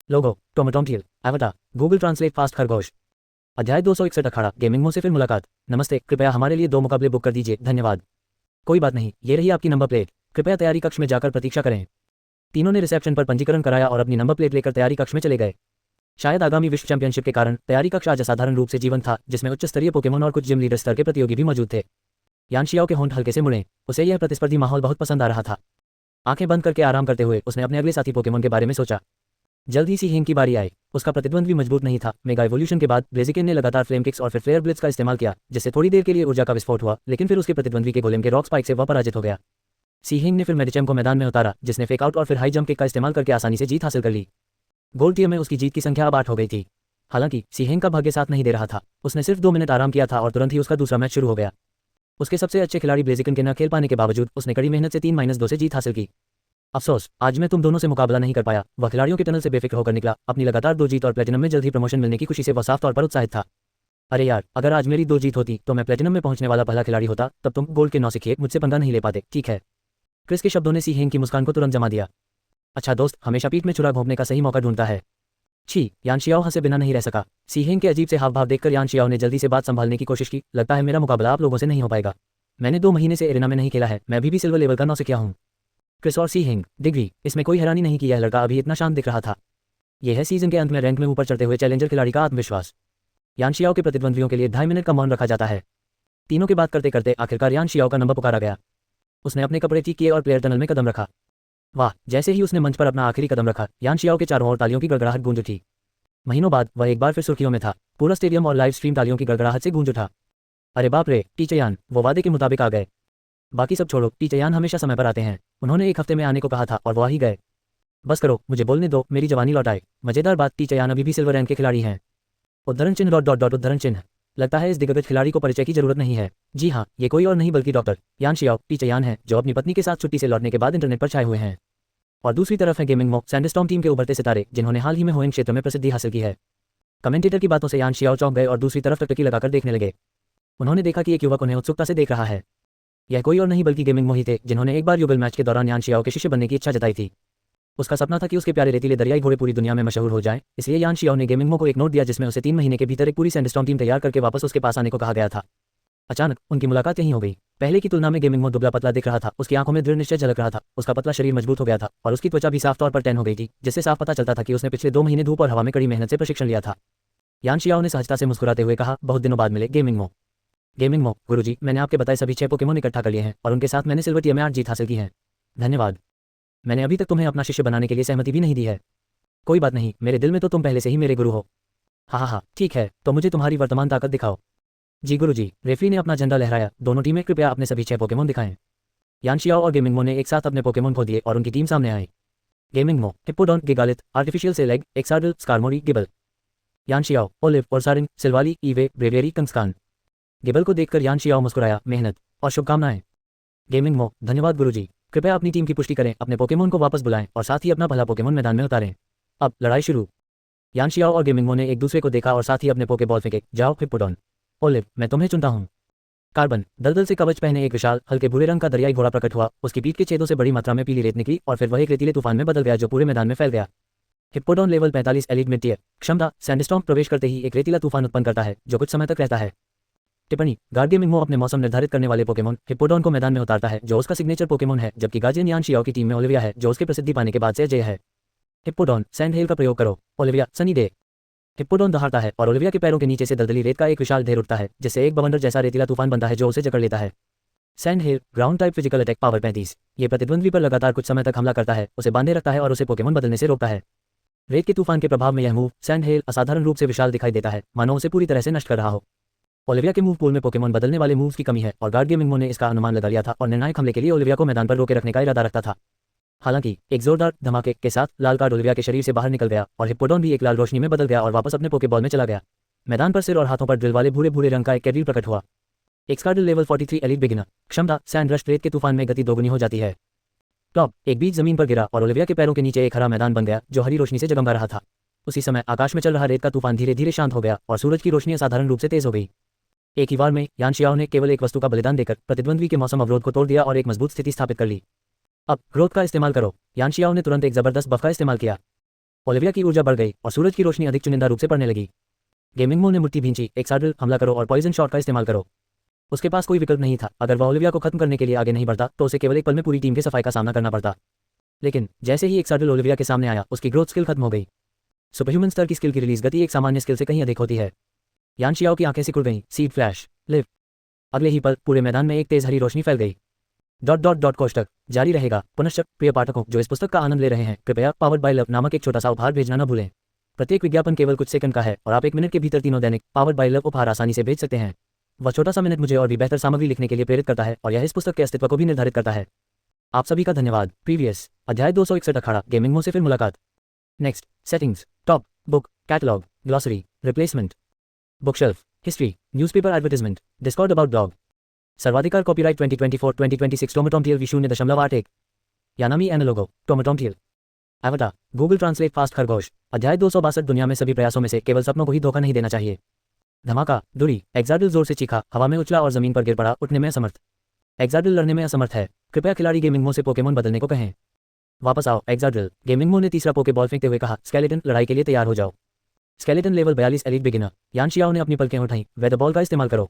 लोगो टोमेटोमटियल एवटा Google translate fast खरगोश। अध्याय 261 अखाड़ा गेमिंग मो से फिर मुलाकात। नमस्ते, कृपया हमारे लिए 2 मुकाबले बुक कर दीजिए, धन्यवाद। कोई बात नहीं, ये रही आपकी नंबर प्लेट, कृपया तैयारी कक्ष में जाकर प्रतीक्षा करें। तीनों ने रिसेप्शन पर पंजीकरण कराया और अपनी नंबर प्लेट लेकर तैयारी कक्ष में चले गए। शायद आगामी विश्व चैंपियनशिप के कारण तैयारी कक्ष आज असाधारण रूप से जीवंत था, जिसमें उच्च स्तरीय पोकेमोन और कुछ जिम लीडर स्तर के प्रतियोगी भी मौजूद थे। यान शियाओ के होंठ हल्के से मुड़े, उसे यह प्रतिस्पर्धी माहौल बहुत पसंद आ रहा था। आंखें बंद करके आराम करते हुए उसने अपने अगले साथी पोकेमोन के बारे में सोचा। जल्द ही सी हिंग की बारी आई। उसका प्रतिद्वंद्वी मजबूत नहीं था। मेगा इवोल्यूशन के बाद ब्लेजिकेन ने लगातार फ्लेम किक्स और फिर फ्लेयर ब्लिट्स का इस्तेमाल किया, जिससे थोड़ी देर के लिए ऊर्जा का विस्फोट हुआ, लेकिन फिर उसके प्रतिद्वंद्वी के गोलेम के रॉक स्पाइक से वह पराजित हो गया। सी हिंग ने फिर मेडिचेम को मैदान में उतारा, जिसने फेक आउट और फिर हाई जंप किक का इस्तेमाल करके आसानी से जीत हासिल कर ली। गोल्ड टीयर में उसकी जीत की संख्या अब 8 हो गई थी। हालांकि सी हिंग का भाग्य साथ नहीं दे रहा था। उसने सिर्फ 2 मिनट आराम किया था और तुरंत ही उसका दूसरा मैच शुरू हो गया। उसके सबसे अच्छे खिलाड़ी ब्लेजिकन के न खेल पाने के बावजूद उसने कड़ी मेहनत से 3-2 से जीत हासिल की। अफसोस, आज मैं तुम दोनों से मुकाबला नहीं कर पाया। वह खिलाड़ियों के टनल से बेफिक्र होकर निकला। अपनी लगातार 2 जीत और प्लेटिनम में जल्द ही प्रमोशन मिलने की खुशी से वह साफ तौर पर उत्साहित था। अरे यार, अगर आज मेरी 2 जीत होती तो मैं प्लेटिनम में पहुंचने वाला पहला खिलाड़ी होता। तब तुम गोल्ड के 9 से खेत मुझसे पंगा नहीं ले पाते, ठीक है? क्रिस के शब्दों ने सी हिंग की मुस्कान को तुरंत जमा दिया। अच्छा दोस्त हमेशा पीठ में छुरा घोंपने का सही मौका ढूंढता है। छी, यान शियाओ हंसे बिना नहीं रह सका। सी हिंग के अजीब से हाव भाव देखकर यान शियाओ ने जल्दी से बात संभालने की कोशिश की। लगता है मेरा मुकाबला आप लोगों से नहीं हो पाएगा। मैंने 2 महीने से एरेना में नहीं खेला है, मैं अभी भी सिल्वर लेवल का नौसिखिया हूँ। क्रिस और सी हिंग डिग्री, इसमें कोई हैरानी नहीं कि यह लड़का अभी इतना शांत दिख रहा था। यह है सीजन के अंत में रैंक में ऊपर चढ़ते हुए चैलेंजर खिलाड़ी का आत्मविश्वास। यान शियाओ के प्रतिद्वंद्वियों के लिए 2.5 मिनट का मौन रखा जाता है। तीनों की बात करते करते आखिरकार यान शियाओ का नंबर पुकारा गया। उसने अपने कपड़े ठीक किए और प्लेयर टनल में कदम रखा। वाह, जैसे ही उसने मंच पर अपना आखिरी कदम रखा, यान शियाओ के चारों ओर तालियों की गड़गड़ाहट गूंज उठी। महीनों बाद वह एक बार फिर सुर्खियों में था। पूरा स्टेडियम और लाइव स्ट्रीम तालियों की गड़गड़ाहट से गूंज उठा। अरे बाप रे, टीचर यान, वो वादे के मुताबिक आ गए। बाकी सब छोड़ो, टीचर यान हमेशा समय पर आते हैं। उन्होंने 1 हफ्ते में आने को कहा था और वो आ ही गए। बस करो, मुझे बोलने दो, मेरी जवानी लौट आए। मजेदार बात, टीचर यान अभी भी सिल्वर रैंक के खिलाड़ी हैं। उद्धरण चिन्ह डॉट डॉट डॉट उद्धरण चिन्ह। लगता है इस दिग्गज खिलाड़ी को परिचय की जरूरत नहीं है। जी हाँ, ये कोई और नहीं बल्कि डॉक्टर यान शियाओ, टीचर यान है, जो अपनी पत्नी के साथ छुट्टी से लौटने के बाद इंटरनेट पर छाए हुए हैं। और दूसरी तरफ है गेमिंग मो सैंडस्टॉर्म टीम के उभरते सितारे, जिन्होंने हाल ही में होएंग क्षेत्र में प्रसिद्धि हासिल की है। कमेंटेटर की बातों से यान शियाओ चौंक गए और दूसरी तरफ टकटकी लगाकर देखने लगे। उन्होंने देखा कि एक युवक उन्हें उत्सुकता से देख रहा है। यह कोई और नहीं बल्कि गेमिंग मो ही थे, जिन्होंने एक बार युगल मैच के दौरान यान शियाओ के शिष्य बनने की इच्छा जताई थी। उसका सपना था कि उसके प्यारे रेतीले दरियाई घोड़े पूरी दुनिया में मशहूर हो जाएं, इसलिए यान शियाओ ने गेमिंग मो को एक नोट दिया जिसमें उसे 3 महीने के भीतर एक पूरी सैंडस्टॉर्म टीम तैयार करके वापस उसके पास आने को कहा गया था। अचानक उनकी मुलाकात यहीं हो गई। पहले की तुलना में गेमिंग मो दुबला पतला दिख रहा था। उसकी आंखों में दृढ़ निश्चय झलक रहा था। उसका पतला शरीर मजबूत हो गया था और उसकी त्वचा भी साफ तौर पर टैन हो गई थी, जिससे साफ पता चलता था कि उसने पिछले 2 महीने धूप और हवा में कड़ी मेहनत से प्रशिक्षण लिया था। यान शियाओ ने सहजता से मुस्कुराते हुए कहा, बहुत दिनों बाद मिले गेमिंग मो। गेमिंग मो, गुरुजी, मैंने आपके बताए सभी 6 पोकेमोन इकट्ठा कर लिए हैं और उनके साथ मैंने सिल्वर टीयर में 8 जीत हासिल की है। धन्यवाद। मैंने अभी तक तुम्हें अपना शिष्य बनाने के लिए सहमति भी नहीं दी है। कोई बात नहीं, मेरे दिल में तो तुम पहले से ही मेरे गुरु हो। हाँ, ठीक है, तो मुझे तुम्हारी वर्तमान ताकत दिखाओ। जी गुरुजी। रेफरी ने अपना झंडा लहराया। दोनों टीमें कृपया अपने सभी 6 पोकेमोन दिखाएं। यान शियाओ और गेमिंग मो ने एक साथ अपने पोकेमोन खो दिए और उनकी टीम सामने आई। गेमिंग मो, हिप्पोडॉन, गिगालिथ, आर्टिफिशियल सेलेग, एक्सार्डल, स्कारमोरी, गिबल। यान शियाओ, ओलिव, ओरसारिन, सिल्वाली, ईवे, ब्रेवियरी, कंस्कान। गिबल को देखकर यान शियाओ मुस्कुराया, मेहनत और शुभकामनाएं। गेमिंग मो, धन्यवाद गुरुजी। कृपया अपनी टीम की पुष्टि करें, अपने पोकेमोन को वापस बुलाएं और साथ ही अपना भला पोकेमोन मैदान में उतारें। अब लड़ाई शुरू। यान शियाओ और गेमिंग मो ने एक दूसरे को देखा और साथ ही अपने पोकेबॉल फेंके। जाओ हिप्पोडॉन। ओलिव, मैं तुम्हें चुनता हूँ। कार्बन, दलदल से कवच पहने एक विशाल हल्के भूरे रंग का दरियाई घोड़ा प्रकट हुआ। उसकी पीठ के छेदों से बड़ी मात्रा में पीली रेत निकली और फिर वह एक रेतीले तूफान में बदल गया जो पूरे मैदान में फैल गया। हिप्पोडॉन लेवल 45 एलीट मिड टियर क्षमता, सैंडस्टॉर्म प्रवेश करते ही एक रेतीला तूफान उत्पन्न करता है जो कुछ समय तक रहता है। टिप्पणी, गार्ड गेमिंग मो अपने मौसम निर्धारित करने वाले पोकेमोन हिप्पोडॉन को मैदान में उतारता है, जो उसका सिग्नेचर पोकेमोन है, जबकि गार्जियन यान शियाओ की टीम में ओलिविया है, जो उसके प्रसिद्धि पाने के बाद से अजय है। हिप्पोडॉन, सैंड हेल का प्रयोग करो। Olivia, sunny day. हिप्पोडॉन दहाड़ता है और ओलिविया के पैरों के नीचे से दलदली रेत का एक विशाल ढेर उठता है, जिससे एक बवंडर जैसा रेतीला तूफान बनता है जो उसे जकड़ लेता है। Sand hello, ground type physical attack, power 35। ये प्रतिद्वंद्वी पर लगातार कुछ समय तक हमला करता है, उसे बांधे रखता है और उसे पोकेमोन बदलने से रोकता है। रेत के तूफान के प्रभाव में यह मूव सैंड हेल असाधारण रूप से विशाल दिखाई देता है, मानो उसे पूरी तरह से नष्ट कर रहा हो। ओलिविया के मूव पूल में पोकेमोन बदलने वाले मूव्स की कमी है और गार्ड गेमिंग मो ने इसका अनुमान लगा लिया था और निर्णायक हमले के लिए ओलिविया को मैदान पर रोके रखने का इरादा रखता था। हालांकि एक जोरदार धमाके के साथ लाल कार्ड ओलिविया के शरीर से बाहर निकल गया और हिप्पोडॉन भी एक लाल रोशनी में बदल गया और वापस अपने पोकेबॉल में चला गया। मैदान पर सिर और हाथों पर ड्रिल वाले भूरे भूरे रंग का एक कैडल प्रकट हुआ। एक्सकार्डल लेवल 43 एलीट बिगिनर क्षमता, सैंड रश, रेत के तूफान में गति दोगुनी हो जाती है। टॉप, एक बीज जमीन पर गिरा और ओलिविया के पैरों के नीचे एक हरा मैदान बन गया जो हरी रोशनी से जगमगा रहा था। उसी समय आकाश में चल रहा रेत का तूफान धीरे धीरे शांत हो गया और सूरज की रोशनी असाधारण रूप से तेज हो गई। एक ही बार में यान शियाओ ने केवल एक वस्तु का बलिदान देकर प्रतिद्वंद्वी के मौसम अवरोध को तोड़ दिया और एक मजबूत स्थिति स्थापित कर ली। अब ग्रोथ का इस्तेमाल करो। यान शियाओ ने तुरंत एक जबरदस्त बफ का इस्तेमाल किया। ओलिविया की ऊर्जा बढ़ गई और सूरज की रोशनी अधिक चुनिंदा रूप से पड़ने लगी। गेमिंग मो ने मुट्ठी भींची, एक सार्डल, हमला करो और पॉइजन शॉट का इस्तेमाल करो। उसके पास कोई विकल्प नहीं था। अगर वह ओलिविया को खत्म करने के लिए आगे नहीं बढ़ता तो उसे केवल एक पल में पूरी टीम के सफाई का सामना करना पड़ता। लेकिन जैसे ही एक सार्डल ओलिविया के सामने आया, उसकी ग्रोथ स्किल खत्म हो गई। सुपरह्यूमन स्तर की स्किल की रिलीज गति एक सामान्य स्किल से कहीं अधिक होती है। यान शियाओ की आंखें सिकुड़ गईं। Seed flash, live. अगले ही पल पूरे मैदान में एक तेज हरी रोशनी फैल गई। कोष्टक जारी रहेगा। पुनश्च प्रिय पाठकों जो इस पुस्तक का आनंद ले रहे हैं, कृपया पावर्ड बाय लव नामक एक छोटा सा उपहार भेजना न भूलें। प्रत्येक विज्ञापन केवल कुछ सेकंड का है और आप 1 मिनट के भीतर तीनों दैनिक पावर्ड बाय लव उपहार आसानी से भेज सकते हैं। वह छोटा सा मिनट मुझे और भी बेहतर सामग्री लिखने के लिए प्रेरित करता है और यह इस पुस्तक के अस्तित्व को भी निर्धारित करता है। आप सभी का धन्यवाद। प्रीवियस अध्याय 261 अखाड़ा गेमिंग मो से फिर मुलाकात। Next settings, top, book, catalogue, glossary, replacement, bookshelf, history, newspaper advertisement, Discord about blog. सर्वाधिकार कॉपीराइट 2024-2026 टोमोटोमटियल V0.8 यानामी एनालोगो टोमोटोमटियल। एवटा गूगल ट्रांसलेट फास्ट खरगोश अध्याय 262 दुनिया में सभी प्रयासों में से केवल सपनों को ही धोखा नहीं देना चाहिए। धमाका दुरी एक्साडिल जोर से चीखा, हवा में उछला और जमीन पर गिर पड़ा, उठने में असमर्थ। एक्साडिल लड़ने में असमर्थ है। कृपया खिलाड़ी गेमिंग मो से पोकेमोन बदलने को कहें। वापस आओ एक्साडिल, गेमिंग मो ने तीसरा पोके बॉल फेंकते हुए कहा। स्केलेटन लड़ाई के लिए तैयार हो जाओ। Skeleton level 42 elite beginner. यान शियाओ ने अपनी पलकें उठाई। वेदर बॉल का इस्तेमाल करो।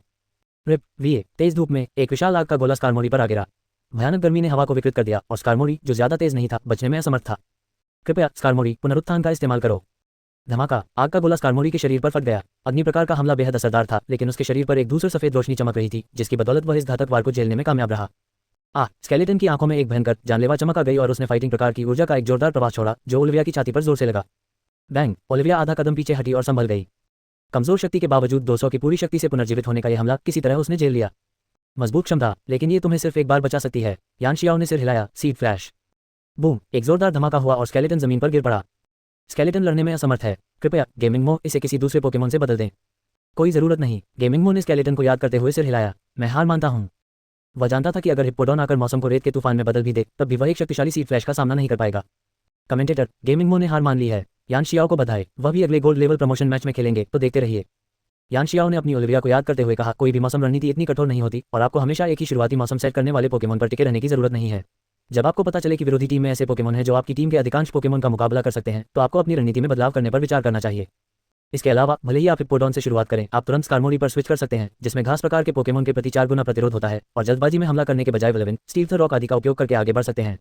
रिप वीए तेज धूप में एक विशाल आग का गोला स्कारमोरी पर आ गिरा। भयानक गर्मी ने हवा को विकृत कर दिया और स्कारमोरी जो ज्यादा तेज नहीं था, बचने में असमर्थ था। कृपया स्कारमोरी पुनरुत्थान का इस्तेमाल करो। धमाका आग का गोला स्कारमोरी के शरीर पर फट गया। अग्नि प्रकार का हमला बेहद असरदार था, लेकिन उसके शरीर पर एक दूसरी सफेद रोशनी चमक रही थी, जिसकी बदौलत वह इस घातक वार को झेलने में कामयाब रहा। स्केलेटन की आंखों में एक भयंकर जानलेवा चमक आ गई और उसने फाइटिंग प्रकार की ऊर्जा का एक जोरदार प्रवाह छोड़ा, जो ओलिविया की छाती पर जोर से लगा। बैंग, ओलिविया आधा कदम पीछे हटी और संभल गई। कमजोर शक्ति के बावजूद 200 की पूरी शक्ति से पुनर्जीवित होने का यह हमला किसी तरह उसने झेल लिया। मजबूत क्षमता, लेकिन ये तुम्हें सिर्फ एक बार बचा सकती है। यान शियाओ ने सिर हिलाया। सीड फ्लैश, बूम, एक जोरदार धमाका हुआ और स्केलेटन जमीन पर गिर पड़ा। स्केलेटन लड़ने में असमर्थ है। कृपया गेमिंग मो इसे किसी दूसरे पोकेमोन से बदल दें। कोई जरूरत नहीं। गेमिंग मो ने स्केलेटन को याद करते हुए सिर हिलाया। मैं हार मानता हूं। वह जानता था कि अगर हिप्पोडॉन आकर मौसम को रेत के तूफान में बदल भी दे, तब भी वह एक शक्तिशाली सीड फ्लैश का सामना नहीं कर पाएगा। कमेंटेटर, गेमिंग मो ने हार मान ली है। यान शियाओ को बधाई, वह भी अगले गोल्ड लेवल प्रमोशन मैच में खेलेंगे, तो देखते रहिए। यान शियाओ ने अपनी ओलिविया को याद करते हुए कहा, कोई भी मौसम रणनीति इतनी कठोर नहीं होती और आपको हमेशा एक ही शुरुआती मौसम सेट करने वाले पोकेमोन पर टिके रहने की जरूरत नहीं है। जब आपको पता चले कि विरोधी टीम में ऐसे पोकेमोन हैं जो आपकी टीम के अधिकांश पोकेमोन का मुकाबला कर सकते हैं, तो आपको अपनी रणनीति में बदलाव करने पर विचार करना चाहिए। इसके अलावा भले ही आप हिप्पोडॉन से शुरुआत करें, आप तुरंत स्कारमोरी पर स्विच कर सकते हैं, जिसमें घास प्रकार के पोकेमोन के प्रति 4 गुना प्रतिरोध होता है, और जल्दबाजी में हमला करने के बजाय वेलविन, स्टील रॉक आदि का उपयोग करके आगे बढ़ सकते हैं।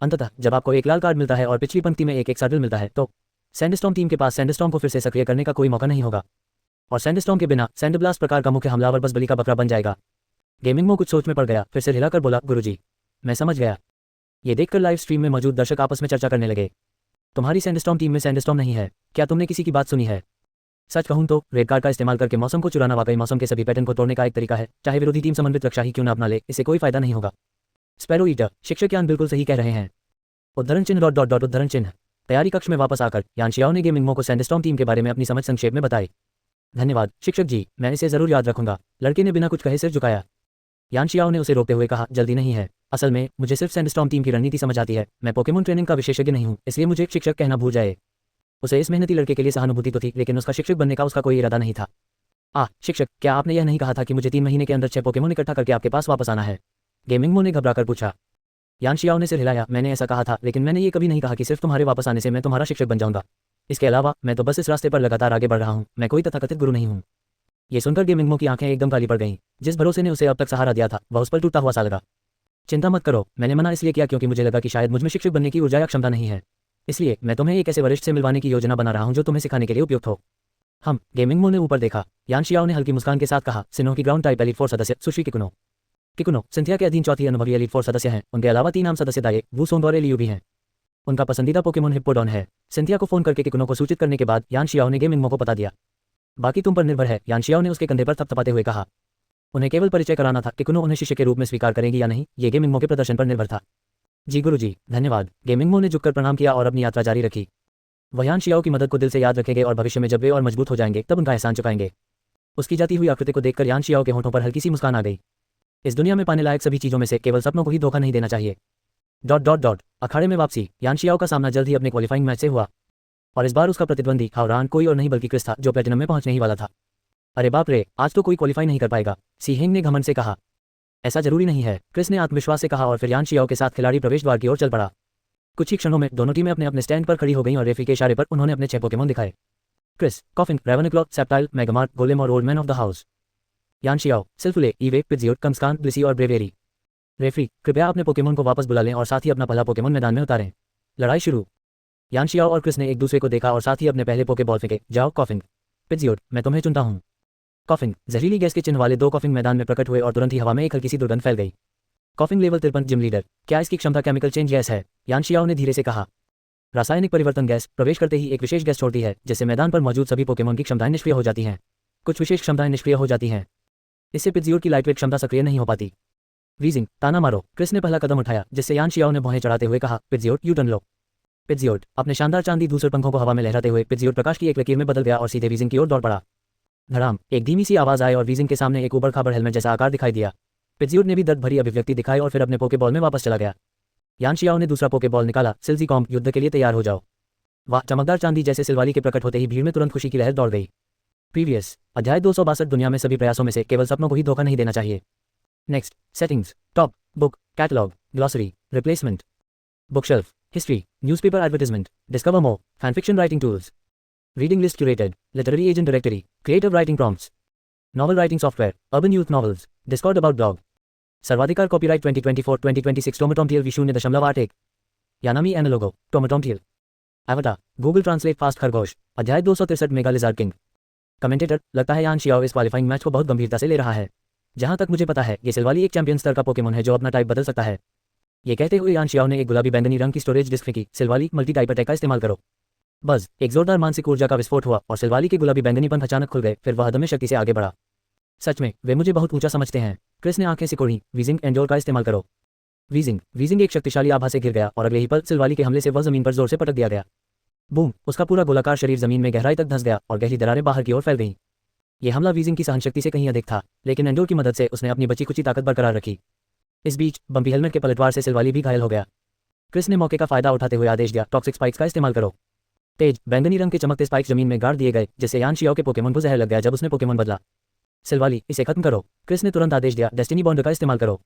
अंततः जब आपको एक लाल कार्ड मिलता है और पिछली पंक्ति में एक सार्डल मिलता है, तो सैंडस्टॉर्म टीम के पास सैंडस्टॉर्म को फिर से सक्रिय करने का कोई मौका नहीं होगा, और सैंडस्टॉर्म के बिना सैंडब्लास्ट प्रकार का मुख्य हमलावर बस बलि का बकरा बन जाएगा। गेमिंग मो कुछ सोच में पड़ गया, फिर से हिलाकर बोला, गुरुजी, मैं समझ गया। ये देखकर लाइव स्ट्रीम में मौजूद दर्शक आपस में चर्चा करने लगे। तुम्हारी सैंडस्टॉर्म टीम में सैंडस्टॉर्म नहीं है, क्या तुमने किसी की बात सुनी है? सच कहूं तो रेड कार्ड का इस्तेमाल करके मौसम को चुराना वाकई मौसम के सभी पैटर्न को तोड़ने का एक तरीका है, चाहे विरोधी टीम समन्वित रक्षा ही क्यों न अपना ले, इससे कोई फायदा नहीं होगा। स्पैरो ईटर, शिक्षक यान बिल्कुल सही कह रहे हैं। उद्धरण चिन्ह उद्धरण चिन्ह। तैयारी कक्ष में वापस आकर यान शियाओ ने गेमिंग मो को सैंडस्टॉर्म टीम के बारे में अपनी समझ संक्षेप में बताई। धन्यवाद शिक्षक जी, मैं इसे जरूर याद रखूंगा। लड़के ने बिना कुछ कहे सिर झुकाया। यान शियाओ ने उसे रोकते हुए कहा, जल्दी नहीं है। असल में मुझे सिर्फ सैंडस्टॉर्म टीम की रणनीति समझ आती है। मैं पोकेमोन ट्रेनिंग का विशेषज्ञ नहीं हूं, इसलिए मुझे शिक्षक कहना भूल जाए। उसे इस मेहनती लड़के के लिए सहानुभूति तो थी, लेकिन उसका शिक्षक बनने का उसका कोई इरादा नहीं था। शिक्षक, क्या आपने यह नहीं कहा था कि मुझे 3 महीने के अंदर 6 पोकेमोन इकट्ठा करके आपके पास वापस आना है? गेमिंग मो ने घबराकर पूछा। यान शियाओ ने सिर हिलाया, मैंने ऐसा कहा था, लेकिन मैंने ये कभी नहीं कहा कि सिर्फ तुम्हारे वापस आने से मैं तुम्हारा शिक्षक बन जाऊंगा। इसके अलावा मैं तो बस इस रास्ते पर लगातार आगे बढ़ रहा हूँ, मैं कोई तथाकथित गुरु नहीं हूँ। ये सुनकर गेमिंग मो की आंखें एकदम काली पड़ गईं। जिस भरोसे ने उसे अब तक सहारा दिया था, वह उस पर टूटा हुआ सा लगा। चिंता मत करो, मैंने मना इसलिए किया क्योंकि मुझे लगा कि शायद मुझमें शिक्षक बनने की ऊर्जा या क्षमता नहीं है। इसलिए मैं तुम्हें एक ऐसे वरिष्ठ से मिलवाने की योजना बना रहा हूं जो तुम्हें सिखाने के लिए उपयुक्त हो। हम गेमिंग मो ने ऊपर देखा। यान शियाओ ने हल्की मुस्कान के साथ कहा, सिन्हो की ग्राउंड टाइप एलीट 4 सदस्य सुश्री किकुनो सिंथिया के अधीन चौथी अनुभवी एलीट 4 सदस्य हैं। उनके अलावा 3 आम सदस्य दाये, वूसोंग और एलियू भी हैं। उनका पसंदीदा पोकेमोन हिप्पोडॉन है। सिंथिया को फोन करके किकुनो को सूचित करने के बाद यान शियाओ ने गेमिंग मो को बता दिया। बाकी तुम पर निर्भर है, यान शियाओ ने उसके कंधे पर थपथपाते हुए कहा। उन्हें केवल परिचय कराना था, किकुनो उन्हें शिष्य के रूप में स्वीकार करेंगी या नहीं, ये गेमिंग मो के प्रदर्शन पर निर्भर था। जी गुरुजी, धन्यवाद। गेमिंग मो ने झुककर प्रणाम किया और अपनी यात्रा जारी रखी। वह यान शियाओ की मदद को दिल से याद रखेंगे और भविष्य में जब वे और मजबूत हो जाएंगे तब उनका एहसान चुकाएंगे। उसकी जाती हुई आकृति को देखकर यान शियाओ के होठों पर हल्की सी मुस्कान आ गई। इस दुनिया में पाने लायक सभी चीजों में से केवल सपनों को ही धोखा नहीं देना चाहिए। अखाड़े में वापसी। यान शियाओ का सामना जल्द ही अपने क्वालिफाइंग मैच से हुआ, और इस बार उसका प्रतिद्वंदी हावरान कोई और नहीं बल्कि क्रिस था, जो प्लेटिनम में पहुंचने ही वाला था। अरे बाप रे, आज तो कोई क्वालिफाई नहीं कर पाएगा, सी हेंग ने घमंड से कहा। ऐसा जरूरी नहीं है, क्रिस ने आत्मविश्वास से कहा और फिर यान शियाओ के साथ खिलाड़ी प्रवेश द्वार की ओर चल पड़ा। कुछ ही क्षणों में दोनों टीमें अपने अपने स्टैंड पर खड़ी हो गईं और रेफरी के इशारे पर उन्होंने अपने 6 पोकेमॉन दिखाए। क्रिस, कॉफिन, रेवेनक्लॉ, सेप्टाइल, मेगामार्ट, गोलेम और old man of the house. Yan Xiao, सिल्फुले, ईवे, पिजियोट, कम्सकान, ब्लिसी और ब्रेवेरी। रेफरी, कृपया अपने पोकेमॉन को वापस बुला लें और साथ ही अपना पहला पोकेमॉन मैदान में उतारें। लड़ाई शुरू। यान शियाओ और क्रिस ने एक दूसरे को देखा और साथ ही अपने पहले पोके बॉल फेंके। जाओ कॉफिन। पिजियोट, मैं तुम्हें चुनता हूँ। कॉफिन, जहरीली गैस के चिन्ह वाले 2 कॉफिन मैदान में प्रकट हुए और तुरंत ही हवा में एक हल्की सी दुर्गंध फैल गई। कॉफिन लेवल 53 जिम लीडर, क्या इसकी क्षमता केमिकल चेंज गैस है? यान शियाओ ने धीरे से कहा। रासायनिक परिवर्तन गैस प्रवेश करते ही एक विशेष गैस छोड़ती है जिससे मैदान पर मौजूद सभी पोकेमॉन की क्षमताएं निष्क्रिय हो जाती हैं। कुछ विशेष क्षमताएं निष्क्रिय हो जाती हैं। इससे पिजियोट की लाइटवेट क्षमता सक्रिय नहीं हो पाती। वीजिंग, ताना मारो। क्रिस ने पहला कदम उठाया जिससे यान शियाओ ने भौहें चढ़ाते हुए कहा, पिजियोट यू टर्न लो। पिजियोट, अपने शानदार चांदी दूसरे पंखों को हवा में लहराते हुए पिजियोट प्रकाश की एक लकीर में बदल गया और सीधे वीजिंग की ओर दौड़ पड़ा। धड़ाम, एक धीमी सी आवाज आई और वीजिंग के सामने एक उबड़-खाबड़ हेलमेट जैसा आकार दिखाई दिया। पिजियोट ने भी दर्द भरी अभिव्यक्ति दिखाई और फिर अपने पोकेबॉल में वापस चला गया। यान शियाओ ने दूसरा पोकेबॉल निकाला। सिल्जी कॉम्प, युद्ध के लिए तैयार हो जाओ। वाह, चमकदार चांदी जैसे सिलवाली के प्रकट होते ही भीड़ में तुरंत खुशी की लहर दौड़ गई। प्रीवियस अध्याय 262 दुनिया में सभी प्रयासों में से केवल सपनों को ही धोखा नहीं देना चाहिए। Next, settings, top, book, catalogue, glossary, replacement, bookshelf, history, newspaper advertisement, discover more, fanfiction writing tools, reading list curated, literary agent directory, creative writing prompts, novel writing software, urban youth novels, Discord about blog, सर्वाधिकार copyright 2024-2026 टोमाटोमटियल V0.1 यानामी एनालोगो टोमाटोमटियल। Iota, Google translate fast खरगोश, अध्याय 263 mega lizard king. Commentator, लगता है यान Xiao इस qualifying match को बहुत गंभीरता से ले रहा है। जहां तक मुझे पता है ये सिलवाली एक चैंपियन स्तर का पोकेमॉन है जो अपना टाइप बदल सकता है। ये कहते हुए यान शियाओ ने एक गुलाबी बैंगनी रंग की स्टोरेज डिस्क फेंकी। सिलवाली मल्टी टाइप अटैक का इस्तेमाल करो। बस, एक जोरदार मानसिक ऊर्जा का विस्फोट हुआ और सिलवाली के गुलाबी बैंगनीपन अचानक खुल गए। फिर वह अदम्य शक्ति से आगे बढ़ा। सच में वे मुझे बहुत ऊंचा समझते हैं। क्रिस ने आंखें सिकोड़ी। वीजिंग एंडोर का इस्तेमाल करो। वीजिंग एक शक्तिशाली आभा से गिर गया और अगले ही पल सिलवाली के हमले से वह जमीन पर जोर से पटक दिया गया। बूम, उसका पूरा गोलाकार शरीर जमीन में गहराई तक धंस गया और गहरी दरारें बाहर की ओर फैल गईं। यह हमला वीजिंग की सहनशक्ति से कहीं अधिक था, लेकिन एंडोर की मदद से उसने अपनी बची कुची ताकत बरकरार रखी। इस बीच बम्पी हेलमेट के पलटवार से सिलवाली भी घायल हो गया। क्रिस ने मौके का फायदा उठाते हुए आदेश दिया, टॉक्सिक स्पाइक्स का इस्तेमाल करो। तेज बैंगनी रंग के चमकते स्पाइक्स जमीन में गाड़ दिए गए जिससे यान शियाओ के पोकेमॉन को जहर लग गया जब उसने पोकेमॉन बदला। सिलवाली, इसे खत्म करो। क्रिस ने तुरंत आदेश दिया, डेस्टिनी बॉन्ड का इस्तेमाल करो।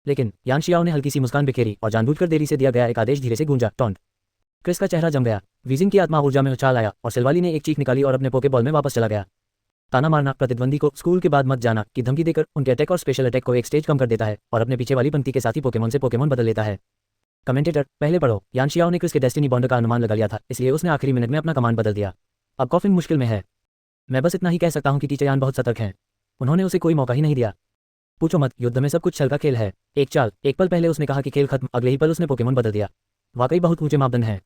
लेकिन यान शियाओ ने हल्की सी मुस्कान बिखेरी और जानबूझकर देरी से दिया गया एक आदेश धीरे से गूंजा, टॉन्ट। क्रिस का चेहरा जम गया। वीजिंग की आत्मा ऊर्जा में उछाल आया और सिलवाली ने एक चीख निकाली और अपने पोकेबॉल में वापस चला गया। ताना मारना प्रतिद्वंदी को स्कूल के बाद मत जाना की धमकी देकर उनके अटैक और स्पेशल अटैक को एक स्टेज कम कर देता है और अपने पीछे वाली पंक्ति के साथ ही पोकेमॉन से पोकेमॉन बदल लेता है। कमेंटेटर, पहले पढ़ो। यान शियाओ ने क्रिस के डेस्टिनी बॉन्ड का अनुमान लगा लिया था, इसलिए उसने आखिरी मिनट में अपना कमांड बदल दिया। अब कॉफिन मुश्किल में है। मैं बस इतना ही कह सकता हूँ कि टीचर यान बहुत सतर्क हैं। उन्होंने उसे कोई मौका ही नहीं दिया। पूछो मत, युद्ध में सब कुछ छल का खेल है। एक चाल, एक पल पहले उसने कहा कि खेल खत्म, अगले ही पल उसने पोकेमॉन बदल दिया। वाकई बहुत ऊंचे मापदंड हैं।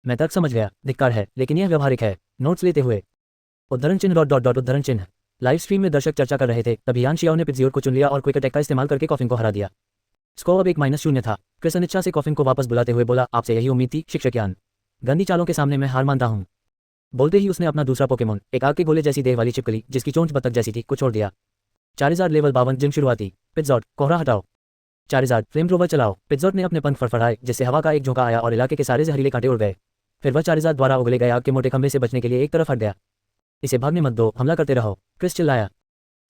मैं तर्क समझ गया, धिक्कार है, लेकिन यह व्यवहारिक है। नोट्स लेते हुए उद्धरण चिन्ह डॉट डॉट डॉट उद्धरण चिन्ह। लाइव स्ट्रीम में दर्शक चर्चा कर रहे थे, तभी यान शियाओ ने पिजियोट को चुन लिया और क्विक अटैक का इस्तेमाल करके कॉफिन को हरा दिया। स्कोर अब 1-0 था। क्रिस अनिच्छा से कॉफिन को वापस बुलाते हुए बोला, आपसे यही उम्मीद थी शिक्षक यान। गंदी चालों के सामने मैं हार मानता हूँ। बोलते ही उसने अपना दूसरा पोकेमॉन, एक आग के गोले जैसी देह वाली छिपकली जिसकी चोंच बतख जैसी थी, को छोड़ दिया। चारिज़ार्ड लेवल 52 जिम शुरुआती। पिटजॉट, कोहरा हटाओ। चारिज़ार्ड, फ्लेम थ्रोवर चलाओ। पिटजॉट ने अपने पंख फड़फड़ाए जिससे हवा का एक झोंका आया और इलाके के सारे जहरीले कांटे उड़ गए। फिर वह चारिज़ार्ड द्वारा उगले गए आग के मोटे खंभे से बचने के लिए एक तरफ हट गया। इसे भागने मत दो, हमला करते रहो, क्रिस चिल्लाया।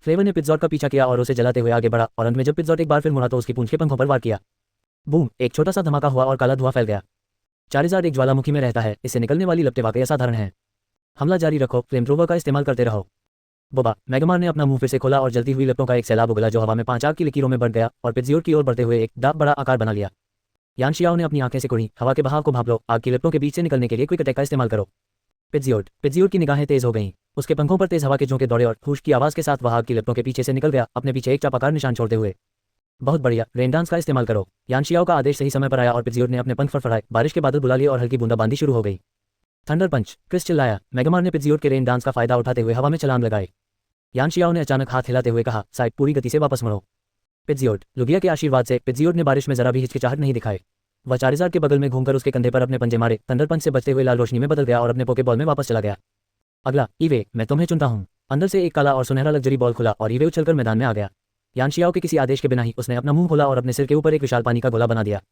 फ्लेवर ने पिटजॉट का पीछा किया और उसे जलाते हुए आगे बढ़ा और अंत में जब पिटजॉट एक बार फिर मुड़ा तो उसकी पूंछ के पंखों पर वार किया। बूम, एक छोटा सा धमाका हुआ और काला धुआं फैल गया। चारिज़ार्ड एक ज्वालामुखी में रहता है, इससे निकलने वाली लपटें वाकई असाधारण हैं। हमला जारी रखो, फ्लेम थ्रोवर का इस्तेमाल करते रहो। बोबा, मेगामार ने अपना मुंह फिर से खोला और जलती हुई लपटों का एक सैलाब उगला जो हवा में 5 आग की लकीरों में बढ़ गया और पिटजियोट की ओर बढ़ते हुए एक दाब बड़ा आकार बना लिया। यान शियाओ ने अपनी आंखें सिकुड़ी। हवा के बहाव को भाप लो, आग की लपटों के बीच से निकलने के लिए क्विक अटैक का इस्तेमाल करो। पिटजियोट की निगाहें तेज हो गईं। उसके पंखों पर तेज हवा के झोंके दौड़े और हुश की आवाज के साथ वह आग की लपटों के पीछे से निकल गया, अपने पीछे एक चापाकार निशान छोड़ते हुए। बहुत बढ़िया, रेन डांस का इस्तेमाल करो। यान शियाओ का आदेश सही समय पर आया और पिटजियोट ने अपने पंख फड़फड़ाए। बारिश के बादल बुला लिए और हल्की बूंदाबांदी शुरू हो गई। थंडर पंच, क्रिस चिल्लाया। मेगामार ने पिटजियोट के रेन डांस का फायदा उठाते हुए हवा में छलांग लगाई। यान शियाओ ने अचानक हाथ हिलाते हुए कहा, साइड, पूरी गति से वापस मुड़ो। पिटजियोट, लुगिया के आशीर्वाद से पिटजियोट ने बारिश में जरा भी हिचकिचाहट नहीं दिखाई। वह चारिज़ार्ड के बगल में घूमकर उसके कंधे पर अपने पंजे मारे, थंडर पंच से बचते हुए लाल रोशनी में बदल गया और अपने पोकेबॉल में वापस चला गया। अगला, ईवे, मैं तुम्हें चुनता हूँ। अंदर से एक काला और सुनहरा लग्जरी बॉल खुला और ईवे उछलकर मैदान में आ गया। यान शियाओ के किसी आदेश के बिना ही उसने अपना मुंह खोला और अपने सिर के ऊपर एक विशाल पानी का गोला बना दिया।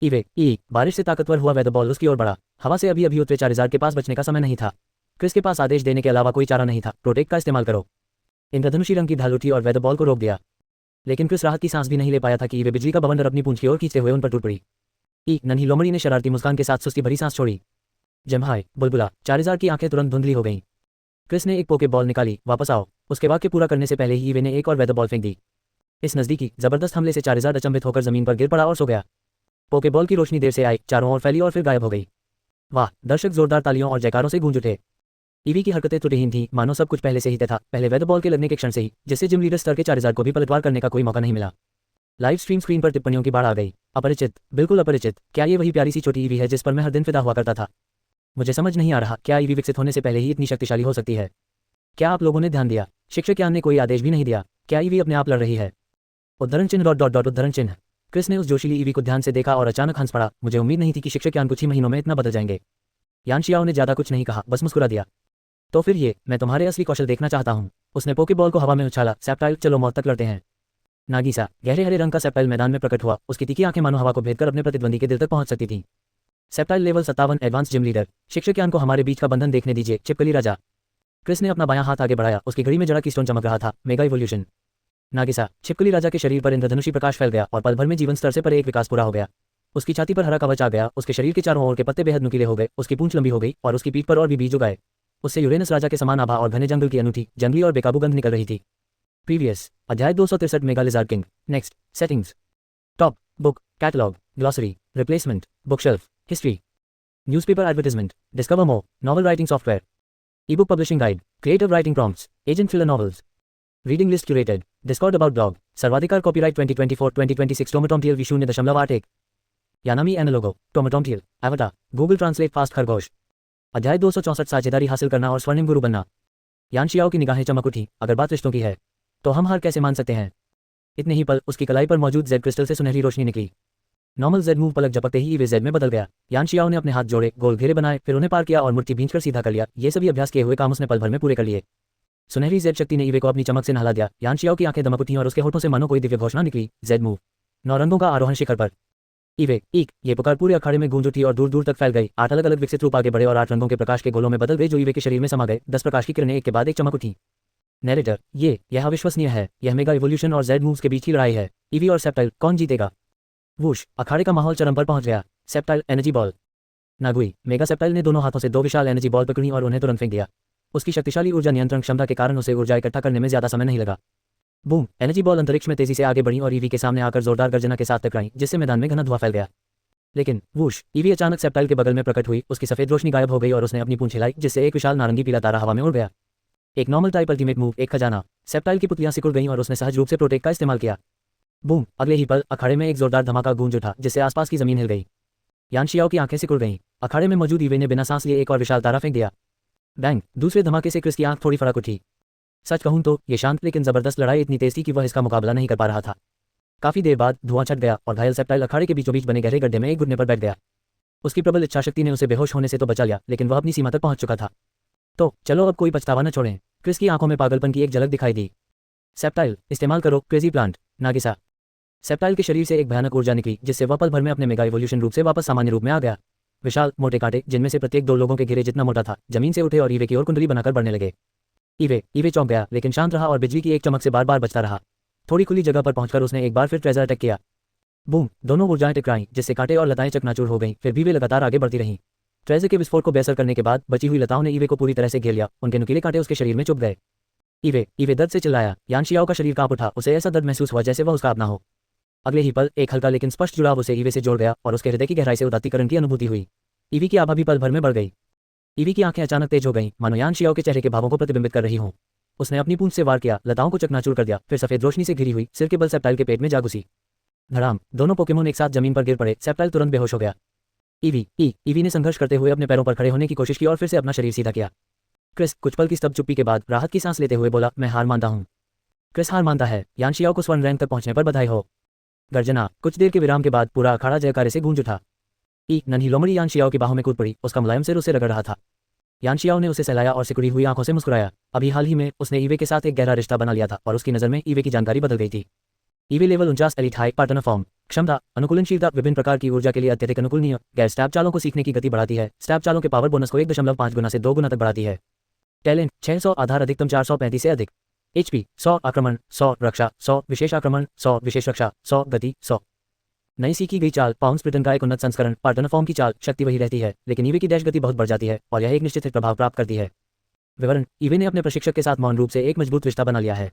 ईवे, बारिश से ताकतवर हुआ वेदर बॉल उसकी ओर बढ़ा। हवा से अभी उतरे चारिज़ार्ड के पास बचने का समय नहीं था। क्रिस के पास आदेश देने के अलावा कोई चारा नहीं था। प्रोटेक्ट का इस्तेमाल करो। इंद्रधनुषी रंग की ढाल उठी और वेदर बॉल को रोक दिया, लेकिन क्रिस राहत की सांस भी नहीं ले पाया था कि ईवे बिजली का बवंडर अपनी पूंछ की ओर खींचते हुए उन पर टूट पड़ी। नन्ही लोमड़ी ने शरारती मुस्कान के साथ सुस्ती भरी सांस छोड़ी। जम्हाय बुलबुला 4000 की आंखें तुरंत धुंधली हो गईं। क्रिस ने एक पोके बॉल निकाली, वापस आओ। उसके वाक्य पूरा करने से पहले ही ईवे ने एक और वेदर बॉल फेंक दी। इस नजदीकी जबरदस्त हमले से 4000 अचंभित होकर जमीन पर गिर पड़ा और सो गया। पोके बॉल की रोशनी देर से आई, चारों ओर फैली और फिर गायब हो गई। वाह! दर्शक जोरदार तालियों और जयकारों से गूंज उठे। ईवी की हरकतें त्रुटिहीन थीं, मानो सब कुछ पहले से ही तय था, पहले वेदर बॉल के लगने के क्षण से ही, जिससे जिम लीडर स्तर के 4000 को भी पलटवार करने का कोई मौका नहीं मिला। लाइव स्ट्रीम स्क्रीन पर टिप्पणियों की बाढ़ आ गई। अपरिचित, बिल्कुल अपरिचित, क्या ये वही प्यारी सी छोटी ईवी है जिस पर मैं हर दिन फिदा हुआ करता था? मुझे समझ नहीं आ रहा, क्या ईवी विकसित होने से पहले ही इतनी शक्तिशाली हो सकती है? क्या आप लोगों ने ध्यान दिया? शिक्षक यान ने कोई आदेश भी नहीं दिया। क्या ईवी अपने आप लड़ रही है? उद्धरण चिन्ह डॉट डॉट डॉट उद्धरण चिन्ह। क्रिस ने उस जोशीली ईवी को ध्यान से देखा और अचानक हंस पड़ा। मुझे उम्मीद नहीं थी कि शिक्षक यान कुछ ही महीनों में इतना बदल जाएंगे। यान शियाओ ने ज्यादा कुछ नहीं कहा, बस मुस्कुरा दिया। तो फिर ये, मैं तुम्हारे असली कौशल देखना चाहता हूँ। उसने पोके बॉल को हवा में उछाला। सैप्टाइल, चलो मौत तक लड़ते हैं। नागीसा, गहरे हरे रंग का सैप्टाइल मैदान में प्रकट हुआ। उसकी तीखी आंखें मानो हवा को भेदकर अपने प्रतिद्वंदी के दिल तक पहुंच सकती थीं। सैप्टाइल लेवल 57 एडवांस जिम लीडर। शिक्षक यान को हमारे बीच का बंधन देखने दीजिए, छिपकली राजा। क्रिस ने अपना बायां हाथ आगे बढ़ाया, उसकी घड़ी में जड़ा की स्टोन चमक रहा था। Mega evolution. नागिसा, छिपकली राजा के शरीर पर इंद्रधनुषी प्रकाश फैल गया और पल भर में जीवन स्तर से परे एक विकास पूरा हो गया। उसकी छाती पर हरा कवच आ गया, उसके शरीर के चारों ओर के पत्ते बेहद नुकीले हो गए, उसकी पूंछ लंबी हो गई और उसकी पीठ पर और भी बीज उगाए। उससे यूरेनस राजा के समान आभा और घने जंगल की अनूठी, जंगली और बेकाबू गंध निकल रही थी। प्रीवियस अध्याय 263 mega lizard king. Next settings. Top book, catalogue, glossary, replacement, bookshelf, history, newspaper advertisement, discover more, novel writing software, ebook publishing guide, creative writing prompts, agent filler novels, reading list curated, Discord about blog, सर्वाधिकार copyright 2024-2026 टोमोटोमटियल V 0.81 यानामी एनालोगो, टोमोटोमटियल, एवटा, Google translate fast खरगोश। अध्याय 264 साझेदारी हासिल करना और स्वर्णिम गुरु बनना। यान शियाओ की निगाहें चमक उठी। अगर बात रिश्तों की है तो हम हार कैसे मान सकते हैं? इतने ही पल उसकी कलाई पर मौजूद जेड क्रिस्टल से सुनहरी रोशनी निकली। नॉर्मल जेड मूव पलक झपकते ही ईवे जेड में बदल गया। यान शियाओ ने अपने हाथ जोड़े, गोल घेरे बनाए, फिर उन्हें पार किया और मुट्ठी भींचकर सीधा कर लिया। ये सभी अभ्यास किए हुए काम उसने पल भर में पूरे कर लिए। सुनहरी जेड शक्ति ने ईवे को अपनी चमक से नहला दिया। यान शियाओ की आंखें दमक उठी और उसके होठों से मानो कोई दिव्य घोषणा निकली। जेड मूव, 9 रंगों का आरोहण शिखर पर। ईवे एक, ये पुकार पूरे अखाड़े में गूंज उठी और दूर दूर तक फैल गई। 8 अलग अलग विकसित रूप आगे बढ़े और 8 रंगों के प्रकाश के गोलों में बदल गए जो ईवे के शरीर में समा गए। 10 प्रकाश की किरणें एक के बाद एक चमक उठी। नैरेटर, यह अविश्वसनीय है। यह मेगा इवोल्यूशन और जेड मूव्स के बीच की लड़ाई है। ईवी और सेप्टाइल, कौन जीतेगा? वूश, अखाड़े का माहौल चरम पर पहुंच गया। Sceptile, energy ball. नागुई, मेगा सेप्टाइल ने दोनों हाथों से 2 विशाल एनर्जी बॉल पकड़ी और उन्हें तुरंत फेंक दिया। उसकी शक्तिशाली ऊर्जा नियंत्रण क्षमता के कारण उसे ऊर्जा इकट्ठा करने में ज्यादा समय नहीं लगा। बूम, एनर्जी बॉल अंतरिक्ष में तेजी से आगे बढ़ी और ईवी के सामने आकर जोरदार गर्जना के साथ टकराई, जिससे मैदान में घना धुआं फैल गया। लेकिन वूश, ईवी अचानक सेप्टाइल के बगल में प्रकट हुई। उसकी सफेद रोशनी गायब हो गई और उसने अपनी पूंछ हिलाई, जिससे एक विशाल नारंगी पीला तारा हवा में उड़ गया। एक नॉर्मल टाइप अल्टीमेट मूव, एक खजाना। सेप्टाइल की पुतलियां सिकुड़ गईं और उसने सहज रूप से प्रोटेक्ट का इस्तेमाल किया। बूम, अगले ही पल अखाड़े में एक जोरदार धमाका गूंज उठा, जिससे आसपास की जमीन हिल गई। यान शियाओ की आंखें सिकुड़ गईं। अखाड़े में मौजूद ईवे ने बिना सांस लिए एक और विशाल तारा फेंक दिया। बैंग, दूसरे धमाके से क्रिस की आंख थोड़ी फड़क उठी। सच कहूं तो ये शांत लेकिन जबरदस्त लड़ाई इतनी तेज थी कि वह इसका मुकाबला नहीं कर पा रहा था। काफी देर बाद धुआं छट गया और घायल सेप्टाइल अखाड़े के बीचों बीच बने गहरे गड्ढे में एक घुटने पर बैठ गया। उसकी प्रबल इच्छाशक्ति ने उसे बेहोश होने से तो बचा लिया, लेकिन वह अपनी सीमा तक पहुंच चुका था। तो चलो अब कोई पछतावा न छोड़ें। क्रिस की आंखों में पागलपन की एक झलक दिखाई दी। सेप्टाइल, इस्तेमाल करो क्रेजी प्लांट। नागिसा, सेप्टाइल के शरीर से एक भयानक ऊर्जा निकली, जिससे वह पल भर में अपने मेगा इवोल्यूशन रूप से वापस सामान्य रूप में आ गया। विशाल मोटे कांटे, जिनमें से प्रत्येक 2 लोगों के घेरे जितना मोटा था, जमीन से उठे और ईवे की ओर कुंडली बनाकर बढ़ने लगे। ईवे चौंक गया, लेकिन शांत रहा और बिजली की एक चमक से बार बार बचता रहा। थोड़ी खुली जगह पर पहुंचकर उसने एक बार फिर ट्रेजर अटैक किया। बूम, दोनों ऊर्जाएं टकराईं, जिससे कांटे और लताएं चकनाचूर हो गईं, फिर भी वे लगातार आगे बढ़ती रहीं। ट्रेजर के विस्फोट को बेअसर करने के बाद बची हुई लताओं ने ईवे को पूरी तरह से घेर लिया। उनके नुकीले कांटे उसके शरीर में चुभ गए। ईवे दर्द से चिल्लाया। यान शियाओ का शरीर कांप उठा। उसे ऐसा दर्द महसूस हुआ जैसे वह उसका अपना हो। अगले ही पल एक हल्का लेकिन स्पष्ट जुड़ाव उसे ईवे से जोड़ गया और उसके हृदय की गहराई से उदात्तीकरण की अनुभूति हुई। ईवी की आभा भी पल भर में बढ़ गई। ईवी की आंखें अचानक तेज हो गईं, मानो यान शियाओ के चेहरे के भावों को प्रतिबिंबित कर रही हों। उसने अपनी पूंछ से वार किया, लताओं को चकनाचूर कर दिया, फिर सफेद रोशनी से घिरी हुई सिर के बल सेप्टाइल के पेट में जा घुसी। धड़ाम, दोनों पोकेमोन एक साथ जमीन पर गिर पड़े। सेप्टाइल तुरंत बेहोश हो गया। ईवी ने संघर्ष करते हुए अपने पैरों पर खड़े होने की कोशिश की और फिर से अपना शरीर सीधा किया। क्रिस कुछ पल की स्तब्ध चुप्पी के बाद राहत की सांस लेते हुए बोला, मैं हार मानता हूँ। क्रिस हार मानता है। यान शियाओ को स्वर्ण रैंक तक पहुंचने पर बधाई हो। गर्जना, कुछ देर के विराम के बाद पूरा अखाड़ा जयकारे से गूंज उठा। नन्ही लोमड़ी यान शियाओ की बाहों में कूद पड़ी। उसका मुलायम सिर उसे रगड़ रहा था। यान शियाओ ने उसे सहलाया और सिकुड़ी हुई आंखों से मुस्कुराया। अभी हाल ही में उसने ईवे के साथ एक गहरा रिश्ता बना लिया था और उसकी नज़र में ईवे की जानकारी बदल गई थी। E-way level 49 elite high partner form. क्षमता, अनुकूलनशीलता, विभिन्न प्रकार की ऊर्जा के लिए अत्यधिक अनुकूलनीय। गैर स्टैब चालों को सीखने की गति बढ़ाती है। स्टैब चालों के पावर बोनस को 1.5 गुना से 2 गुना तक बढ़ाती है। टैलेंट 600, आधार अधिकतम 435 से अधिक। HP 100, आक्रमण 100, रक्षा 100, विशेष आक्रमण 100, विशेष रक्षा 100, गति 100। नई सीखी गई चाल पाउंड स्प्लिटन का एक उन्नत संस्करण पार्टनर फॉर्म की चाल शक्ति वही रहती है, लेकिन ईवे की डैश गति बहुत बढ़ जाती है और यह एक निश्चित प्रभाव प्राप्त करती है। विवरण: ईवे ने अपने प्रशिक्षक के साथ मौन रूप से एक मजबूत रिश्ता बना लिया है।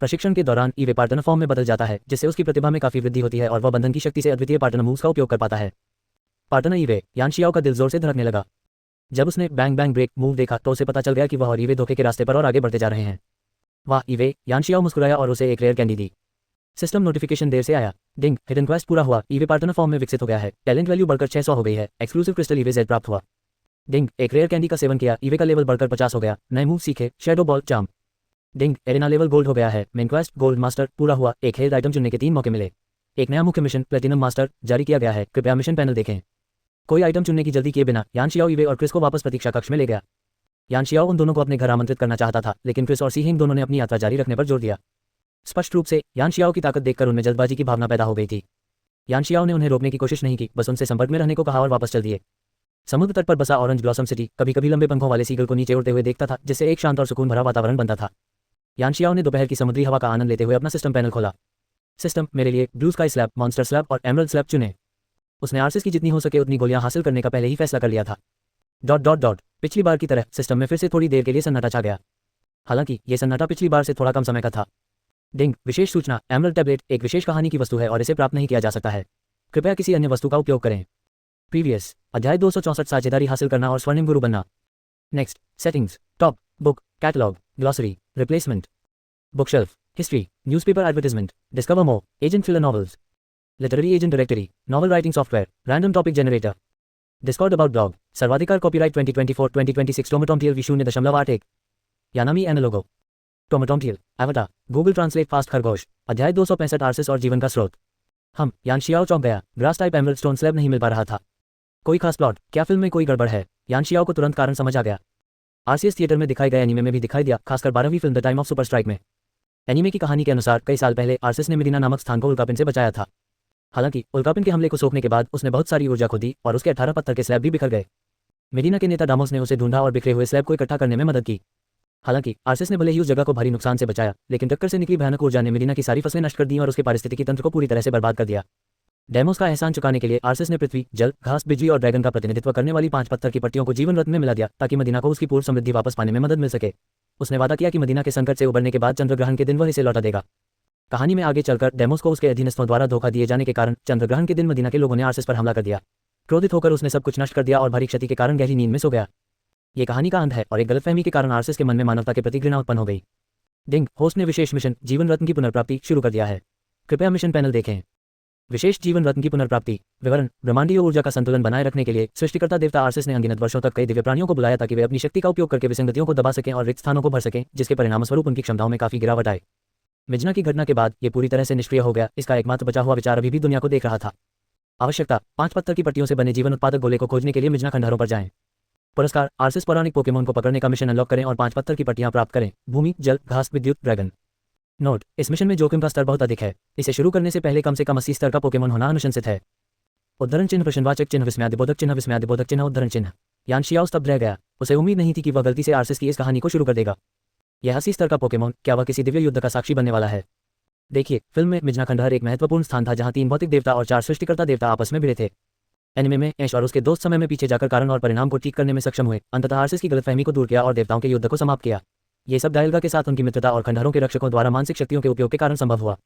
प्रशिक्षण के दौरान ईवे पार्टनर फॉर्म में बदल जाता है, जिससे उसकी प्रतिभा में काफी वृद्धि होती है और वह बंधन की शक्ति से अद्वितीय पार्टनर मूव्स का उपयोग कर पाता है। पार्टनर ईवे यान शियाओ का दिल जोर से धड़कने लगा। जब उसने बैंग बैंग ब्रेक मूव देखा तो उसे पता चल गया कि वह और ईवे धोखे के रास्ते पर और आगे बढ़ते जा रहे हैं। वाह ईवे, यान शियाओ मुस्कुराया और उसे एक रेयर कैंडी दी। सिस्टम नोटिफिकेशन देर से आया। डिंग, हिडन क्वेस्ट पूरा हुआ। ईवे पार्टनर फॉर्म में विकसित हो गया है। टैलेंट वैल्यू बढ़कर 600 हो गई है। एक्सक्लूसिव क्रिस्टल ईवे जेड प्राप्त हुआ। डिंग, एक रेयर कैंडी का सेवन किया। ईवे का लेवल बढ़कर 50 हो गया। नए मूव सीखे। Shadow ball charm. Ding, arena level gold हो गया है। मेन क्वेस्ट गोल्ड मास्टर पूरा हुआ। एक हेल्थ आइटम चुनने के 3 मौके मिले। एक नया मुख्य मिशन प्लेटिनम मास्टर जारी किया गया है। कृपया मिशन पैनल देखें। कोई आइटम चुनने की जल्दी किए बिना यान शियाओ ईवे और क्रिस को वापस प्रतीक्षा कक्ष में ले गया। यान शियाओ उन दोनों को अपने घर आमंत्रित करना चाहता था, लेकिन क्रिस और सी हिंग दोनों ने अपनी यात्रा जारी रखने पर जोर दिया। स्पष्ट रूप से यान शियाओ की ताकत देखकर उनमें जल्दबाजी की भावना पैदा हो गई थी। यान शियाओ ने उन्हें रोकने की कोशिश नहीं की, बस उनसे संपर्क में रहने को कहा और वापस चल दिए। समुद्र तट पर बसा ऑरेंज ब्लॉसम सिटी कभी कभी लंबे पंखों वाले सीगल को नीचे उड़ते हुए देखता था, जिससे एक शांत और सुकून भरा वातावरण बनता था। यान शियाओ ने दोपहर की समुद्री हवा का आनंद लेते हुए अपना सिस्टम पैनल खोला। सिस्टम, मेरे लिए blue sky slab, monster slab और एमरल्ड स्लैब चुने। उसने आरसीएस की जितनी हो सके उतनी गोलियां हासिल करने का पहले ही फैसला कर लिया था। पिछली बार की तरह सिस्टम में फिर से थोड़ी देर के लिए सन्नाटा छा गया। हालांकि यह सन्नाटा पिछली बार से थोड़ा कम समय का था। डिंग, विशेष सूचना, एमरल्ड टैबलेट एक विशेष कहानी की वस्तु है और इसे प्राप्त नहीं किया जा सकता है। कृपया किसी अन्य वस्तु का उपयोग करें। प्रीवियस अध्याय 264 साझेदारी हासिल करना और स्वर्णिम गुरु बनना। Next settings, top book, catalogue, glossary, replacement, bookshelf, history, newspaper advertisement, discover more, agent filler novels, literary agent directory, novel writing software, random topic generator, Discord about blog, सर्वाधिकार कॉपीराइट 2024-2026 टोमेटोमटियल V0.81 यानामी एनालोगो टोमेटोमटियल एवटा गूगल ट्रांसलेट फास्ट खरगोश अध्याय 265 RCS और जीवन का स्रोत। हम यान शियाओ चौंक गया। Grass type emerald stone slab नहीं मिल पा रहा था। कोई खास प्लॉट? क्या फिल्म में कोई गड़बड़ है? यान शियाओ को तुरंत कारण समझ आ गया। आरसीएस थिएटर में दिखाए गए एनीमे में भी दिखाई दिया, खासकर 12वीं film the time of super strike में। एनीमे की कहानी के अनुसार कई साल पहले आरसीएस ने मेडिना नामक स्थान को उल्कापिंड से बचाया था। हालांकि उल्कापिंड के हमले को सोखने के बाद उसने बहुत सारी ऊर्जा खो दी और उसके 18 पत्थर के स्लैब भी बिखर गए। मेडिना के नेता डामोस ने उसे ढूंढा और बिखरे हुए स्लैब को इकट्ठा करने में मदद की। हालांकि आरसीएस ने भले ही उस जगह को भारी नुकसान से बचाया, लेकिन टक्कर से निकली भयानक ऊर्जा ने मेडिना की सारी फसलें नष्ट कर दी और उसके पारिस्थितिकी तंत्र को पूरी तरह से बर्बाद कर दिया। डेमोस का एहसान चुकाने के लिए आरसीएस ने पृथ्वी, जल, घास, बिजली और ड्रैगन का प्रतिनिधित्व करने वाली 5 पत्थर की पट्टियों को जीवन रत्न में मिला दिया, ताकि मदीना को उसकी पूर्ण समृद्धि वापस पाने में मदद मिल सके। उसने वादा किया कि मदीना के संकट से उबरने के बाद चंद्रग्रहण के दिन वह इसे लौटा देगा। कहानी में आगे चलकर डेमोस को उसके अधीनस्थों द्वारा धोखा दिए जाने के कारण चंद्रग्रहण के दिन मदीना के लोगों ने आरसीएस पर हमला कर दिया। क्रोधित होकर उसने सब कुछ नष्ट कर दिया और भारी क्षति के कारण गहरी नींद में सो गया। ये कहानी का अंत है और एक गलतफहमी के कारण आरसीएस के मन में मानवता के प्रति घृणा उत्पन्न हो गई। डिंग, होस्ट ने विशेष मिशन जीवन रत्न की पुनर्प्राप्ति शुरू कर दिया है। कृपया मिशन पैनल देखें। विशेष जीवन रत्न की पुनर्प्राप्ति। विवरण: ब्रह्मांडीय ऊर्जा का संतुलन बनाए रखने के लिए सृष्टिकर्ता देवता आरसीएस ने अनगिनत वर्षों तक कई दिव्य प्राणियों को बुलाया ताकि वे अपनी शक्ति का उपयोग करके विसंगतियों को दबा सकें और रिक्त स्थानों को भर सकें, जिसके परिणामस्वरूप उनकी क्षमताओं में काफी गिरावट आए। मिजना की घटना के बाद ये पूरी तरह से निष्क्रिय हो गया। इसका एकमात्र बचा हुआ विचार अभी भी दुनिया को देख रहा था। आवश्यकता: 5 पत्थर की पट्टियों से बने जीवन उत्पादक गोले को खोजने के लिए मिजना खंडहरों पर जाएं। पुरस्कार: आरसीएस पौराणिक पोकेमोन को पकड़ने का मिशन अनलॉक करें और 5 पत्थर की पट्टियां प्राप्त करें। भूमि, जल, घास, विद्युत, ड्रैगन। नोट: इस मिशन में जोखिम का स्तर बहुत अधिक है। इसे शुरू करने से पहले कम से कम 80 स्तर का पोकेमोन होना अनुशंसित है। उद्धरण चिन्ह, प्रश्नवाचक चिन्ह, विस्मयादिबोधक चिन्ह, विस्मयादिबोधक चिन्ह, उद्धरण चिन्ह। यान शियाओ स्तब्ध रह गया। उसे उम्मीद नहीं थी कि वह गलती से आरसीएस की इस कहानी को शुरू कर देगा। यह 80 स्तर का पोकेमोन, क्या वह किसी दिव्य युद्ध का साक्षी बनने वाला है? देखिए, फिल्म में मिजना खंडहर एक महत्वपूर्ण स्थान था जहां 3 भौतिक देवता और 4 सृष्टिकर्ता देवता आपस में भिड़े थे। एनिमे में ऐश और उसके दोस्त समय में पीछे जाकर कारण और परिणाम को ठीक करने में सक्षम हुए, अंततः आरसीएस की गलतफहमी को दूर किया और देवताओं के युद्ध को समाप्त किया। ये सब डायल्गा के साथ उनकी मित्रता और खंडहरों के रक्षकों द्वारा मानसिक शक्तियों के उपयोग के कारण संभव हुआ।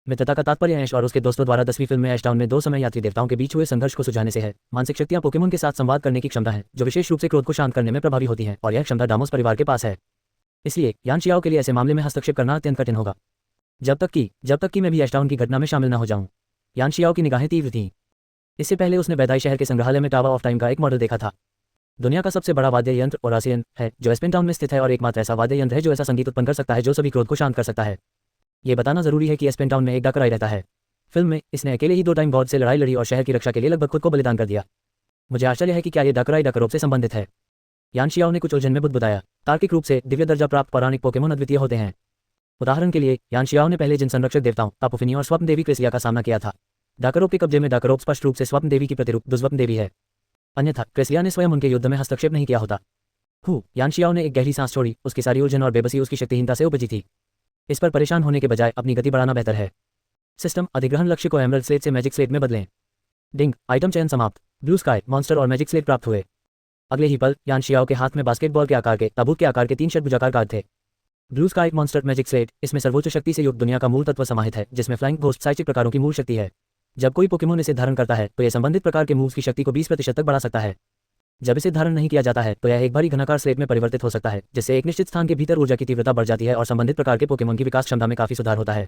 मित्रता का तात्पर्य ऐश और उसके दोस्तों द्वारा 10वीं फिल्म में ऐश टाउन में 2 समय यात्री देवताओं के बीच हुए संघर्ष को सुझाने से है। मानसिक शक्तियां पोकेमोन के साथ संवाद करने की क्षमता है, जो विशेष रूप से क्रोध को शांत करने में प्रभावी होती है, और यह क्षमता डामोस परिवार के पास है। इसलिए यान शियाओ के लिए ऐसे मामले में हस्तक्षेप करना अत्यंत कठिन होगा, जब तक कि मैं भी ऐश टाउन की घटना में शामिल न हो जाऊं। यान शियाओ की निगाहें तीव्र थीं। इससे पहले उसने बैदाई शहर के संग्रहालय में टावर ऑफ टाइम का एक मॉडल देखा था। दुनिया का सबसे बड़ा वाद्य यंत्र ओरासियन है, जो एस्पेन टाउन में स्थित है और एकमात्र ऐसा वाद्य यंत्र है जो ऐसा संगीत उत्पन्न कर सकता है जो सभी क्रोध को शांत कर सकता है। ये बताना जरूरी है कि एस्पेन टाउन में एक डाकराई रहता है। फिल्म में इसने अकेले ही 2 टाइम गॉड से लड़ाई लड़ी और शहर की रक्षा के लिए लगभग खुद को बलिदान कर दिया। मुझे आश्चर्य है कि क्या ये डाकराई डाकरोप से संबंधित है। यान शियाओ ने कुछ उलझन में बुदबुदाया। तार्किक रूप से दिव्य दर्जा प्राप्त पौराणिक पोकेमोन अद्वितीय होते हैं। उदाहरण के लिए, यान शियाओ ने पहले जिन संरक्षक देवताओं तापुफिनी और स्वप्न देवी क्रिसिया का सामना किया था। डाकरोप के कब्जे में डाकरोप स्पष्ट रूप से स्वप्न देवी की प्रतिरूप दुस्वप्न देवी है। अन्यथा क्रिसिया ने स्वयं उनके युद्ध में हस्तक्षेप नहीं किया होता। यान शियाओ ने एक गहरी सांस छोड़ी। उसकी सारी उलझन और बेबसी उसकी शक्तिहीनता से उपजी थी। इस पर परेशान होने के बजाय अपनी गति बढ़ाना बेहतर है। सिस्टम अधिग्रहण लक्ष्य को एमरल्ड स्लेट से मैजिक स्लेट में बदलें। डिंग आइटम चयन समाप्त। ब्लू स्काई मॉन्स्टर और मैजिक स्लेट प्राप्त हुए। अगले ही पल यान शियाओ के हाथ में बास्केटबॉल के आकार के ताबूत के आकार के 3 षटभुजाकार कार्ड थे। Blue sky monster magic slate, इसमें सर्वोच्च शक्ति से युक्त दुनिया का मूल तत्व समाहित है, जिसमें फ्लाइंग घोस्ट साइकिक प्रकारों की मूल शक्ति है। जब कोई पोकेमोन इसे धारण करता है तो यह संबंधित प्रकार के मूव्स की शक्ति को 20% तक बढ़ा सकता है। जब इसे धारण नहीं किया जाता है तो यह एक बारी घनाकार स्लेट में परिवर्तित हो सकता है, जिससे एक निश्चित स्थान के भीतर ऊर्जा की तीव्रता बढ़ जाती है और संबंधित प्रकार के पोकेमोन की विकास क्षमता में काफी सुधार होता है।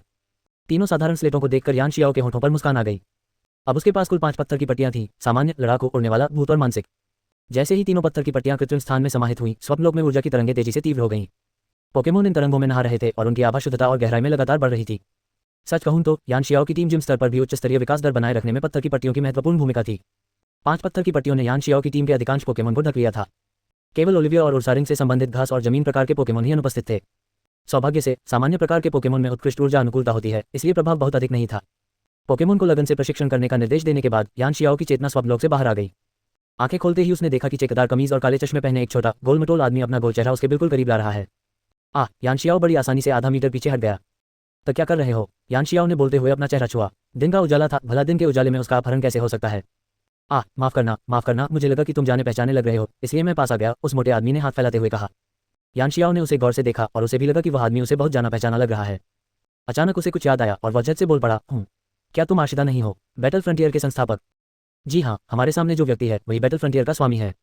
तीनों साधारण स्लेटों को देखकर यान शियाओ के होठों पर मुस्कान आ गई। अब उसके पास कुल 5 पत्थर की पट्टियां थीं, सामान्य, लड़ाकू, उड़ने वाला, भूत और मानसिक। जैसे ही तीनों पत्थर की पट्टियां कृत्रिम स्थान में समाहित हुई, स्वप्नलोक में ऊर्जा की तरंगें तेजी से तीव्र हो गईं। पोकेमोन इन तरंगों में नहा रहे थे और उनकी आभा शुद्धता और गहराई में लगातार बढ़ रही थी। सच कहूं तो यान शियाओ की टीम जिम स्तर पर भी उच्च स्तरीय विकास दर बनाए रखने में पत्थर की पट्टियों की महत्वपूर्ण भूमिका थी। 5 पत्थर की पट्टियों ने यान शियाओ की टीम के अधिकांश पोकेमोन को ढक लिया था। केवल ओलिविया और उर्सारिंग से संबंधित घास और जमीन प्रकार के पोकेमोन ही अनुपस्थित थे। सौभाग्य से सामान्य प्रकार के पोकेमोन में उत्कृष्ट ऊर्जा अनुकूलता होती है, इसलिए प्रभाव बहुत अधिक नहीं था। पोकेमोन को लगन से प्रशिक्षण करने का निर्देश देने के बाद यान शियाओ की चेतना स्वप्नलोक से बाहर आ गई। आंखें खोलते ही उसने देखा कि चेकदार कमीज और काले चश्मे पहने एक छोटा गोल-मटोल आदमी अपना गोल चेहरा उसके बिल्कुल करीब ला रहा है। यान शियाओ बड़ी आसानी से आधा मीटर पीछे हट गया। तो क्या कर रहे हो? यान शियाओ ने बोलते हुए अपना चेहरा छुआ। दिन का उजाला था, भला दिन के उजाले में उसका अपहरण कैसे हो सकता है? माफ करना, मुझे लगा कि तुम जाने पहचाने लग रहे हो, इसलिए मैं पास आ गया, उस मोटे आदमी ने हाथ फैलाते हुए कहा। यान शियाओ ने उसे गौर से देखा और उसे भी लगा कि वह आदमी उसे बहुत जाना पहचाना लग रहा है। अचानक उसे कुछ याद आया और वह झट से बोल पड़ा, क्या तुम आशिदा नहीं हो, बैटल फ्रंटियर के संस्थापक? जी हाँ, हमारे सामने जो व्यक्ति है वही बैटल फ्रंटियर का स्वामी है।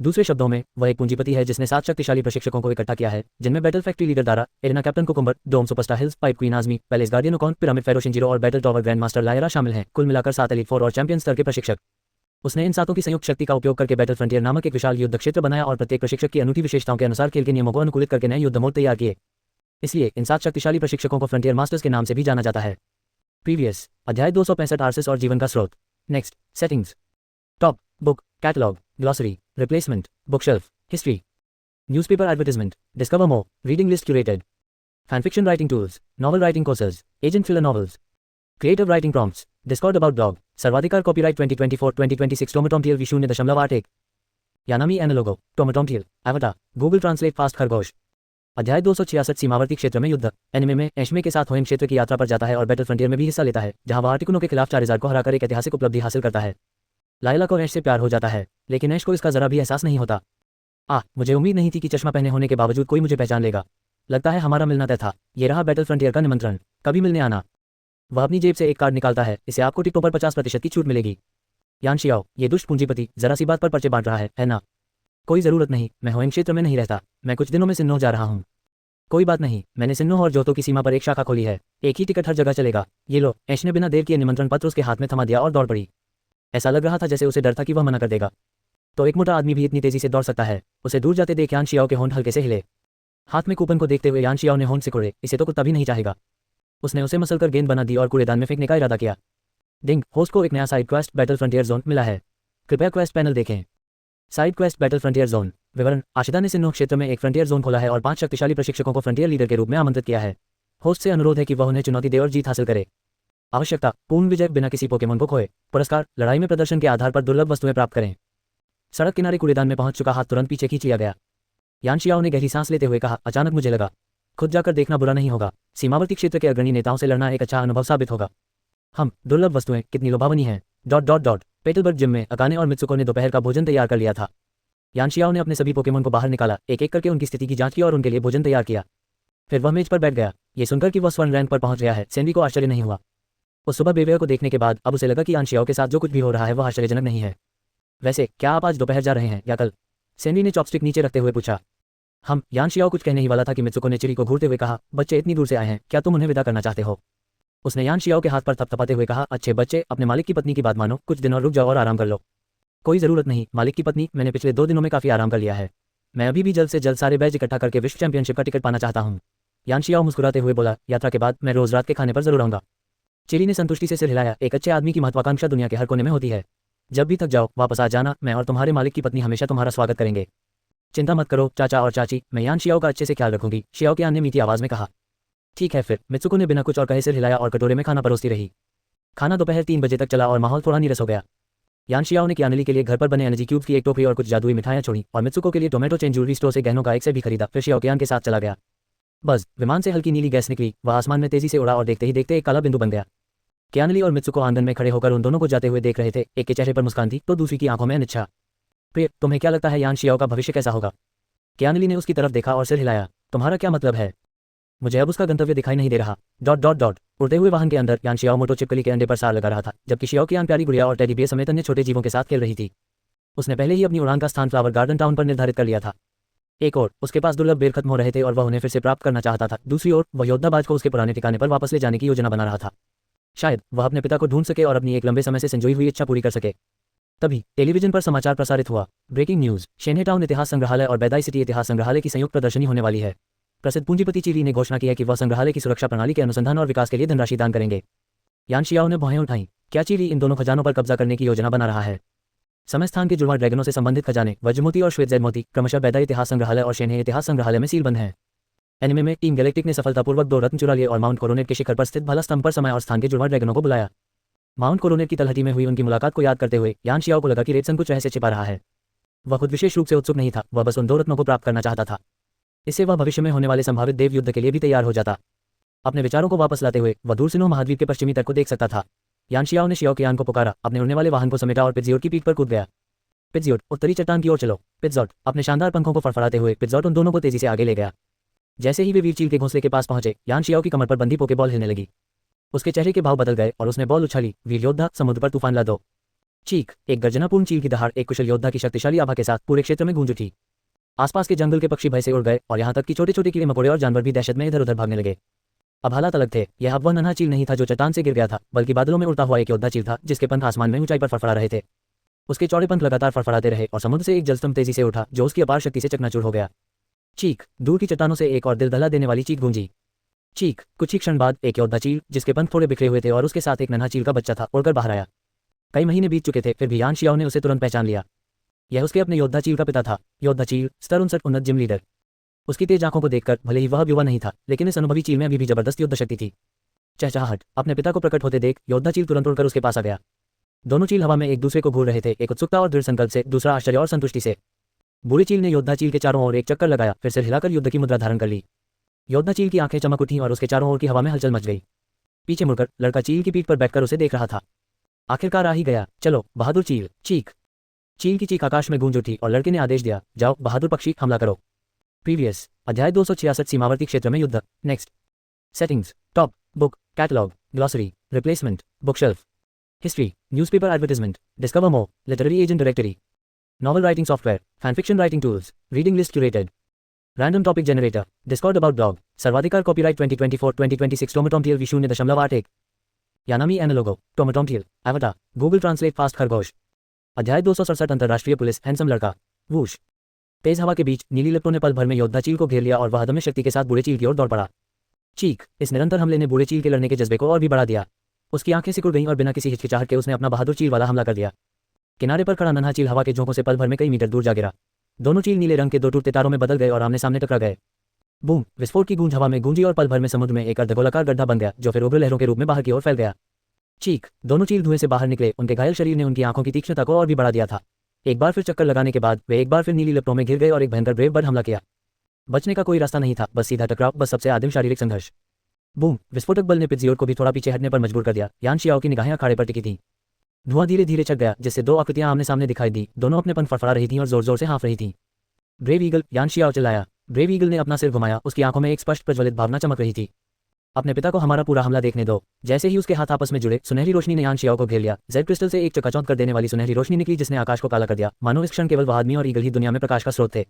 दूसरे शब्दों में वह एक पूंजीपति है जिसने 7 शक्तिशाली प्रशिक्षकों को इकट्ठा किया है, जिनमें battle factory leader Dara, arena captain cucumber, dome superstar Hills, pipe queen Azmi, palace guardian ओकॉन, पिरामिड फेरो शिंजिरो और battle tower grand master Lyra शामिल हैं। कुल मिलाकर 7 एलीट 4 और चैंपियन स्तर के प्रशिक्षक। उसने इन 7 की संयुक्त शक्ति का उपयोग करके बैटल फ्रंटियर नामक एक विशाल युद्ध क्षेत्र बनाया और प्रत्येक प्रशिक्षक की अनूठी विशेषताओं के अनुसार खेल के नियमों को अनुकूलित करके नए युद्ध मोड तैयार किए। इसलिए इन 7 शक्तिशाली प्रशिक्षकों को फ्रंटियर मास्टर्स के नाम से भी जाना जाता है। प्रीवियस अध्याय 265 आर्सिस और जीवन का स्रोत। Next settings. Top book, catalogue, glossary, replacement, bookshelf, history, newspaper advertisement, discover more, reading list curated, fanfiction writing tools, novel writing courses, agent filler novels, creative writing prompts, Discord about blog, सर्वाधिकार copyright 2024-2026 टोमेटोम TL V0.81 यानामी एनालोगो, टोमेटोम TL, iota, Google translate fast खरगोश। अध्याय 266 सीमावर्ती क्षेत्र में युद्ध। Anime में एशमे के साथ होएम क्षेत्र की यात्रा पर जाता है और बैटल फ्रंटियर में भी हिस्सा लेता है, जहां वह आर्टिकुनो के खिलाफ चारिज़ार को हराकर एक ऐतिहासिक उपलब्धि हासिल करता है। लायला को ऐश से प्यार हो जाता है, लेकिन ऐश को इसका जरा भी एहसास नहीं होता। मुझे उम्मीद नहीं थी कि चश्मा पहने होने के बावजूद कोई मुझे पहचान लेगा। लगता है हमारा मिलना तय था। ये रहा बैटल फ्रंटियर का निमंत्रण, कभी मिलने आना। वह अपनी जेब से एक कार्ड निकालता है, इसे आपको टिकटों पर 50% की छूट मिलेगी। यान शियाओ, ये दुष्ट पूंजीपति जरा सी बात पर पर्चे बांट रहा है ना? कोई जरूरत नहीं, मैं होएम क्षेत्र में नहीं रहता, मैं कुछ दिनों में सिन्नो जा रहा हूँ। कोई बात नहीं, मैंने सिन्नो और जोतो की सीमा पर एक शाखा खोली है, एक ही टिकट हर जगह चलेगा। ये लो। ऐश ने बिना देर किए निमंत्रण पत्र उसके हाथ में थमा दिया और दौड़ पड़ी। ऐसा लग रहा था जैसे उसे डर था कि वह मना कर देगा। तो एक मोटा आदमी भी इतनी तेजी से दौड़ सकता है? उसे दूर जाते देख यान शियाओ के होंठ हल्के से हिले। हाथ में कूपन को देखते हुए यान शियाओ ने होंठ सिकोड़े, इसे तो कुत्ता भी नहीं चाहेगा। उसने उसे मसलकर गेंद बना दी और कूड़ेदान में फेंकने का इरादा किया। डिंग, होस्ट को एक नया side quest battle frontier zone मिला है, कृपया क्वेस्ट पैनल देखें। Side quest battle frontier zone विवरण। आशिदा ने सिन्नो क्षेत्र में एक फ्रंटियर जोन खोला है और 5 शक्तिशाली प्रशिक्षकों को फ्रंटियर लीडर के रूप में आमंत्रित किया है। होस्ट से अनुरोध है कि वह उन्हें चुनौती दे और जीत हासिल करे। आवश्यकता, पूर्ण विजय बिना किसी पोकेमोन को खोए। पुरस्कार, लड़ाई में प्रदर्शन के आधार पर दुर्लभ वस्तुएं प्राप्त करें। सड़क किनारे कूड़ेदान में पहुंच चुका हाथ तुरंत पीछे खींच लिया गया। यान शियाओ ने गहरी सांस लेते हुए कहा, अचानक मुझे लगा, खुद जाकर देखना बुरा नहीं होगा। सीमावर्ती क्षेत्र के अग्रणी नेताओं से लड़ना एक अच्छा अनुभव साबित होगा। दुर्लभ वस्तुएं कितनी लुभावनी हैं। पेटलबर्ग जिम में अकाने और मित्सुको ने दोपहर का भोजन तैयार कर लिया था। यान शियाओ ने अपने सभी पोकेमोन को बाहर निकाला, एक एक करके उनकी स्थिति की जांच की और उनके लिए भोजन तैयार किया। फिर वह मेज पर बैठ गया। ये सुनकर कि वह स्वर्ण रैंक पर पहुंच गया है, सेंडी को आश्चर्य नहीं हुआ। उस सुबह बेवेयर को देखने के बाद अब उसे लगा कि यान शियाओ के साथ जो कुछ भी हो रहा है वह आश्चर्यजनक नहीं है। वैसे क्या आप आज दोपहर जा रहे हैं या कल? सेंडी ने चॉपस्टिक नीचे रखते हुए पूछा। यान शियाओ कुछ कहने ही वाला था कि मित्सुको ने चिड़ी को घूरते हुए कहा, बच्चे इतनी दूर से आए हैं, क्या तुम उन्हें विदा करना चाहते हो? उसने यान शियाओ के हाथ पर थपथपाते हुए कहा, अच्छे बच्चे, अपने मालिक की पत्नी की बात मानो, कुछ दिन और रुक जाओ और आराम कर लो। कोई जरूरत नहीं मालिक की पत्नी, मैंने पिछले 2 दिनों में काफी आराम कर लिया है। मैं अभी भी जल्द से जल्द सारे बैज इकट्ठा करके विश्व चैंपियनशिप का टिकट पाना चाहता हूँ। यान शियाओ मुस्कुराते हुए बोला, यात्रा के बाद मैं रोज रात के खाने पर जरूर आऊंगा। चिड़ी ने संतुष्टि से सिर हिलाया। एक अच्छे आदमी की महत्वाकांक्षा दुनिया के हर कोने में होती है। जब भी थक जाओ वापस आ जाना, मैं और तुम्हारे मालिक की पत्नी हमेशा तुम्हारा स्वागत करेंगे। चिंता मत करो चाचा और चाची, मैं यान शियाओ का अच्छे से ख्याल रखूंगी, शियाओ के ने मीठी आवाज में कहा। ठीक है फिर। मित्सुको ने बिना कुछ और कहे सिर हिलाया और कटोरे में खाना परोसती रही। खाना दोपहर 3 बजे तक चला और माहौल थोड़ा नीरस हो गया। यान शियाओ ने कियानली के लिए घर पर बने एनर्जी क्यूब्स की एक टोकरी और कुछ जादुई मिठाइयां छोड़ी और मित्सुको के लिए टोमेटो चेन ज्वेलरी स्टोर से गहनों का एक से भी खरीदा। फिर शियाओ कियान के साथ चला गया। बस विमान से हल्की नीली गैस निकली, वह आसमान में तेजी से उड़ा और देखते ही देखते एक काला बिंदु बन गया। क्यानली और मित्सुको आंगन में खड़े होकर उन दोनों को जाते हुए देख रहे थे। एक के चेहरे पर मुस्कान थी तो दूसरी की आंखों में अनिच्छा। प्रिय, तुम्हें क्या लगता है यान शियाओ का भविष्य कैसा होगा? क्यानली ने उसकी तरफ देखा और सिर हिलाया। तुम्हारा क्या मतलब है? मुझे अब उसका गंतव्य दिखाई नहीं दे रहा। उड़ते हुए वाहन के अंदर यान शियाओ मोटो चिपकली के अंडे पर सार लगा रहा था, जबकि शियाओ की यान प्यारी गुड़िया और टेडी बियर समेत अन्य छोटे जीवों के साथ खेल रही थी। उसने पहले ही अपनी उड़ान का स्थान फ्लावर गार्डन टाउन पर निर्धारित कर लिया था। एक और उसके पास दुर्लभ बेर खत्म हो रहे थे और वह उन्हें फिर से प्राप्त करना चाहता था। दूसरी ओर वह योद्धाबाज को उसके पुराने ठिकाने पर वापस ले जाने की योजना बना रहा था। शायद वह अपने पिता को ढूंढ सके और अपनी एक लंबे समय से संजोई हुई इच्छा पूरी कर सके। तभी टेलीविजन पर समाचार प्रसारित हुआ। ब्रेकिंग न्यूज, शेन्हे टाउन इतिहास संग्रहालय और बेदाई सिटी इतिहास संग्रहालय की संयुक्त प्रदर्शनी होने वाली है। प्रसिद्ध पूंजीपति ची ली ने घोषणा की है कि वह संग्रहालय की सुरक्षा प्रणाली के अनुसंधान और विकास के लिए धनराशि दान करेंगे। यान शियाओ ने भौहें उठाईं। क्या ची ली इन दोनों खजानों पर कब्जा करने की योजना बना रहा है? समय स्थान के जुड़वां ड्रैगनों से संबंधित खजाने वज्रमोती और श्वेत जैद मोती क्रमशः बेदाई इतिहास संग्रहालय और शेन्हे इतिहास संग्रहालय में सीलबंद हैं। एनिमे में टीम गैलेक्टिक ने सफलतापूर्वक 2 रत्न चुरा लिए और माउंट कोरोनेट के शिखर पर स्थित भाला स्तंभ पर समय और स्थान के जुड़वां ड्रैगनों को बुलाया। माउंट कोरोनेट की तलहटी में हुई उनकी मुलाकात को याद करते हुए यान शियाओ को लगा कि रेडसन कुछ रहस्य छिपा रहा है। वह खुद विशेष रूप से उत्सुक नहीं था, वह बस उन 2 रत्नों को प्राप्त करना चाहता था। इससे वह भविष्य में होने वाले संभावित देव युद्ध के लिए भी तैयार हो जाता। अपने विचारों को वापस लाते हुए वह दूर सिन्हो महाद्वीप के पश्चिमी तट को देख सकता था। यान शियाओ ने शियाओ के यान को पुकारा, अपने उड़ने वाले वाहन को समेटा और पित्जियोट की पीठ पर कूद गया। पित्जियोट, उत्तरी चट्टान की ओर चलो। पित्जॉट, अपने शानदार पंखों को फड़फड़ाते हुए पित्जॉट उन दोनों को तेजी से आगे ले गया। जैसे ही वे वीर चील के घोंसले के पास पहुंचे, यान शियाओ की कमर पर बंधी पोकेबॉल हिलने लगी। उसके चेहरे के भाव बदल गए और उसने बॉल उछाली। वीर योद्धा, समुद्र पर तूफान ला दो। चीख, एक गर्जनापूर्ण चील की दहाड़ एक कुशल योद्धा की शक्तिशाली आभा के साथ पूरे क्षेत्र में गूंज उठी। आसपास के जंगल के पक्षी भय से उड़ गए और यहाँ तक कि छोटे छोटे कीड़े मकोड़े और जानवर भी दहशत में इधर उधर भागने लगे। अब हालात अलग थे। यह अब वह नन्हा चील नहीं था जो चट्टान से गिर गया था, बल्कि बादलों में उड़ता हुआ एक योद्धा चील था जिसके पंख आसमान में ऊंचाई पर फड़फड़ा रहे थे। उसके चौड़े पंख लगातार फड़फड़ाते रहे और समुद्र से एक जलस्तंभ तेजी से उठा जो उसकी अपार शक्ति से चकनाचूर हो गया। चीख, दूर की चट्टानों से एक और दिल दहला देने वाली चीख गूंजी। चीख, कुछ ही क्षण बाद एक योद्धा चील जिसके पंख थोड़े बिखरे हुए थे और उसके साथ एक नन्हा चील का बच्चा था, उड़कर बाहर आया। कई महीने बीत चुके थे, फिर भी यान शियाओ ने उसे तुरंत पहचान लिया। यह उसके अपने योद्धा चील का पिता था। योद्धा चील, स्तर 59 उन्नत जिम लीडर। उसकी तेज आंखों को देखकर भले ही वह युवा नहीं था, लेकिन इस अनुभवी चील में अभी भी जबरदस्त युद्ध शक्ति थी। चहचहाहट, अपने पिता को प्रकट होते देख योद्धा चील तुरंत उड़कर उसके पास आ गया। दोनों चील हवा में एक दूसरे को घूर रहे थे, एक उत्सुकता और दृढ़ संकल्प से, दूसरा आश्चर्य और संतुष्टि से। बूढ़े चील ने योद्धा चील के चारों ओर एक चक्कर लगाया, फिर सिर हिलाकर युद्ध की मुद्रा धारण कर ली। योद्धा चील की आंखें चमक उठीं और उसके चारों ओर की हवा में हलचल मच गई। पीछे मुड़कर लड़का चील की पीठ पर बैठकर उसे देख रहा था। आखिरकार आ ही गया, चलो बहादुर चील। चीख, चील की चीख आकाश में गूंज उठी और लड़के ने आदेश दिया, जाओ बहादुर पक्षी, हमला करो। प्रीवियस अध्याय 266 सीमावर्ती क्षेत्र में युद्ध। Next. Settings, top, book, catalogue, glossary, replacement, bookshelf, history, newspaper advertisement, discover more, literary agent directory, novel writing software, fan fiction writing tools, reading list curated, random topic generator, Discord about blog, सर्वाधिकार copyright 2024-2026 टोमेटोमटियल V0.8, यानामी एनालोगो, टोमेटोमटियल, एवटा, Google translate fast खरगोश। अध्याय 267 अंतर्राष्ट्रीय police, handsome लड़का, whoosh. तेज हवा के बीच नीली लिप्टों ने पल भर में योद्धा चील को घेर लिया और वह अदम्य शक्ति के साथ बूढ़े चील की ओर दौड़ पड़ा। चीख, इस निरंतर हमले ने बूढ़े चील के लड़ने के जज्बे को और भी बढ़ा दिया। उसकी आंखें सिकुड़ गईं और बिना किसी हिचकिचाहट के उसने अपना बहादुर चील वाला हमला कर दिया। किनारे पर खड़ा नन्हा चील हवा के झोंकों से पल भर में कई मीटर दूर जा गिरा। दोनों चील नीले रंग के 2 टूटते तारों में बदल गए और आमने सामने टकरा गए। बूम, विस्फोट की गूंज हवा में गूंजी और पल भर में समुद्र में एक अर्धगोलाकार गड्ढा बन गया जो फिर उग्र लहरों के रूप में बाहर की ओर फैल गया। चीख, दोनों चील धुएं से बाहर निकले। उनके घायल शरीर ने उनकी आंखों की तीक्ष्णता को और भी बढ़ा दिया था। एक बार फिर चक्कर लगाने के बाद वे एक बार फिर नीली लिप्टों में घिर गए और एक भयंकर ब्रेव बर्ड हमला किया। बचने का कोई रास्ता नहीं था, बस सीधा टकराव, बस सबसे आदिम शारीरिक संघर्ष। बूम, विस्फोटक बल ने पित्जियोट को भी थोड़ा पीछे हटने पर मजबूर कर दिया। यान शियाओ की निगाहें अखाड़े पर टिकी थीं। धुआं धीरे धीरे छट गया जिससे 2 आकृतियां आमने सामने दिखाई दी। दोनों अपने पंख फड़फड़ा रही थीं और जोर जोर से हाँफ रही थीं। ब्रेव ईगल, यान शियाओ चिल्लाया। ब्रेव ईगल ने अपना सिर घुमाया, उसकी आंखों में एक स्पष्ट प्रज्वलित भावना चमक रही थी। अपने पिता को हमारा पूरा हमला देखने दो। जैसे ही उसके हाथ आपस में जुड़े, सुनहरी रोशनी ने यान शियाओ को घेर लिया। जेड क्रिस्टल से एक चकाचौंध कर देने वाली सुनहरी रोशनी निकली जिसने आकाश को काला कर दिया, मानो इस क्षण केवल वह आदमी और ईगल ही दुनिया में प्रकाश का स्रोत थे।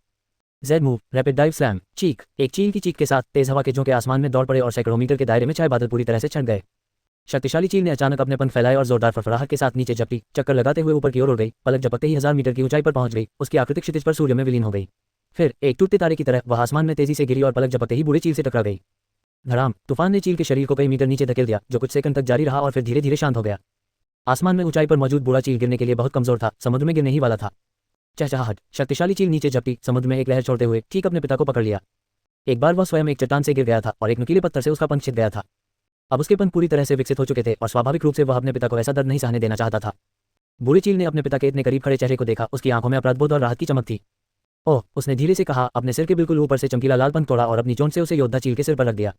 Z move, rapid dive slam. चीख, एक चील की चीख के साथ तेज हवा के झोंके आसमान में दौड़ पड़े और सैकड़ों मीटर के दायरे में छाए बादल पूरी तरह से छट गए। शक्तिशाली चील ने अचानक अपने पंख फैलाए और जोरदार फड़फड़ाहट के साथ नीचे झपटी, चक्कर लगाते हुए ऊपर की ओर उड़ गई। पलक झपकते ही 1000 मीटर की ऊंचाई पर पहुंच गई। उसकी आकृतिक क्षितिज पर सूर्य में विलीन हो गई। फिर एक टूटते तारे की तरह वह आसमान में तेजी से गिरी और पलक झपकते ही बूढ़े चील से टकरा गई। धड़ाम, तूफान ने चील के शरीर को कई मीटर नीचे धकेल दिया जो कुछ सेकंड तक जारी रहा और फिर धीरे धीरे शांत हो गया। आसमान में ऊंचाई पर मौजूद बूढ़ा चील गिरने के लिए बहुत कमजोर था, समुद्र में गिरने ही वाला था। चहचहाहट, शक्तिशाली चील नीचे झपटी, समुद्र में एक लहर छोड़ते हुए ठीक अपने पिता को पकड़ लिया। एक बार वह स्वयं एक चट्टान से गिर गया था और एक नुकीले पत्थर से उसका पंख छिद गया था। अब उसके पंख पूरी तरह से विकसित हो चुके थे और स्वाभाविक रूप से वह अपने पिता को ऐसा दर्द नहीं सहने देना चाहता था। बूढ़े चील ने अपने पिता के इतने करीब खड़े चेहरे को देखा, उसकी आंखों में अपराधबोध और राहत की चमक थी। ओह, उसने धीरे से कहा, अपने सिर के बिल्कुल ऊपर से चमकीला लाल पंख तोड़ा और अपनी चोंच से उसे योद्धा चील के सिर पर रख दिया।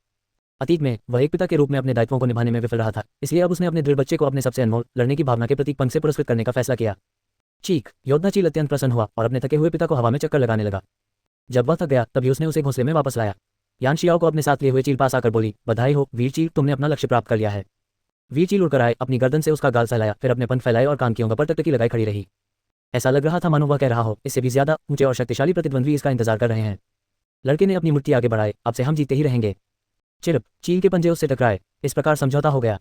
अतीत में वह एक पिता के रूप में अपने दायित्वों को निभाने में विफल रहा था, इसलिए अब उसने अपने दृढ़ बच्चे को अपने सबसे अनमोल लड़ने की भावना के प्रतीक पंख से पुरस्कृत करने का फैसला किया। चीख! योद्धा चील अत्यंत प्रसन्न हुआ और अपने थके हुए पिता को हवा में चक्कर लगाने लगा। जब वह थक गया तभी उसने उसे घोंसले में वापस लाया। यान शियाओ को अपने साथ लिए हुए चील पास आकर बोली, बधाई हो वीर चील, तुमने अपना लक्ष्य प्राप्त कर लिया है। वीर चील उड़कर आए, अपनी गर्दन से उसका गाल सहलाया, फिर अपने पंख फैलाए और कान की ऊंगली पर टकटकी लगाई खड़ी रही। ऐसा लग रहा था मानो वह कह रहा हो, इससे भी ज्यादा ऊंचे और शक्तिशाली प्रतिद्वंद्वी इसका इंतजार कर रहे हैं। लड़के ने अपनी मुट्ठी आगे बढ़ाई, अब से हम जीतते ही रहेंगे। चिरप! चील के पंजे उससे टकराए, इस प्रकार समझौता हो गया।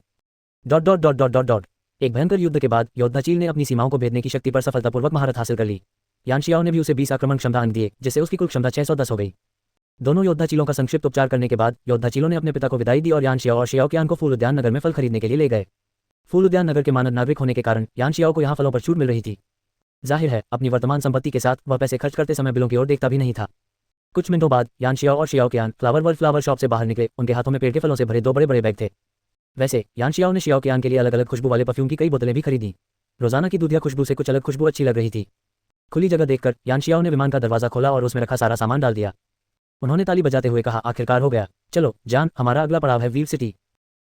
Dot dot dot dot dot dot. एक भयंकर युद्ध के बाद योद्धा चील ने अपनी सीमाओं को भेदने की शक्ति पर सफलतापूर्वक महारत हासिल कर ली। यान शियाओ ने भी उसे 20 आक्रमण क्षमता अंक दिए, जिससे उसकी कुल क्षमता 610 हो गई। दोनों योद्धा चीलों का संक्षिप्त उपचार करने के बाद योद्धा चीलों ने अपने पिता को विदाई दी और यान शियाओ और शियाओ कियान को फूल उद्यान नगर में फल खरीदने के लिए ले गए। फूल उद्यान नगर के मानद नागरिक होने के कारण यान शियाओ को यहाँ फलों पर छूट मिल रही थी। जाहिर है, अपनी वर्तमान संपत्ति के साथ वह पैसे खर्च करते समय बिलों की ओर देखता भी नहीं था। कुछ मिनटों बाद यान शियाओ और शियाओ कियान फ्लावर वर्ल्ड फ्लावर शॉप से बाहर निकले। उनके हाथों में पेड़ के फलों से भरे 2 बड़े बड़े बैग थे। वैसे यान शियाओ ने शियाओ कियान के लिए अलग अलग खुशबू वाले परफ्यूम की कई बोतलें भी खरीदी। रोजाना की दूधिया खुशबू से कुछ अलग खुशबू अच्छी लग रही थी। खुली जगह देखकर यान शियाओ ने विमान का दरवाजा खोला और उसमें रखा सारा सामान डाल दिया। उन्होंने ताली बजाते हुए कहा, आखिरकार हो गया। चलो जान, हमारा अगला पड़ाव है वीर सिटी।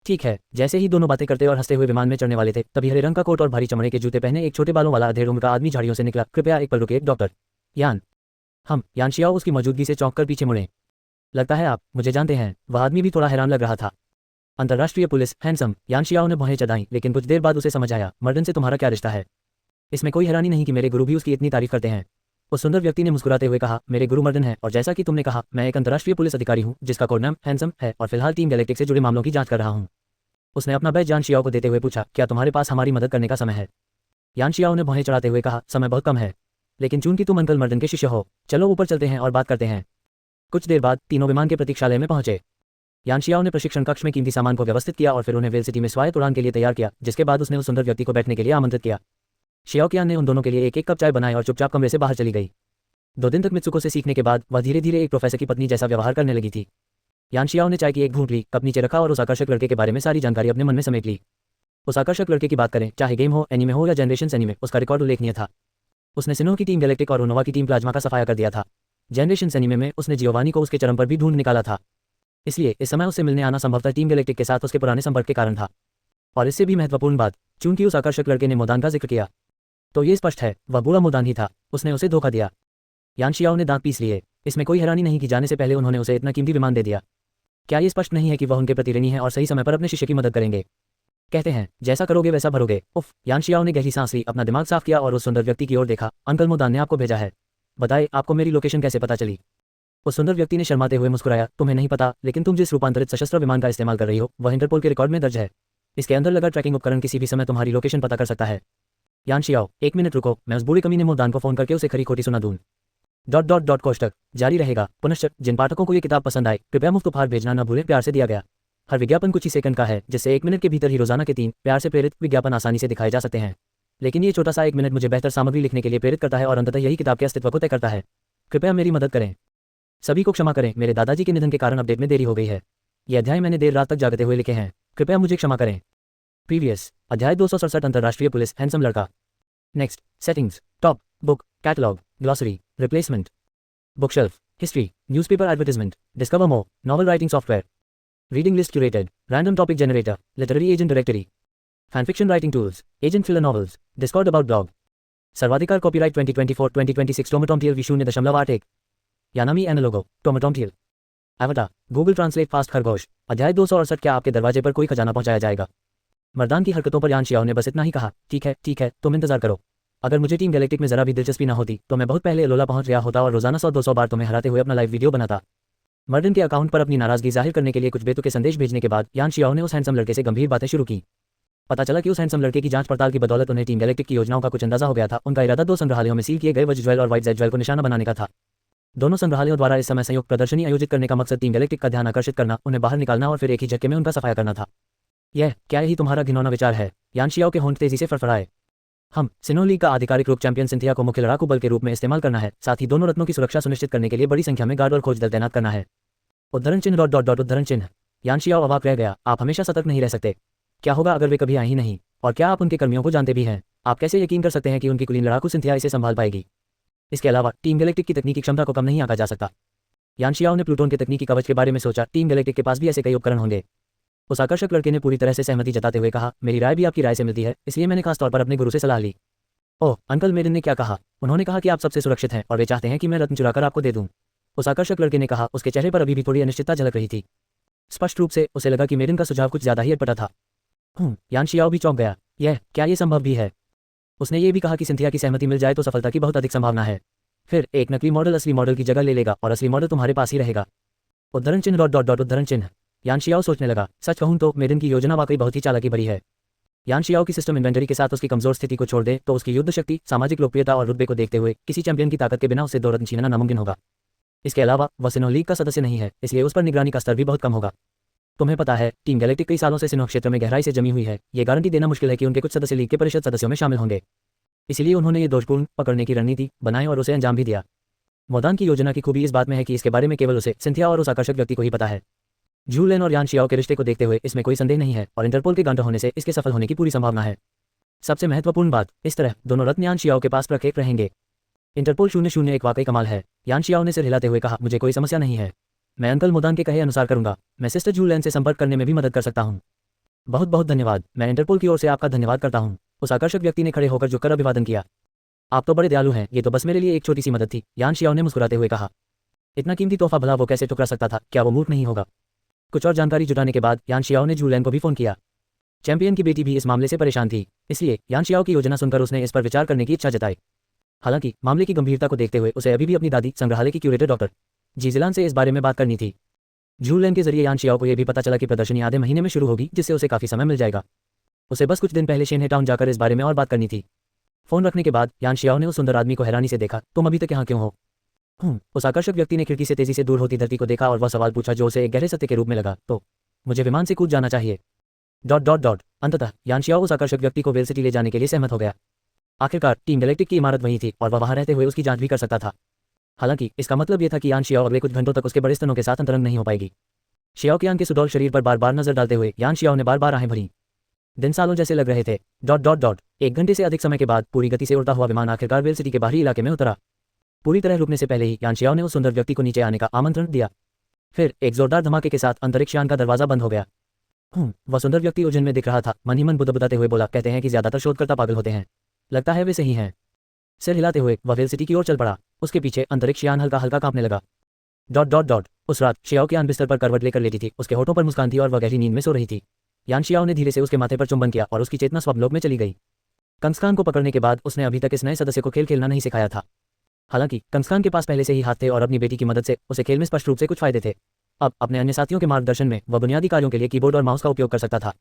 ठीक है। जैसे ही दोनों बातें करते और हंसते हुए विमान में चढ़ने वाले थे, तभी हरे रंग का कोट और भारी चमड़े के जूते पहने एक छोटे बालों वाला अधेड़ उम्र का आदमी झाड़ियों से निकला। कृपया एक पल रुकिए डॉक्टर। यान शियाओ उसकी मौजूदगी से चौंक कर पीछे मुड़े। लगता है आप मुझे जानते हैं। वह आदमी भी थोड़ा हैरान लग रहा था। अंतर्राष्ट्रीय पुलिस हैंडसम। यान शियाओ ने भौहें चढ़ाईं, लेकिन कुछ देर बाद उसे समझ आया, मर्डन से तुम्हारा क्या रिश्ता है? इसमें कोई हैरानी नहीं कि मेरे गुरु भी उसकी इतनी तारीफ करते हैं। उस सुंदर व्यक्ति ने मुस्कुराते हुए कहा, मेरे गुरु मर्डन है और जैसा कि तुमने कहा, मैं एक अंतर्राष्ट्रीय पुलिस अधिकारी हूं जिसका कोड नाम हैंडसम है और फिलहाल टीम गैलेक्टिक से जुड़े मामलों की जांच कर रहा हूं। उसने अपना बैज यान शियाओ को देते हुए पूछा, क्या तुम्हारे पास हमारी मदद करने का समय है? यान शियाओ ने भौहें चढ़ाते हुए कहा, समय बहुत कम है, लेकिन चूंकि तुम अंकल मर्डन के शिष्य हो, चलो ऊपर चलते हैं और बात करते हैं। कुछ देर बाद तीनों विमान के प्रतीक्षालय में पहुंचे। यान शियाओ ने प्रशिक्षण कक्ष में कीमती सामान को व्यवस्थित किया और फिर उन्हें वेल सिटी में स्वायत्त उड़ान के लिए तैयार किया, जिसके बाद उसने उस सुंदर व्यक्ति को बैठने के लिए आमंत्रित किया। शियाओ कियान ने उन दोनों के लिए एक एक कप चाय बनाई और चुपचाप कमरे से बाहर चली गई। 2 दिन तक मित्सुको से सीखने के बाद वह धीरे धीरे एक प्रोफेसर की पत्नी जैसा व्यवहार करने लगी थी। यान शियाओ ने चाय की एक घूंट ली, कप नीचे रखा और उस आकर्षक लड़के के बारे में सारी जानकारी अपने मन में समेट ली। उस आकर्षक लड़के की बात करें, चाहे गेम हो, एनीमे हो या जनरेशंस एनीमे, उसका रिकॉर्ड उल्लेखनीय था। उसने सिनो की टीम गैलेक्टिक और उनोवा की टीम प्लाज्मा का सफाया कर दिया था। जनरेशंस एनीमे में उसने जियोवानी को उसके चरम पर भी ढूंढ निकाला था। इसलिए इस समय उससे मिलने आना संभवतः टीम गैलेक्टिक के साथ उसके पुराने संपर्क के कारण था। और इससे भी महत्वपूर्ण बात, चूंकि उस आकर्षक लड़के ने मोदान का जिक्र किया, तो ये स्पष्ट है वह बुरा मोदान ही था। उसने उसे धोखा दिया। यान शियाओ ने दांत पीस लिए। इसमें कोई हैरानी नहीं कि जाने से पहले उन्होंने उसे इतना कीमती विमान दे दिया। क्या ये स्पष्ट नहीं है कि वह उनके प्रति ऋणी है और सही समय पर अपने शिष्य की मदद करेंगे? कहते हैं, जैसा करोगे वैसा भरोगे। उफ! यान शियाओ ने गहरी सांस ली, अपना दिमाग साफ किया और उस सुंदर व्यक्ति की ओर देखा। अंकल मोदान ने आपको भेजा है। बताए, आपको मेरी लोकेशन कैसे पता चली? उस सुंदर व्यक्ति ने शर्माते हुए मुस्कुराया, तुम्हें नहीं पता, लेकिन तुम जिस रूपांतरित सशस्त्र विमान का इस्तेमाल कर रही हो वह इंटरपोल के रिकॉर्ड में दर्ज है। इसके अंदर लगा ट्रैकिंग उपकरण किसी भी समय तुम्हारी लोकेशन पता कर सकता है। यान शियाओ, 1 मिनट रुको, मैं उस बूढ़े कमीने मोदान को फोन करके उसे खरी खोटी सुना दूं। डॉट डॉट डॉट कोष्टक जारी रहेगा। पुनश्च जिन पाठकों को ये किताब पसंद आए, कृपया मुफ्त उपहार भेजना न भूलें। प्यार से दिया गया। हर विज्ञापन कुछ ही सेकंड का है, जिससे 1 मिनट के भीतर ही रोजाना के 3 प्यार से प्रेरित विज्ञापन आसानी से दिखाए जा सकते हैं। लेकिन ये छोटा सा 1 मिनट मुझे बेहतर सामग्री लिखने के लिए प्रेरित करता है और अंततः यही किताब के अस्तित्व को तय करता है। कृपया मेरी मदद करें। सभी को क्षमा करें, मेरे दादाजी के निधन के कारण अपडेट में देरी हो गई है। ये अध्याय मैंने देर रात तक जागते हुए लिखे हैं, कृपया मुझे क्षमा करें। प्रीवियस अध्याय 267 अंतर्राष्ट्रीय पुलिस हैंडसम लड़का। Next settings, top book, catalogue, glossary, replacement, bookshelf, history, newspaper advertisement, discover more, novel writing software, reading list curated, random topic generator, literary agent directory, fanfiction writing tools, agent filler novels, Discord about blog, सर्वाधिकार copyright 2024-2026 टोमोटोमटियल V0.1 यानामी एनालोगो टोमोटोमटियल। एवटा Google translate fast खरगोश। अध्याय 268 क्या आपके दरवाजे पर कोई खजाना पहुंचाया जाएगा? मर्दान की हरकतों पर यान शियाओ ने बस इतना ही कहा, ठीक है, तुम इंतजार करो। अगर मुझे टीम गैलेक्टिक में जरा भी दिलचस्पी न होती तो मैं बहुत पहले एलोला पहुंच गया होता और रोजाना 100-200 बार तुम्हें हराते हुए अपना लाइव वीडियो बनाता। मर्डन के अकाउंट पर अपनी नाराजगी जाहिर करने के लिए कुछ बेतुके संदेश भेजने के बाद यान शियाओ ने उस हैंडसम लड़के से गंभीर बातें शुरू की। पता चला कि उस हैंडसम लड़के की जांच पड़ताल की बदौलत उन्हें टीम गैलेक्टिक की योजनाओं का कुछ अंदाजा हो गया था। उनका इरादा 2 संग्रहालयों में सील किए गए वज ज्वेल और वाइट जेड ज्वेल को निशाना बनाने का था। दोनों संग्रहालयों द्वारा इस समय संयुक्त प्रदर्शनी आयोजित करने का मकसद टीम गैलेक्टिक का ध्यान आकर्षित करना, उन्हें बाहर निकालना और फिर एक ही झटके में उनका सफाया करना था। क्या यही तुम्हारा घिनौना विचार है? यान शियाओ के होंठ तेजी से फड़फड़ाए। हम सिनो लीग का आधिकारिक रूप चैंपियन सिंथिया को मुख्य लड़ाकू बल के रूप में इस्तेमाल करना है, साथ ही दोनों रत्नों की सुरक्षा सुनिश्चित करने के लिए बड़ी संख्या में गार्ड और खोज दल तैनात करना है। उद्धरण चिन्ह डॉट डॉट डॉट उद्धरण चिन्ह। यान शियाओ अवाक रह गया। आप हमेशा सतर्क नहीं रह सकते। क्या होगा अगर वे कभी आए ही नहीं? और क्या आप उनके कर्मियों को जानते भी हैं? आप कैसे यकीन कर सकते हैं कि उनकी कुलीन लड़ाकू सिंथिया इसे संभाल पाएगी? इसके अलावा टीम गैलेक्टिक की तकनीकी क्षमता को कम नहीं आंका जा सकता। यान शियाओ ने प्लूटोन के तकनीकी कवच के बारे में सोचा। टीम गैलेक्टिक के पास भी ऐसे कई उपकरण होंगे। उस आकर्षक लड़के ने पूरी तरह से सहमति जताते हुए कहा, मेरी राय भी आपकी राय से मिलती है, इसलिए मैंने खास तौर पर अपने गुरु से सलाह ली। ओह अंकल, मेरिन ने क्या कहा? उन्होंने कहा कि आप सबसे सुरक्षित हैं और वे चाहते हैं कि मैं रत्न चुराकर आपको दे दूं। उस आकर्षक लड़के ने कहा। उसके चेहरे पर अभी भी थोड़ी अनिश्चितता झलक रही थी। स्पष्ट रूप से उसे लगा कि मेरिन का सुझाव कुछ ज्यादा ही अटपटा था। यान शियाओ भी चौंक गया। क्या ये संभव भी है? उसने ये भी कहा कि सिंथिया की सहमति मिल जाए तो सफलता की बहुत अधिक संभावना है। फिर एक नकली मॉडल असली मॉडल की जगह ले लेगा और असली मॉडल तुम्हारे पास ही रहेगा। उद्धरण चिन्ह डॉट डॉट डॉट उद्धरण चिन्ह। यान शियाओ सोचने लगा, सच कहूं तो मेरिन की योजना वाकई बहुत ही चालाकी भरी है। यान शियाओ की सिस्टम इन्वेंटरी के साथ उसकी कमजोर स्थिति को छोड़ दे तो उसकी युद्ध शक्ति, सामाजिक लोकप्रियता और रुतबे को देखते हुए किसी चैंपियन की ताकत के बिना उससे 2 रत्न छीनना नामुमकिन होगा। इसके अलावा वह सिन्हो लीग का सदस्य नहीं है, इसलिए उस पर निगरानी का स्तर भी बहुत कम होगा। तुम्हें पता है, टीम गैलेक्टिक कई सालों से सिन्हो क्षेत्र में गहराई से जमी हुई है। ये गारंटी देना मुश्किल है कि उनके कुछ सदस्य लीग के परिषद सदस्यों में शामिल होंगे। इसलिए उन्होंने ये दोषपूर्ण पकड़ने की रणनीति बनाई और उसे अंजाम भी दिया। मोदान की योजना की खूबी इस बात में है कि इसके बारे में केवल उसे, सिंथिया और उस आकर्षक व्यक्ति को ही पता है। जू लेन और यान शियाओ के रिश्ते को देखते हुए इसमें कोई संदेह नहीं है और इंटरपोल के गांठा होने से इसके सफल होने की पूरी संभावना है। सबसे महत्वपूर्ण बात, इस तरह दोनों रत्न यान शियाओ के पास प्रखेप रहेंगे। इंटरपोल 001 वाकई कमाल है। यान शियाओ ने सिर हिलाते हुए कहा, मुझे कोई समस्या नहीं है। मैं अंकल मोदान के कहे अनुसार करूंगा। मैं सिस्टर जू लेन से संपर्क करने में भी मदद कर सकता हूँ। बहुत बहुत धन्यवाद। मैं इंटरपोल की ओर से आपका धन्यवाद करता हूँ। उस आकर्षक व्यक्ति ने खड़े होकर झुककर अभिवादन किया। आप तो बड़े दयालु हैं, ये तो बस मेरे लिए एक छोटी सी मदद थी, यान शियाओ ने मुस्कुराते हुए कहा। इतना कीमती तोहफा भला वो कैसे ठुकरा सकता था? क्या वो मूर्ख नहीं होगा? कुछ और जानकारी जुटाने के बाद यान शियाओ ने जू लेन को भी फोन किया। चैंपियन की बेटी भी इस मामले से परेशान थी, इसलिए यान शियाओ की योजना सुनकर उसने इस पर विचार करने की इच्छा जताई। हालांकि मामले की गंभीरता को देखते हुए उसे अभी भी अपनी दादी, संग्रहालय की क्यूरेटर डॉक्टर जीजिलान से इस बारे में बात करनी थी। जू लेन के जरिए यान शियाओ को यह भी पता चला कि प्रदर्शनी आधे महीने में शुरू होगी, जिससे उसे काफी समय मिल जाएगा। उसे बस कुछ दिन पहले शेनहे टाउन जाकर इस बारे में और बात करनी थी। फोन रखने के बाद यान शियाओ ने उस सुंदर आदमी को हैरानी से देखा। तुम अभी तक यहाँ क्यों हो? उस आकर्षक व्यक्ति ने खिड़की से तेजी से दूर होती धरती को देखा और वह सवाल पूछा जो उसे एक गहरे सत्य के रूप में लगा। तो मुझे विमान से कूद जाना चाहिए। डॉट डॉट डॉट अंततः यान शियाओ उस आकर्षक व्यक्ति को वेल सिटी ले जाने के लिए सहमत हो गया। आखिरकार टीम गैलेक्टिक की इमारत वही थी और वह वहां रहते हुए उसकी जांच भी कर सकता था। हालांकि इसका मतलब यह था कि यान शियाओ अगले कुछ घंटों तक उसके बड़े स्तनों के साथ अंतरंग नहीं हो पाएगी। शियाओ के यान के सुडौल शरीर पर बार बार नजर डालते हुए यान शियाओ ने बार बार आहें भरी। दिन सालों जैसे लग रहे थे। डॉट डॉट डॉट 1 घंटे से अधिक समय के बाद पूरी गति से उड़ता हुआ विमान आखिरकार वेल सिटी के बाहरी इलाके में उतरा। पूरी तरह रुकने से पहले ही यान शियाओ ने उस सुंदर व्यक्ति को नीचे आने का आमंत्रण दिया। फिर एक जोरदार धमाके के साथ अंतरिक्ष यान का दरवाजा बंद हो गया। वह सुंदर व्यक्ति ओजन में दिख रहा था। मन ही मन बुदबुदाते हुए बोला, कहते हैं कि ज्यादातर शोधकर्ता पागल होते हैं, लगता है वे सही हैं। सिर हिलाते हुए वह वेल सिटी की ओर चल पड़ा। उसके पीछे अंतरिक्ष यान हल्का हल्का कांपने लगा। डॉट डॉट डॉट उस रात शियाओ की यान बिस्तर पर करवट लेकर लेटी थी। उसके होठों पर मुस्कान थी और वह गहरी नींद में सो रही थी। यान शियाओ ने धीरे से उसके माथे पर चुंबन किया और उसकी चेतना स्वप्नलोक में चली गई। कंसकान को पकड़ने के बाद उसने अभी तक इस नए सदस्य को खेल खेलना नहीं सिखाया था। हालांकि कंसकान के पास पहले से ही हाथ थे और अपनी बेटी की मदद से उसे खेल में स्पष्ट रूप से कुछ फायदे थे। अब अपने अन्य साथियों के मार्गदर्शन में वह बुनियादी कार्यों के लिए कीबोर्ड और माउस का उपयोग कर सकता था।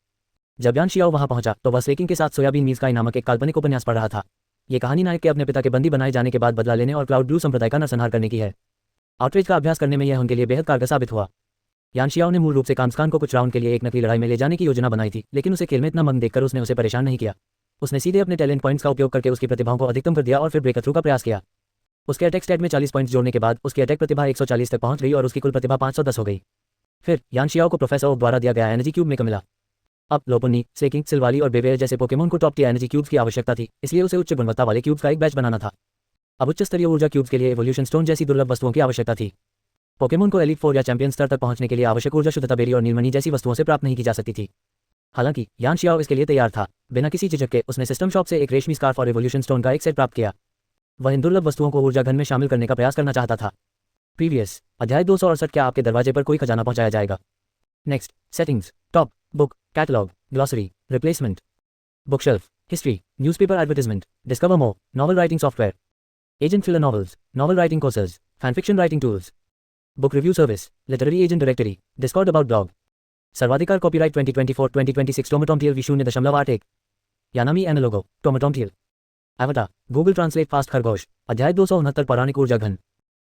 जब यान शियाओ वहां पहुंचा तो वह स्लेकिंग के साथ सोयाबीन मील स्काई नामक एक काल्पनिक उपन्यास पढ़ रहा था। ये कहानी नायक के अपने पिता के बंदी बनाए जाने के बाद बदला लेने और क्लाउड ब्लू संप्रदाय का नरसंहार करने की है। आउटरीच का अभ्यास करने में यह उनके लिए बेहद कारगर साबित हुआ। यान शियाओ ने मूल रूप से कंसकान को कुछ राउंड के लिए एक नकली लड़ाई में ले जाने की योजना बनाई थी, लेकिन उसे खेल में इतना मग्न देखकर उसने उसे परेशान नहीं किया। उसने सीधे अपने टैलेंट पॉइंट्स का उपयोग करके उसकी प्रतिभाओं को अधिकतम कर दिया और फिर ब्रेक थ्रू का प्रयास किया। उसके अटैक स्टैट में 40 पॉइंट्स जोड़ने के बाद उसकी अटैक प्रतिभा 140 तक पहुंच गई और उसकी कुल प्रतिभा 510 हो गई। फिर यान शियाओ को प्रोफेसर ओक द्वारा दिया गया एनर्जी क्यूब में मिला। अब लोपोनी, सेकिंग, सिलवाली और बेवेयर जैसे पोकेमोन को टॉप टियर एनर्जी क्यूब्स की आवश्यकता थी, इसलिए उसे उच्च गुणवत्ता वाले क्यूब्स का एक बैच बनाना था। अब उच्च स्तरीय ऊर्जा क्यूब्स के लिए एवोल्यूशन स्टोन जैसी दुर्लभ वस्तुओं की आवश्यकता थी। पोकेमोन को एलीट 4 या चैंपियन स्तर तक पहुंचने के लिए आवश्यक ऊर्जा शुद्धता बेरी और नीलमणि जैसी वस्तुओं से प्राप्त नहीं की जा सकती थी। हालांकि यान शियाओ इसके लिए तैयार था। बिना किसी झिझक के उसने सिस्टम शॉप से एक रेशमी स्कार्फ और एवोल्यूशन स्टोन का एक सेट प्राप्त किया। वह इन दुर्लभ वस्तुओं को ऊर्जा घन में शामिल करने का प्रयास करना चाहता था। प्रीवियस अध्याय 268 क्या आपके दरवाजे पर कोई खजाना पहुंचाया जाएगा? Next settings, top book, catalogue, glossary, replacement, bookshelf, history, newspaper advertisement, discover more, novel writing software, agent filler novels, novel writing courses, fanfiction writing tools, book review service, literary agent directory, Discord about blog, सर्वाधिकार copyright 2024-2026 टोमाटोम TLV 0.81 यानामी एनालोगो टोमाटोम TL iota Google translate fast खरगोश अध्याय 269 पौराणिक ऊर्जा घन।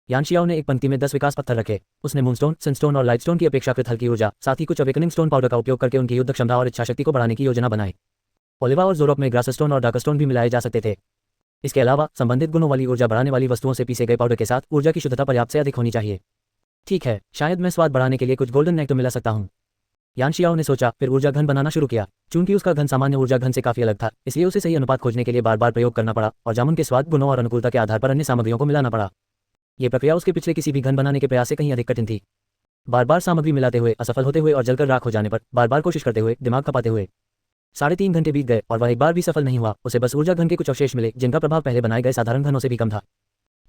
यान Xiao ने एक पंक्ति में 10 विकास पत्थर रखे। उसने मूनस्टोन, सनस्टोन और लाइटस्टोन की अपेक्षाकृत हल्की ऊर्जा, साथ ही कुछ अवेकनिंग स्टोन पाउडर का उपयोग करके उनकी युद्ध क्षमता और इच्छाशक्ति को बढ़ाने की योजना बनाई। ओलिवा और जोरोप में ग्रासस्टोन और डार्कस्टोन भी मिलाए जा सकते थे। इसके अलावा संबंधित गुणों वाली ऊर्जा बढ़ाने वाली वस्तुओं से पीसे गए पाउडर के साथ ऊर्जा की शुद्धता पर्याप्त से अधिक होनी चाहिए। ठीक है, शायद मैं स्वाद बढ़ाने के लिए कुछ गोल्डन नेक्टर मिला सकता हूँ, यान शियाओ ने सोचा। फिर ऊर्जा घन बनाना शुरू किया। चूंकि उसका घन सामान्य ऊर्जा घन से काफी अलग था, इसलिए उसे सही अनुपात खोजने के लिए बार बार प्रयोग करना पड़ा और जामुन के स्वाद, गुणों और अनुकूलता के आधार पर अन्य सामग्रियों को मिलाना पड़ा। ये प्रक्रिया उसके पिछले किसी भी घन बनाने के प्रयास से कहीं अधिक कठिन थी। बार बार सामग्री मिलाते हुए, असफल होते हुए और जलकर राख हो जाने पर बार बार कोशिश करते हुए, दिमाग खपाते हुए 3.5 घंटे बीत गए और वह एक बार भी सफल नहीं हुआ। उसे बस ऊर्जा घन के कुछ अवशेष मिले जिनका प्रभाव पहले बनाए गए साधारण घनों से भी कम था।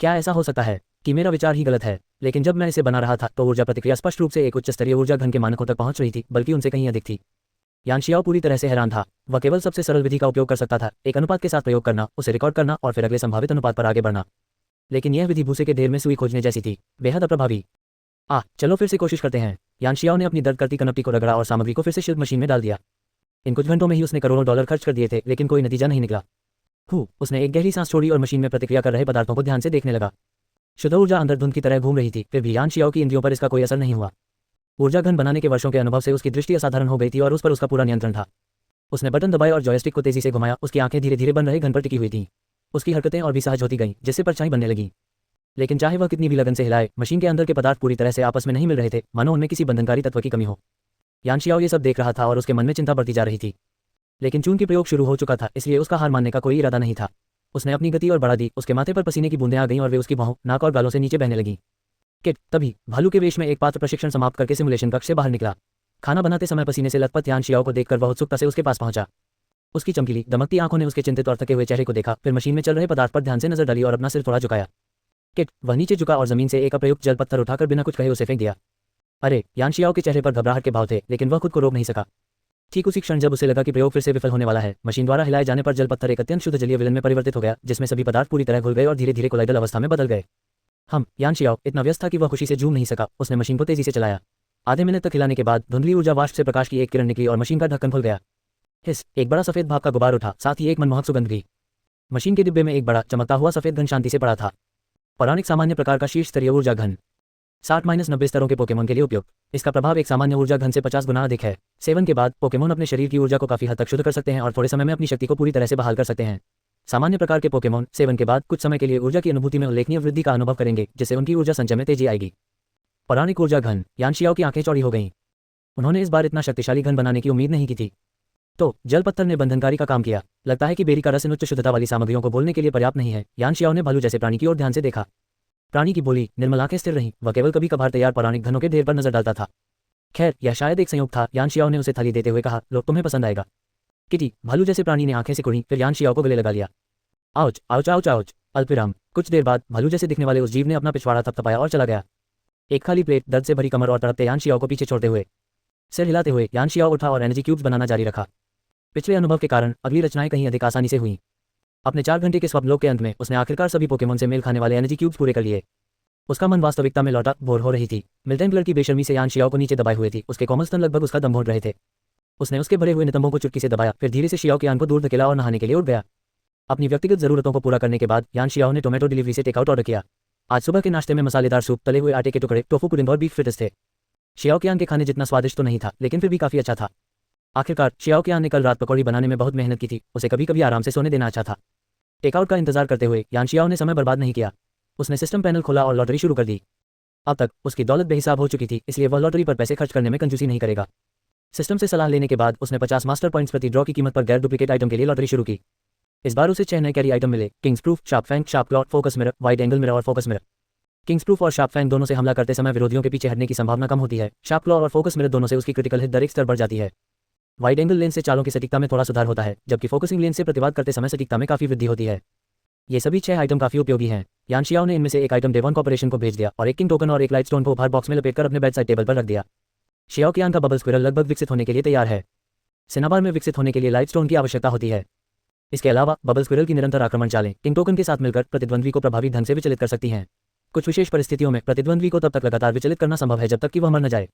क्या ऐसा हो सकता है कि मेरा विचार ही गलत है? लेकिन जब मैं इसे बना रहा था तो ऊर्जा प्रतिक्रिया स्पष्ट रूप से एक उच्च स्तरीय ऊर्जा घन के मानकों तक पहुंच रही थी, बल्कि उनसे कहीं अधिक थी। यान शियाओ पूरी तरह से हैरान था। वह केवल सबसे सरल विधि का उपयोग कर सकता था, एक अनुपात के साथ प्रयोग करना, उसे रिकॉर्ड करना और फिर अगले संभावित अनुपात पर आगे बढ़ना। लेकिन यह विधि भूसे के ढेर में सुई खोजने जैसी थी, बेहद अप्रभावी। चलो फिर से कोशिश करते हैं। यान शियाओ ने अपनी दर्द करती कनपटी को रगड़ा और सामग्री को फिर से शिल्प मशीन में डाल दिया। इन कुछ घंटों में ही उसने करोड़ों डॉलर खर्च कर दिए थे, लेकिन कोई नतीजा नहीं निकला। उसने एक गहरी सांस छोड़ी और मशीन में प्रतिक्रिया कर रहे पदार्थों को ध्यान से देखने लगा। शुद्ध ऊर्जा अंदर धुंध की तरह घूम रही थी, फिर भी यान शियाओ की इंद्रियों पर इसका कोई असर नहीं हुआ। ऊर्जा घन बनाने के वर्षों के अनुभव से उसकी दृष्टि असाधारण हो गई थी और उस पर उसका पूरा नियंत्रण था। उसने बटन दबाए और जॉयस्टिक को तेजी से घुमाया। उसकी आंखें धीरे धीरे बन रहे घन पर टिकी हुई थीं। उसकी हरकतें और भी सहज होती गईं, जिससे परछाई बनने लगी। लेकिन चाहे वह कितनी भी लगन से हिलाए, मशीन के अंदर के पदार्थ पूरी तरह से आपस में नहीं मिल रहे थे, मानो उनमें किसी बंधनकारी तत्व की कमी हो। यान शियाओ ये सब देख रहा था और उसके मन में चिंता बढ़ती जा रही थी। लेकिन चूंकि प्रयोग शुरू हो चुका था, इसलिए उसका हार मानने का कोई इरादा नहीं था। उसने अपनी गति और बढ़ा दी। उसके माथे पर पसीने की बूंदें आ गईं और वे उसकी बाहों, नाक और गालों से नीचे बहने लगीं। किट तभी भालू के वेश में एक पात्र प्रशिक्षण समाप्त करके सिमुलेशन कक्ष से बाहर निकला। खाना बनाते समय पसीने से लथपथ यान शियाओ को देखकर वह उत्सुकता से उसके पास पहुंचा। उसकी चमकीली दमकती आंखों ने उसके चिंतित और थके हुए चेहरे को देखा, फिर मशीन में चल रहे पदार्थ पर ध्यान से नजर डाली और अपना सिर थोड़ा झुकाया। किट वह नीचे झुका और जमीन से एक अप्रयुक्त जल पत्थर उठाकर बिना कुछ कहे उसे फेंक दिया। अरे! यान शियाओ के चेहरे पर घबराहट के भाव थे, लेकिन वह खुद को रोक नहीं सका। ठीक उसी क्षण जब उसे लगा कि प्रयोग फिर से विफल होने वाला है, मशीन द्वारा हिलाए जाने पर जल पत्थर एक अत्यंत शुद्ध जलीय विलन में परिवर्तित हो गया, जिसमें सभी पदार्थ पूरी तरह घुल गए और धीरे धीरे कोलाइडल अवस्था में बदल गए। यान शियाओ इतना व्यस्त था कि वह खुशी से झूम नहीं सका। उसने मशीन को तेजी से चलाया। आधे मिनट तक हिलाने के बाद धुंधली ऊर्जा वाष्प से प्रकाश की एक किरण निकली और मशीन का ढक्कन खुल गया। एक बड़ा सफेद भाप का गुबार उठा, साथ ही एक मनमोहक सुगंध भी। मशीन के डिब्बे में एक बड़ा चमकता हुआ सफेद घन शांति से पड़ा था। पौराणिक सामान्य प्रकार का शीर्ष स्तरीय ऊर्जा घन, 60-90 स्तरों के पोकेमोन के लिए उपयुक्त। इसका प्रभाव एक सामान्य ऊर्जा घन से 50 गुना अधिक है। सेवन के बाद पोकेमोन अपने शरीर की ऊर्जा को काफी हद तक शुद्ध कर सकते हैं और थोड़े समय में अपनी शक्ति को पूरी तरह से बहाल कर सकते हैं। सामान्य प्रकार के पोकेमोन सेवन के बाद कुछ समय के लिए ऊर्जा की अनुभूति में उल्लेखनीय वृद्धि का अनुभव करेंगे, जिससे उनकी ऊर्जा संचय में तेजी आएगी। पौराणिक ऊर्जा घन। यान शियाओ की आंखें चौड़ी हो गईं। उन्होंने इस बार इतना शक्तिशाली घन बनाने की उम्मीद नहीं की थी। तो जल पत्थर ने बंधनकारी का काम किया। लगता है कि बेरी का रस इन उच्च शुद्धता वाली सामग्रियों को बोलने के लिए पर्याप्त नहीं है। यान शियाओ ने भालू जैसे प्राणी की ओर ध्यान से देखा। प्राणी की बोली, निर्मल आंखें स्थिर रहीं। वह केवल कभी कभार तैयार पौराणिक घनों के ढेर पर नजर डालता था। खैर, यह शायद एक संयोग था। यान शियाओ ने उसे थाली देते हुए कहा, लो, तुम्हें पसंद आएगा। किटी भालू जैसे प्राणी ने आंखें सिकुड़ी, फिर यान शियाओ को गले लगा लिया। Ouch ouch ouch ouch. अल्पविराम। कुछ देर बाद भालू जैसे दिखने वाले उस जीव ने अपना पिछवाड़ा थपथपाया और चला गया। एक खाली प्लेट, दर्द से भरी कमर और तड़पते यान शियाओ को पीछे छोड़ते हुए, सिर हिलाते हुए यान शियाओ उठा और एनर्जी क्यूब्स बनाना जारी रखा। पिछले अनुभव के कारण अगली रचनाएं कहीं अधिक आसानी से हुईं। अपने 4 घंटे के स्वप्नलोक के अंत में उसने आखिरकार सभी पोकेमोन से मेल खाने वाले एनर्जी क्यूब्स पूरे कर लिए। उसका मन वास्तविकता में लौटा। बोर हो रही थी। मिल्टन कलर की बेशर्मी से यान शियाओ को नीचे दबाए हुए थी। उसके कोमल स्तन लगभग उसका दम घोंट रहे थे। उसने उसके भरे हुए नितंबों को चुटकी से दबाया, फिर धीरे से शियाओ के यान को दूर धकेला और नहाने के लिए उठ गया। अपनी व्यक्तिगत जरूरतों को पूरा करने के बाद यान शियाओ ने टोमेटो डिलीवरी से टेकआउट ऑर्डर किया। आज सुबह के नाश्ते में मसालेदार सूप, तले हुए आटे के टुकड़े, टोफू पुडिंग और बीफ फ्रिटर्स थे। शियाओ के यान के खाने जितना स्वादिष्ट तो नहीं था, लेकिन फिर भी काफी अच्छा था। आखिरकार शियाओ के यान ने कल रात पकौड़ी बनाने में बहुत मेहनत की थी। उसे कभी कभी आराम से सोने देना अच्छा था। टेकआउट का इंतजार करते हुए यान शियाओ ने समय बर्बाद नहीं किया। उसने सिस्टम पैनल खोला और लॉटरी शुरू कर दी। अब तक उसकी दौलत बेहिसाब हो चुकी थी, इसलिए वह लॉटरी पर पैसे खर्च करने में कंजूसी नहीं करेगा। सिस्टम से सलाह लेने के बाद उसने 50 मास्टर पॉइंट्स प्रति ड्रॉ की कीमत पर गैर डुप्लीकेट आइटम के लिए लॉटरी शुरू की। इस बार उसे 6 नए कैरी आइटम मिले, king's proof, sharp fang, sharp claw, focus mirror, wide angle mirror और फोकस मिरर। किंग्स प्रूफ और शार्प फैंग दोनों से हमला करते समय विरोधियों के पीछे हटने की संभावना कम होती है। शार्प क्लॉ और फोकस मिरर दोनों से उसकी क्रिटिकल हिट दर एक स्तर बढ़ जाती है। वाइड एंगल लेंस से चालों की सटीकता में थोड़ा सुधार होता है, जबकि फोकसिंग लेंस से प्रतिवाद करते समय सटीकता में काफी वृद्धि होती है। ये सभी 6 आइटम काफी उपयोगी हैं। यान शियाओ ने इनमें से एक आइटम डेवॉन कॉर्पोरेशन को भेज दिया और एक किंग टोकन और एक लाइट स्टोन को उपहार बॉक्स में लपेटकर अपने बेड साइड टेबल पर रख दिया। शियाओ के यान का बबल स्क्विरल लगभग विकसित होने के लिए तैयार है। सिनाबार में विकसित होने के लिए लाइट स्टोन की आवश्यकता होती है। इसके अलावा बबल स्क्विरल की निरंतर आक्रमण चालें किंग टोकन के साथ मिलकर प्रतिद्वंद्वी को प्रभावी ढंग से विचलित कर सकती हैं। कुछ विशेष परिस्थितियों में प्रतिद्वंद्वी को तब तक लगातार विचलित करना संभव है जब तक कि वह मर न जाए।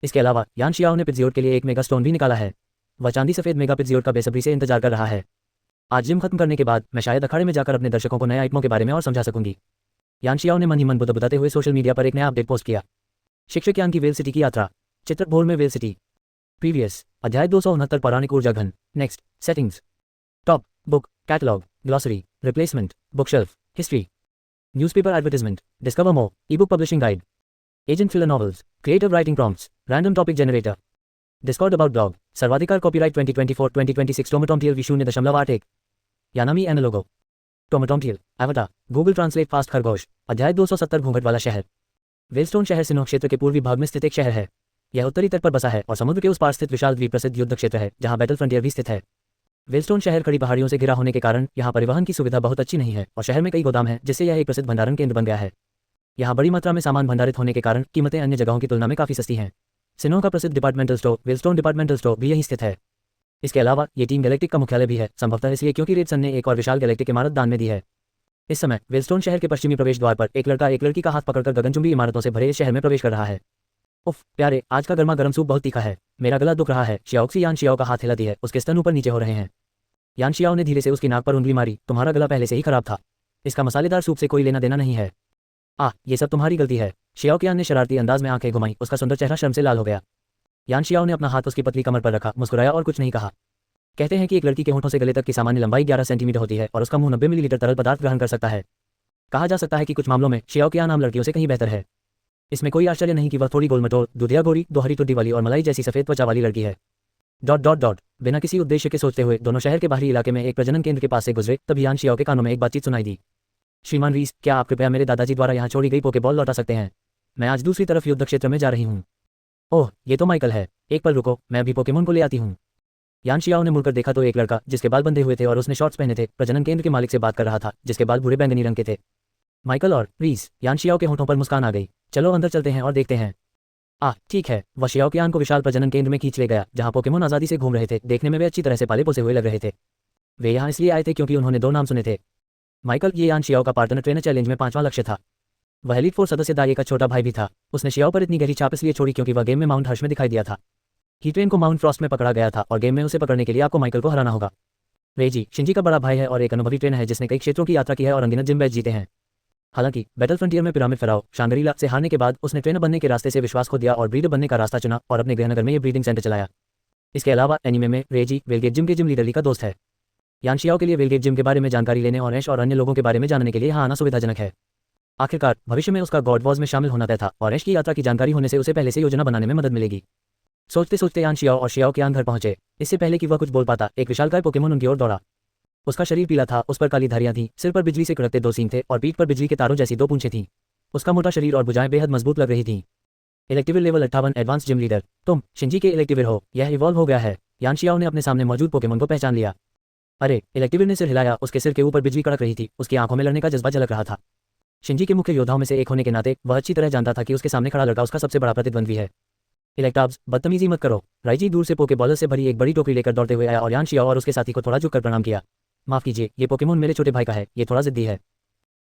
इसके अलावा यान शियाओ ने पिज़्जियोट के लिए एक मेगा स्टोन भी निकाला है। वह चांदी सफेद मेगा पिज़्जियोट का बेसब्री से इंतजार कर रहा है। आज जिम खत्म करने के बाद मैं शायद अखाड़े में जाकर अपने दर्शकों को नए आइटमों के बारे में और समझा सकूंगी। यान शियाओ ने मन ही मन बुदबुदाते हुए सोशल मीडिया पर एक नया अपडेट पोस्ट किया। शिक्षक यान की वेल सिटी की यात्रा। चित्रक भोर में वेल सिटी। प्रीवियस अध्याय 269 पौराणिक ऊर्जा घन। Next settings. Top book, catalogue, glossary, replacement, bookshelf, history, newspaper advertisement, discover more, e-book publishing guide, agent filler novels, creative writing prompts, random topic generator, Discord about blog, सर्वाधिकार copyright 2024-2026 टोमोटॉम TLV 0.81, यानामी एनालोगो। टोमाटोमटिल iota Google translate fast खरगोश अध्याय 270 घूंघट वाला शहर। वेलस्टोन शहर सिनोह क्षेत्र के पूर्वी भाग में स्थित एक शहर है। यह उत्तरी तट पर बसा है और समुद्र के उस पार स्थित विशाल द्वीप प्रसिद्ध युद्ध क्षेत्र है जहां बैटल फ्रंटियर भी स्थित है। वेलस्टोन शहर खड़ी पहाड़ियों से घिरा होने के कारण यहाँ परिवहन की सुविधा बहुत अच्छी नहीं है और शहर में कई गोदाम है जिससे यह एक प्रसिद्ध भंडारण केंद्र बन गया है। यहाँ बड़ी मात्रा में सामान भंडारित होने के कारण कीमतें अन्य जगहों की तुलना में काफी सस्ती हैं। सिनोह का प्रसिद्ध डिपार्टमेंटल स्टोर वेलस्टोन डिपार्टमेंटल स्टोर भी यहीं स्थित है। इसके अलावा ये टीम गैलेक्टिक का मुख्यालय भी है, संभवतः इसलिए क्योंकि रेडसन ने एक और विशाल गैलेक्टिक इमारत दान में दी है। इस समय वेलस्टोन शहर के पश्चिमी प्रवेश द्वार पर एक लड़का एक लड़की का हाथ पकड़कर गगनचुंबी इमारतों से भरे इस शहर में प्रवेश कर रहा है। उफ प्यारे, आज का गर्मा गर्म सूप बहुत तीखा है, मेरा गला दुख रहा है। शियाओक्सी यान शियाओ का हाथ हिलाती है, उसके स्तन ऊपर नीचे हो रहे हैं। यान शियाओ ने धीरे से उसकी नाक पर उंगली मारी। तुम्हारा गला पहले से ही खराब था, इसका मसालेदार सूप से कोई लेना देना नहीं है। ये सब तुम्हारी गलती है। शियाओकियान ने शरारती अंदाज में आंखें घुमाई, उसका सुंदर चेहरा शर्म से लाल हो गया। यान शियाओ ने अपना हाथ उसकी पतली कमर पर रखा, मुस्कुराया और कुछ नहीं कहा। कहते हैं कि एक लड़की के होठों से गले तक की सामान्य लंबाई 11 सेंटीमीटर होती है और उसका मुंह 90 मिलीलीटर तरल पदार्थ ग्रहण कर सकता है। कहा जा सकता है कि कुछ मामलों में शियाओकियान आम लड़कियों से कहीं बेहतर है। इसमें कोई आश्चर्य नहीं कि वह थोड़ी गोलमटोल, दूधिया गोरी, दोहरी टुड्डी वाली और मलाई जैसी सफेद त्वचा वाली लड़की है। बिना किसी उद्देश्य के सोचते हुए दोनों शहर के बाहरी इलाके में एक प्रजनन केंद्र के पास से गुजरे, तभी यान शियाओ के कानों में एक बातचीत सुनाई दी। श्रीमान रीस, क्या आप कृपया मेरे दादाजी द्वारा यहाँ छोड़ी गई पोकेबॉल लौटा सकते हैं? मैं आज दूसरी तरफ युद्ध क्षेत्र में जा रही हूँ। ओह, ये तो माइकल है। एक पल रुको, मैं अभी पोकेमोन को ले आती हूँ। यान शियाओ ने मुड़कर देखा तो एक लड़का जिसके बाल बंधे हुए थे और उसने शॉर्ट्स पहने थे प्रजनन केंद्र के मालिक से बात कर रहा था, जिसके बाल भूरे बैंगनी रंग के थे। माइकल और रीस, यान शियाओ के होठों पर मुस्कान आ गई। चलो अंदर चलते हैं और देखते हैं। ठीक है। वह शियाओकियान को विशाल प्रजनन केंद्र में खींच ले गया जहां पोकेमोन आजादी से घूम रहे थे। देखने में वे अच्छी तरह से पाले पोसे हुए लग रहे थे। वे यहाँ इसलिए आए थे क्योंकि उन्होंने 2 नाम सुने थे। माइकल, ये यान शियाओ का पार्टनर ट्रेनर चैलेंज में 5वां लक्ष्य था। वह एलीट 4 सदस्य दाये का छोटा भाई भी था। उसने शियाओ पर इतनी गहरी छाप इसलिए छोड़ी क्योंकि वह गेम में माउंट हर्ष में दिखाई दिया था। हीट्रेन को माउंट फ्रॉस्ट में पकड़ा गया था और गेम में उसे पकड़ने के लिए आपको माइकल को हराना होगा। रेजी शिंजी का बड़ा भाई है और एक अनुभवी ट्रेनर है जिसने कई क्षेत्रों की यात्रा की है और अनगिनत जिम बैच जीते हैं। हालांकि बैटल फ्रंटियर में पिरामिड फेराओ शांगरीला से हारने के बाद उसने ट्रेनर बनने के रास्ते से विश्वास खो दिया और ब्रीडर बनने का रास्ता चुना और अपने गृहनगर में ये ब्रीडिंग सेंटर चलाया। इसके अलावा एनीमे में रेजी वेलगेट जिम के जिम लीडर ली का दोस्त है। यान शियाओ के लिए वेलगेट जिम के बारे में जानकारी लेने और ऐश और अन्य लोगों के बारे में जानने के लिए यहाँ आना सुविधाजनक है। आखिरकार भविष्य में उसका गॉड वॉज में शामिल होना तय था और ऐश की यात्रा की जानकारी होने से उसे पहले से योजना बनाने में मदद मिलेगी। सोचते सोचते यान शियाओ और शियाओकियान घर पहुंचे। इससे पहले कि वह कुछ बोल पाता, एक विशालकाय पोकेमोन उनकी ओर दौड़ा। उसका शरीर पीला था, उस पर काली धारियां थीं, सिर पर बिजली से कड़कते 2 सींग थे और पीठ पर बिजली के तारों जैसी 2 पूंछें थीं। उसका मोटा शरीर और भुजाएं बेहद मजबूत लग रही थीं। इलेक्टिविर लेवल 58 एडवांस जिम लीडर, तुम शिंजी के इलेक्टिविर हो। यह इवॉल्व हो गया है। यान शियाओ ने अपने सामने मौजूद पोकेमोन को पहचान लिया। अरे, इलेक्टिविर ने सिर हिलाया। उसके सिर के ऊपर बिजली कड़क रही थी, उसकी आंखों में लड़ने का जज्बा झलक रहा था। शिंजी के मुख्य योद्धाओं में से एक होने के नाते वह अच्छी तरह जानता था कि उसके सामने खड़ा लड़का उसका सबसे बड़ा प्रतिद्वंद्वी है। इलेक्टाब्स, बदतमीजी मत करो। राइजी दूर से पोकेबॉलर से भरी एक बड़ी टोकरी लेकर दौड़ते हुए आया और यान शियाओ और उसके साथी को थोड़ा झुककर प्रणाम किया। माफ कीजिए, ये पोकेमोन मेरे छोटे भाई का है, ये थोड़ा जिद्दी है।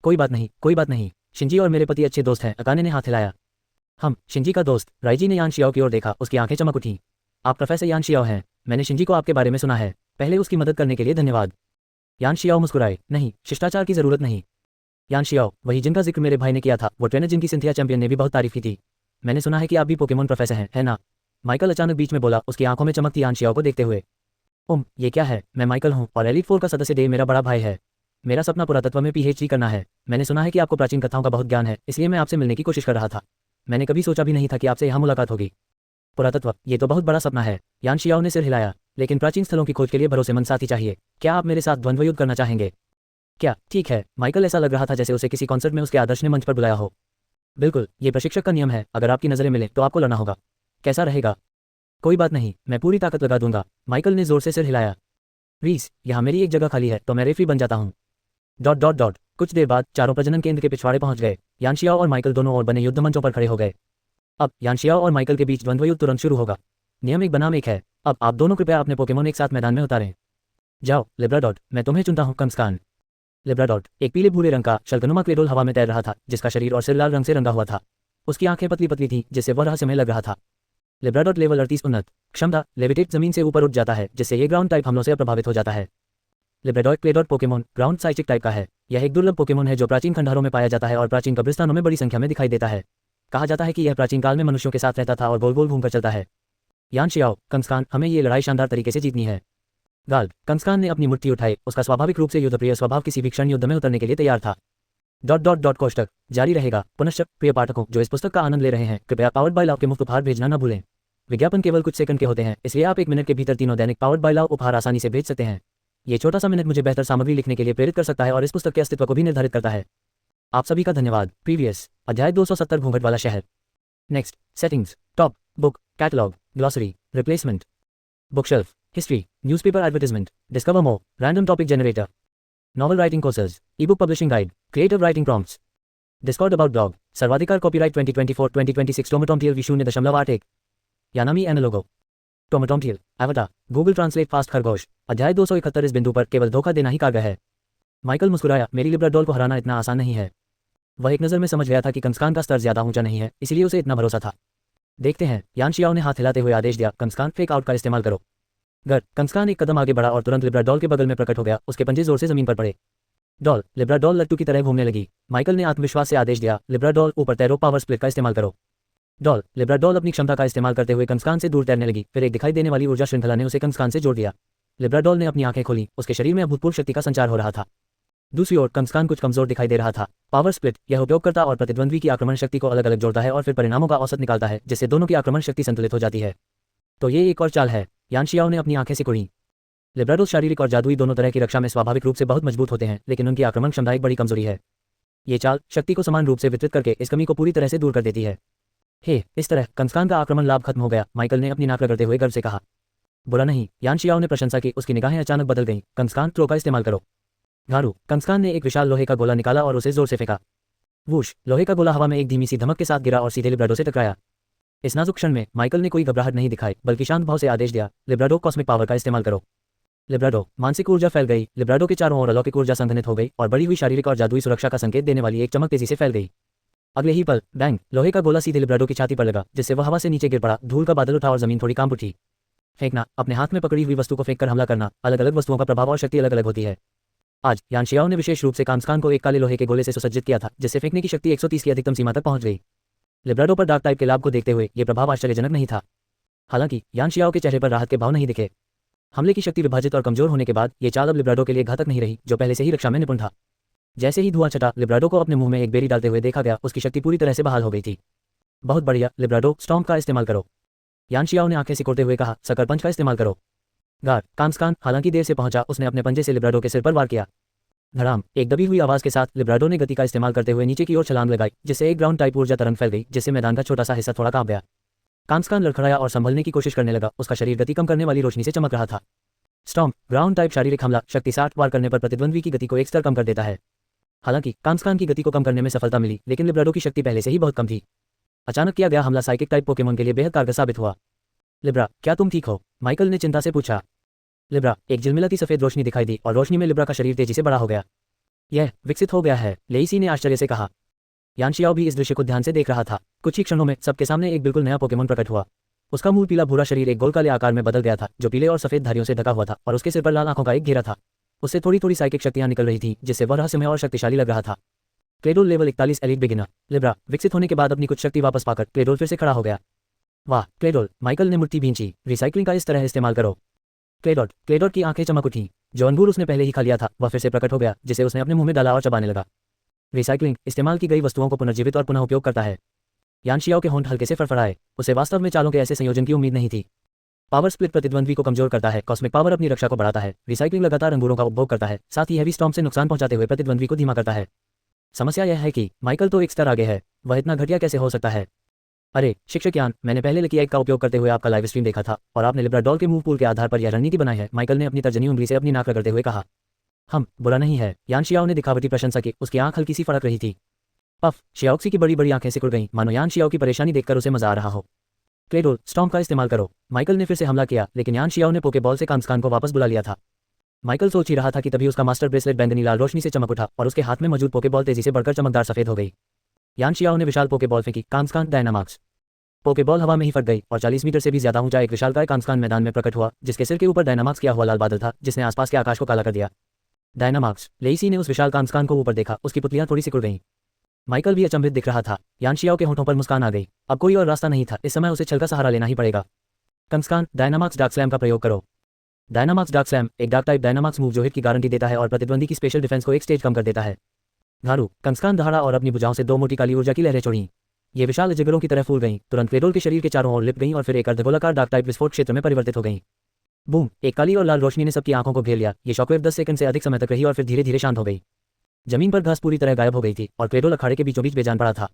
कोई बात नहीं, कोई बात नहीं। शिंजी और मेरे पति अच्छे दोस्त हैं। अकाने ने हाथ हिलाया। हम शिंजी का दोस्त। राइजी ने यान शियाओ की ओर देखा, उसकी आंखें चमक उठीं। आप प्रोफेसर यान शियाओ हैं। मैंने शिंजी को आपके बारे में सुना है। पहले उसकी मदद करने के लिए धन्यवाद। यान शियाओ मुस्कुराए। नहीं, शिष्टाचार की जरूरत नहीं। यान शियाओ, वही जिनका जिक्र मेरे भाई ने किया था, वो ट्रेनर जिनकी सिंथिया चैंपियन ने भी बहुत तारीफ की थी। मैंने सुना है कि आप भी पोकेमोन प्रोफेसर हैं, है ना? माइकल अचानक बीच में बोला, उसकी आंखों में चमक थी यान शियाओ को देखते हुए। ये क्या है? मैं माइकल हूँ और एलीट 4 का सदस्य डे मेरा बड़ा भाई है। मेरा सपना पुरातत्व में पीएचडी करना है। मैंने सुना है कि आपको प्राचीन कथाओं का बहुत ज्ञान है, इसलिए मैं आपसे मिलने की कोशिश कर रहा था। मैंने कभी सोचा भी नहीं था कि आपसे यहाँ मुलाकात होगी। पुरातत्व, ये तो बहुत बड़ा सपना है। यान शियाओ ने सिर हिलाया। लेकिन प्राचीन स्थलों की खोज के लिए भरोसेमंद साथी चाहिए। क्या आप मेरे साथ द्वंद्व युद्ध करना चाहेंगे? क्या? ठीक है। माइकल ऐसा लग रहा था जैसे उसे किसी कॉन्सर्ट में उसके आदर्श ने मंच पर बुलाया हो। बिल्कुल, ये प्रशिक्षक का नियम है। अगर आपकी नजरें मिले तो आपको लड़ना होगा। कैसा रहेगा? कोई बात नहीं, मैं पूरी ताकत लगा दूंगा। माइकल ने जोर से सिर हिलाया। रीस, यहाँ मेरी एक जगह खाली है तो मैं रेफरी बन जाता हूँ। कुछ देर बाद चारों प्रजनन केंद्र के पिछवाड़े पहुंच गए। यान शियाओ और माइकल दोनों ओर बने युद्ध मंचों पर खड़े हो गए। अब यान शियाओ और माइकल के बीच द्वंद्व युद्ध तुरंत शुरू होगा। नियम 1 बनाम 1 है। अब आप दोनों कृपया अपने पोकेमोन एक साथ मैदान में उतारें। जाओ लिब्राडॉट, मैं तुम्हें चुनता हूँ। कम्सकान। लिब्राडॉट एक पीले भूरे रंग का शल्कनुमा क्लेडोल हवा में तैर रहा था, जिसका शरीर और सिर लाल रंग से रंगा हुआ था। उसकी आंखें पतली पतली थीं, जिससे वह रहस्यमय लग रहा था। लिब्राडॉट लेवल 38 उन्नत क्षमता, लेविटेट जमीन से ऊपर उठ जाता है, जिससे ये ग्राउंड टाइप हमलों से अप्रभावित हो जाता है। लिब्राडॉट क्लेडोट पोकेमोन ग्राउंड साइकिक टाइप का है। यह एक दुर्लभ पोकेमोन है जो प्राचीन खंडहरों में पाया जाता है और प्राचीन कब्रिस्तानों में बड़ी संख्या में दिखाई देता है। कहा जाता है कि यह प्राचीन काल में मनुष्यों के साथ रहता था और गोल गोल घूमकर चलता है। यान शियाओ, कंगस्कान, हमें ये लड़ाई शानदार तरीके से जीतनी है। गाल्ब, कंगस्कान ने अपनी मुट्ठी उठाई। उसका स्वाभाविक रूप से युद्धप्रिय स्वभाव किसी भी क्षण युद्ध में उतरने के लिए तैयार था। कोष्टक जारी रहेगा। पुनश्च प्रिय पाठकों जो इस पुस्तक का आनंद ले रहे हैं, कृपया पावर्ड बाय लाव के मुफ्त उपहार भेजना न भूलें। विज्ञापन केवल कुछ सेकंड के होते हैं, इसलिए आप 1 मिनट के भीतर तीनों दैनिक पावर्ड बाय लाव उपहार आसानी से भेज सकते हैं। ये छोटा सा मिनट मुझे बेहतर सामग्री लिखने के लिए प्रेरित कर सकता है और इस पुस्तक के अस्तित्व को भी निर्धारित करता है। आप सभी का धन्यवाद। प्रीवियस अध्याय 270 घूंघट वाला शहर। Next settings top book catalogue glossary replacement bookshelf history newspaper advertisement discover more random topic generator novel writing courses e-book publishing guide creative writing prompts Discord about blog सर्वाधिकार कॉपीराइट 2024-2026 टोमोटोमटियल V0.81 यानामी एनालोगो टोमोटोमटियल एवटा Google translate fast खरगोश अध्याय 271 इस बिंदु पर केवल धोखा देना ही काव्य है। माइकल मुस्कुराया, मेरी लिब्रा डॉल को हराना इतना आसान नहीं है। वह एक नज़र में समझ गया था कि कंस्कान का स्तर ज्यादा ऊंचा नहीं है, इसलिए उसे इतना भरोसा था। देखते हैं, यान शियाओ ने हाथ हिलाते हुए आदेश दिया, कंस्कान फेक आउट का इस्तेमाल करो। कंस्कान एक कदम आगे बढ़ा और तुरंत लिब्रा डॉल के बगल में प्रकट हो गया। उसके पंजे जोर से जमीन पर पड़े। डॉल लिब्रा डॉल लट्टू की तरह घूमने लगी। माइकल ने आत्मविश्वास से आदेश दिया, लिब्रा डॉल ऊपर तैरो, पावर स्प्लिट का इस्तेमाल करो। डॉल लिब्रा डॉल अपनी क्षमता का इस्तेमाल करते हुए कंस्कान से दूर तैरने लगी। फिर एक दिखाई देने वाली ऊर्जा श्रृंखला ने उसे कंस्कान से जोड़ दिया। लिब्रा डॉल ने अपनी आंखें खोली, उसके शरीर में अभूतपूर्व शक्ति का संचार हो रहा था। दूसरी ओर कंस्कान कुछ कमजोर दिखाई दे रहा था। पावर स्प्लिट यह उपयोगकर्ता और प्रतिद्वंद्वी की आक्रमण शक्ति को अलग अलग जोड़ता है और फिर परिणामों का औसत निकालता है, जिससे दोनों की आक्रमण शक्ति संतुलित हो जाती है। तो ये एक और चाल है। यान शियाओ ने अपनी आंखें सिकुड़ी। लिब्राडोस शारीरिक और जादुई दोनों तरह की रक्षा में स्वाभाविक रूप से बहुत मजबूत होते हैं, लेकिन उनकी आक्रमण क्षमता एक बड़ी कमजोरी है। ये चाल शक्ति को समान रूप से वितरित करके इस कमी को पूरी तरह से दूर कर देती है। इस तरह कंस्कान का आक्रमण लाभ खत्म हो गया। माइकल ने अपनी नाक रगड़ते हुए गर्व से कहा। बुरा नहीं, यान शियाओ ने प्रशंसा की। उसकी निगाहें अचानक बदल गईं। कंस्कान थ्रो का इस्तेमाल करो। घारू कंस्कान ने एक विशाल लोहे का गोला निकाला और उसे जोर से फेंका। वूश लोहे का गोला हवा में एक धीमी सी धमक के साथ गिरा और सीधे लिब्राडो से टकराया। इस नाजुक क्षण में माइकल ने कोई घबराहट नहीं दिखाई, बल्कि शांत भाव से आदेश दिया, लिब्राडो कॉस्मिक पावर का इस्तेमाल करो। लिब्राडो मानसिक ऊर्जा फैल गई। लिब्राडो के चारों ओर अलौकिक ऊर्जा संघनित हो गई और बढ़ी हुई शारीरिक और जादुई सुरक्षा का संकेत देने वाली एक चमक तेजी से फैल गई। अगले ही पल बैंग लोहे का गोला सीधे लिब्राडो की छाती पर लगा, जिससे वह हवा से नीचे गिर पड़ा। धूल का बादल उठा और जमीन थोड़ी कांप उठी। फेंकना अपने हाथ में पकड़ी हुई वस्तु को फेंककर हमला करना। अलग अलग वस्तुओं का प्रभाव और शक्ति अलग अलग होती है। आज यान शियाओ ने विशेष रूप से कंस्कान को एक काले लोहे के गोले से सुसज्जित किया था, जिससे फेंकने की शक्ति 130 की अधिकतम सीमा तक पहुंच गई। लिब्राडो पर डार्क टाइप के लाभ को देखते हुए यह प्रभाव आश्चर्यजनक नहीं था। हालांकि यान शियाओ के चेहरे पर राहत के भाव नहीं दिखे। हमले की शक्ति विभाजित और कमजोर होने के बाद ये चाल अब लिब्राडो के लिए घातक नहीं रही, जो पहले से ही रक्षा में निपुण था। जैसे ही धुआं छटा, लिब्राडो को अपने मुंह में एक बेरी डालते हुए देखा गया। उसकी शक्ति पूरी तरह से बहाल हो गई थी। बहुत बढ़िया लिब्राडो, स्टॉम्प का इस्तेमाल करो। यान शियाओ ने आंखें सिकोड़ते हुए कहा, सकर पंच का इस्तेमाल करो। कंस्कान हालांकि देर से पहुंचा, उसने अपने पंजे से लिब्राडो के सिर पर वार किया। धड़ाम एक दबी हुई आवाज के साथ लिब्राडो ने गति का इस्तेमाल करते हुए नीचे की ओर छलांग लगाई, जिससे एक ग्राउंड टाइप ऊर्जा तरंग फैल गई, जिससे मैदान का छोटा सा हिस्सा थोड़ा कांप गया। कंस्कान लड़खड़ाया और संभलने की कोशिश करने लगा। उसका शरीर गति कम करने वाली रोशनी से चमक रहा था। स्टॉम्प ग्राउंड टाइप शारीरिक हमला शक्ति 60 वार करने पर प्रतिद्वंद्वी की गति को एक स्तर कम कर देता है। हालांकि कंस्कान की गति को कम करने में सफलता मिली, लेकिन लिब्राडो की शक्ति पहले से ही बहुत कम थी। अचानक किया गया हमला साइकिक टाइप पोकेमोन के लिए बेहद कारगर साबित हुआ। लिब्रा, क्या तुम ठीक हो? माइकल ने चिंता से पूछा। लिब्रा, एक झिलमिलाती सफेद रोशनी दिखाई दी और रोशनी में लिब्रा का शरीर तेजी से बड़ा हो गया। यह विकसित हो गया है, लेइसी ने आश्चर्य से कहा। यान शियाओ भी इस दृश्य को ध्यान से देख रहा था। कुछ ही क्षणों में सबके सामने एक बिल्कुल नया पोकेमोन प्रकट हुआ। उसका मूल पीला भूरा शरीर एक गोल काले आकार में बदल गया था, जो पीले और सफेद धारियों से ढका हुआ था, और उसके सिर पर लाल आंखों का एक घेरा था। उससे थोड़ी थोड़ी साइकिक शक्तियां निकल रही थीं, जिससे वह रहस्यमय और शक्तिशाली लग रहा था। क्लेडोल लेवल 41 एलीट बिगिनर। लिब्रा विकसित होने के बाद अपनी कुछ शक्ति वापस पाकर क्लेडोल फिर से खड़ा हो गया। वाह क्लेडोल, माइकल ने मुट्ठी भींची। रिसाइक्लिंग का इस तरह इस्तेमाल करो। क्लेडोट की आंखें चमक उठी। जो अंगूर उसने पहले ही खा लिया था, वह फिर से प्रकट हो गया, जिसे उसने अपने मुंह में डाला और चबाने लगा। रिसाइक्लिंग इस्तेमाल की गई वस्तुओं को पुनर्जीवित और पुनः उपयोग करता है। यान शियाओ के होंठ हल्के से फड़फड़ाए। उसे वास्तव में चालों के ऐसे संयोजन की उम्मीद नहीं थी। पावर स्प्लिट प्रतिद्वंद्वी को कमजोर करता है, कॉस्मिक पावर अपनी रक्षा को बढ़ाता है, रिसाइक्लिंग लगातार अंगूरों का उपभोग करता है, साथ ही हैवी स्टॉर्म से नुकसान पहुंचाते हुए प्रतिद्वंद्वी को धीमा करता है। समस्या यह है कि माइकल तो एक स्तर आगे है, वह इतना घटिया कैसे हो सकता है? अरे शिक्षक यान, मैंने पहले लकी एग का उपयोग करते हुए आपका लाइव स्ट्रीम देखा था और आपने लिब्रा डॉल के मूव पूल के आधार पर यह रणनीति बनाई है। माइकल ने अपनी तर्जनी उंगली से अपनी नाक रगड़ते हुए कहा। बुरा नहीं है, यान शियाओ ने दिखावटी प्रशंसा की। उसकी आंख हल्की सी फड़क रही थी। पफ शियाओक्सी की बड़ी बड़ी आंखें सिकुड़ गईं, मानो यान शियाओ की परेशानी देखकर उसे मजा आ रहा हो। क्लेडोल स्टॉम्प का इस्तेमाल करो। माइकल ने फिर से हमला किया, लेकिन यान शियाओ ने पोकेबॉल से कंस्कान को वापस बुला लिया था। माइकल सोच ही रहा था कि तभी उसका मास्टर ब्रेसलेट बैंगनी लाल रोशनी से चमक उठा और उसके हाथ में मौजूद पोकेबॉल तेजी से बढ़कर चमकदार सफेद हो गई। यान शियाओ ने विशाल पोकेबॉल फेंकी। कंस्कान डायनामाक्स। पोकेबॉल हवा में ही फट गई और 40 मीटर से भी ज्यादा ऊंचा एक विशालकाय कंस्कान मैदान में प्रकट हुआ, जिसके सिर के ऊपर डायनामाक्स किया हुआ लाल बादल था, जिसने आसपास के आकाश को काला कर दिया। डायनामाक्स। लेइसी ने उस विशाल कंस्कान को ऊपर देखा। उसकी पुतलियां थोड़ी सिकुड़ गईं। माइकल भी अचंभित दिख रहा था। यान शियाओ के होंठों पर मुस्कान आ गई। अब कोई और रास्ता नहीं था, इस समय उसे छल का सहारा लेना ही पड़ेगा। कंस्कान डायनामाक्स डार्क स्लैम का प्रयोग करो। डायनामाक्स डार्क स्लैम एक डार्क टाइप डायनामाक्स मूव जो हिट की गारंटी देता है और प्रतिद्वंदी की स्पेशल डिफेंस को एक स्टेज कम कर देता है। घारू कंस्कान दहाड़ा और अपनी भुजाओं से दो मोटी काली ऊर्जा की लहरें छोड़ीं। ये विशाल जिगरों की तरह फूल गईं, तुरंत क्लेडोल के शरीर के चारों ओर लिप गईं और फिर एक अर्धगोलाकार डार्क टाइप विस्फोट क्षेत्र में परिवर्तित हो गईं। बूम! एक काली और लाल रोशनी ने सबकी आंखों को घेर लिया। ये शॉकवेव 10 सेकंड से अधिक समय तक रही और फिर धीरे धीरे शांत हो गई। जमीन पर घास पूरी तरह गायब हो गई थी और क्रेडोल अखाड़े के बीचों बीच बेजान पड़ा था।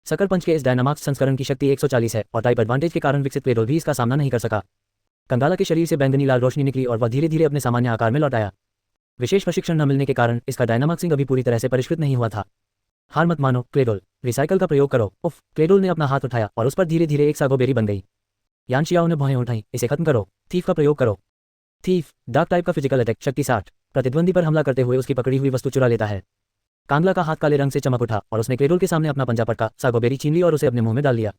सकर पंच के इस डायनामाक्स संस्करण की शक्ति 140 है और टाइप एडवांटेज के कारण विकसित क्रेडोल भी इसका सामना नहीं कर सका। कंगाला के शरीर से बैंगनी लाल रोशनी निकली और वह धीरे धीरे अपने सामान्य आकार में लौट आया। विशेष प्रशिक्षण न मिलने के कारण इसका डायनामाक्सिंग अभी पूरी तरह से परिष्कृत नहीं हुआ था। हार मत मानो क्रेडोल, रिसाइकल का प्रयोग करो। उफ! क्रेडोल ने अपना हाथ उठाया और उस पर धीरे धीरे एक सागोबेरी बन गई। यान शियाओ ने भौहें उठाई। इसे खत्म करो। थीफ का प्रयोग करो। थीफ, डार्क टाइप का फिजिकल अटैक, शक्ति 60। प्रतिद्वंदी पर हमला करते हुए उसकी पकड़ी हुई वस्तु चुरा लेता है। कांगला का हाथ काले रंग से चमक उठा और उसने क्रेडोल के सामने अपना पंजा पटका, सागोबेरी छीन ली और उसे अपने मुंह में डाल लिया।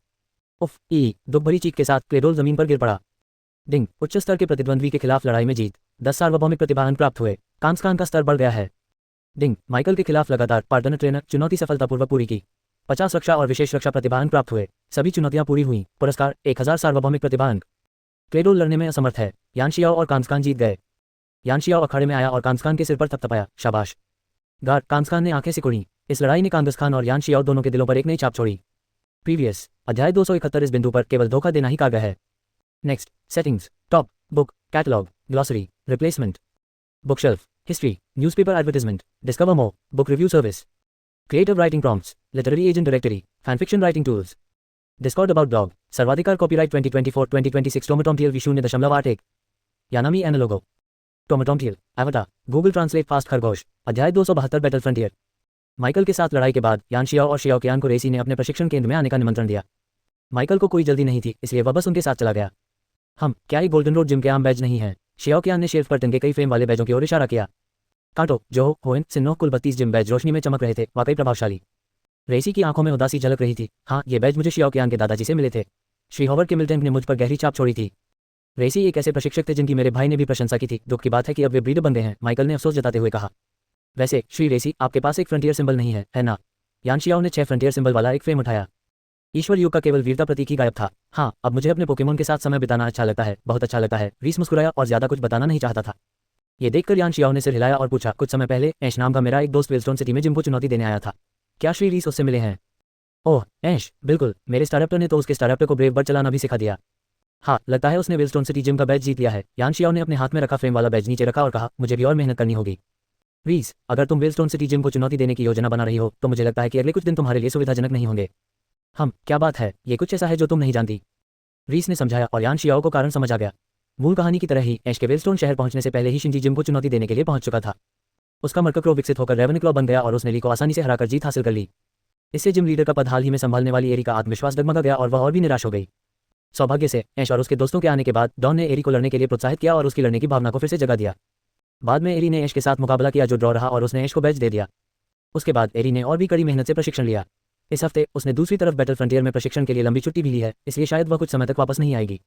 उफ! दुख भरी चीख के साथ क्रेडोल जमीन पर गिर पड़ा। डिंग! उच्च स्तर के प्रतिद्वंद्वी के खिलाफ लड़ाई में जीत। 10 सार्वभौमिक प्रतिभा अंक प्राप्त हुए। कांस्कान का स्तर बढ़ गया है। डिंग! माइकल के खिलाफ लगातार पार्टनर ट्रेनर चुनौती सफलतापूर्वक पूरी की। 50 रक्षा और विशेष रक्षा प्रतिभा अंक प्राप्त हुए। सभी चुनौतियां पूरी हुई। पुरस्कार 1000 सार्वभौमिक प्रतिभा अंक। क्रेडोल लड़ने में असमर्थ है। यान शियाओ और कांस्कान जीत गए। यान शियाओ अखाड़े में आया और कांस्कान के सिर पर थपथपाया। शाबाश! गार्ड! कांस्कान ने आंखें सिकुड़ी। इस लड़ाई ने कांगस्खान और यान शियाओ दोनों के दिलों पर एक नई छाप छोड़ी। प्रीवियस अध्याय 271 इस बिंदु पर केवल धोखा देना ही काव्य है। Next settings top book catalogue glossary replacement bookshelf history newspaper advertisement discover more book review service creative writing prompts literary agent directory fanfiction writing tools Discord about blog सर्वाधिकार कॉपीराइट 2024-2026 टोमेटोमटियल V0.1 यानामी एनालोगो टोमेटोमटियल एवटा गूगल ट्रांसलेट फास्ट खरगोश अध्याय 272 battle frontier. Michael के साथ लड़ाई के बाद यान शियाओ और शियाओ कियान को रेसी ने अपने प्रशिक्षण केंद्र में आने का निमंत्रण दिया। माइकल को कोई जल्दी नहीं थी, इसलिए वह बस उनके साथ चला गया। क्या ये गोल्डन रोड जिम के आम बैज नहीं है? शियाओ कियान ने शेल्फ पर टंगे कई फ्रेम वाले बैजों की ओर इशारा किया। कांटो, जोहो, होएन, सिन्नो कुल 32 जिम बैज रोशनी में चमक रहे थे, वाकई प्रभावशाली। रेसी की आंखों में उदासी झलक रही थी। हाँ, ये बैज मुझे शियाओ कियान के दादाजी से मिले थे। श्री हॉवर्ड के मिल्टन ने मुझ पर गहरी छाप छोड़ी थी। रेसी एक ऐसे प्रशिक्षक थे जिनकी मेरे भाई ने भी प्रशंसा की थी। दुख की बात है कि अब वे ब्रीडर बन गए हैं, माइकल ने अफसोस जताते हुए कहा। वैसे श्री रेसी, आपके पास एक फ्रंटियर सिंबल नहीं है ना? यान शियाओ ने 6 फ्रंटियर सिंबल वाला एक फ्रेम उठाया। ईश्वर युग का केवल वीरता प्रतीक ही गायब था। हाँ, अब मुझे अपने पोकेमोन के साथ समय बिताना अच्छा लगता है, बहुत अच्छा लगता है। रीस मुस्कुराया और ज्यादा कुछ बताना नहीं चाहता था। ये देखकर यान शियाओ ने सिर हिलाया और पूछा, कुछ समय पहले ऐश नाम का मेरा एक दोस्त वेलस्टोन सिटी में जिम को चुनौती देने आया था। क्या श्री रीस उससे मिले हैं? ओह ऐश, बिल्कुल, मेरे स्टारप्टर ने तो उसके स्टारप्टर को ब्रेव बर्ड चलाना भी सिखा दिया। हाँ, लगता है उसने वेलस्टोन सिटी जिम का बैज जीत लिया है। यान शियाओ ने अपने हाथ में रखा फ्रेम वाला बैज नीचे रखा और कहा, मुझे भी और मेहनत करनी होगी। रीस, अगर तुम वेलस्टोन सिटी जिम को चुनौती देने की योजना बना रही हो तो मुझे लगता है कि अगले कुछ दिन तुम्हारे लिए सुविधाजनक नहीं होंगे। क्या बात है? ये कुछ ऐसा है जो तुम नहीं जानती, रीस ने समझाया और यान शियाओ को कारण समझ आ गया। मूल कहानी की तरह ही ऐश के वेलस्टोन शहर पहुंचने से पहले ही शिंजी जिम को चुनौती देने के लिए पहुंच चुका था। उसका मर्कक्रो विकसित होकर रेवेनक्लॉ बन गया और उसने ली को आसानी से हराकर जीत हासिल कर ली। इससे जिम लीडर का पद हाल ही में संभालने वाली एरी का आत्मविश्वास डगमगा गया और वह और भी निराश हो गई। सौभाग्य से ऐश और उसके दोस्तों के आने के बाद डॉन ने एरी को लड़ने के लिए प्रोत्साहित किया और उसकी लड़ने की भावना को फिर से जगा दिया। बाद में एरी ने ऐश के साथ मुकाबला किया जो ड्रॉ रहा और उसने ऐश को बैज दे दिया। उसके बाद एरी ने और भी कड़ी मेहनत से प्रशिक्षण लिया। इस हफ्ते उसने दूसरी तरफ बैटल फ्रंटियर में प्रशिक्षण के लिए लंबी छुट्टी भी ली है, इसलिए शायद वह कुछ समय तक वापस नहीं आएगी।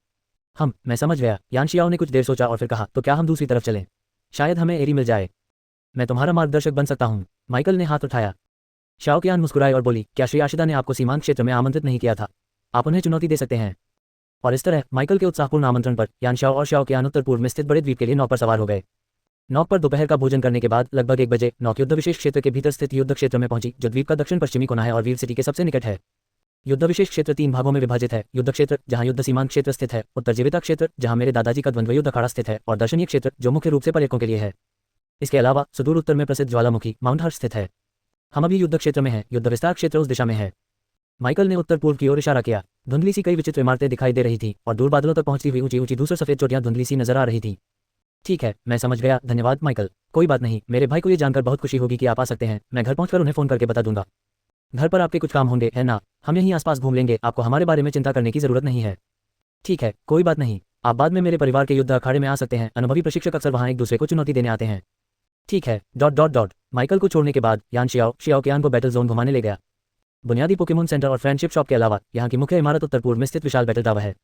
मैं समझ गया। यान शियाओ ने कुछ देर सोचा और फिर कहा, तो क्या हम दूसरी तरफ चलें? शायद हमें एरी मिल जाए। मैं तुम्हारा मार्गदर्शक बन सकता हूँ। माइकल ने हाथ उठाया। शाओ कियान मुस्कुराए और बोली, क्या श्री आशिदा ने आपको सीमांत क्षेत्र में आमंत्रित नहीं किया था? आप उन्हें चुनौती दे सकते हैं। और इस तरह माइकल के उत्साहपूर्ण आमंत्रण पर यान शियाओ और शाओ कियान उत्तर पूर्व में स्थित बड़े द्वीप के लिए नौ पर सवार हो गए। नौ पर दोपहर का भोजन करने के बाद लगभग 1 बजे नौ युद्ध विशेष क्षेत्र के भीतर स्थित युद्ध क्षेत्र में पहुंची, जो द्वीप का दक्षिण पश्चिमी कोना है और वीर सिटी के सबसे निकट है। युद्ध विशेष क्षेत्र 3 भागों में विभाजित है। युद्ध क्षेत्र जहां युद्ध सीमांत क्षेत्र स्थित है, उत्तर जीविता क्षेत्र जहां मेरे दादाजी का द्वंद्व युद्ध अखाड़ा स्थित है, और दर्शनीय क्षेत्र जो मुख्य रूप से पर्यटकों के लिए है। इसके अलावा सुदूर उत्तर में प्रसिद्ध ज्वालामुखी माउंट हर्ष स्थित है। हम अभी युद्ध क्षेत्र में हैं। युद्ध विस्तार क्षेत्र उस दिशा में है। माइकल ने उत्तर पूर्व की ओर इशारा किया। धुंधली सी कई विचित्र इमारतें दिखाई दे रही थी और दूर बादलों तक पहुंचती हुई ऊंची ऊंची धूसर सफेद चोटियां धुंधली सी नजर आ रही थी। ठीक है, मैं समझ गया, धन्यवाद माइकल। कोई बात नहीं, मेरे भाई को ये जानकर बहुत खुशी होगी कि आप आ सकते हैं। मैं घर पहुंचकर उन्हें फोन करके बता दूंगा। घर पर आपके कुछ काम होंगे, है ना? हम यहीं आसपास घूम लेंगे, आपको हमारे बारे में चिंता करने की जरूरत नहीं है। ठीक है, कोई बात नहीं, आप बाद में मेरे परिवार के युद्ध अखाड़े में आ सकते हैं। अनुभवी प्रशिक्षक अक्सर वहां एक दूसरे को चुनौती देने आते हैं। ठीक है। माइकल को छोड़ने के बाद यान शियाओ कियान को बैटल जोन घुमाने ले गया। बुनियादी पोकेमोन सेंटर और फ्रेंडशिप शॉप के अलावा यहाँ की मुख्य इमारत उत्तर पूर्व में स्थित विशाल बैटल टावर है।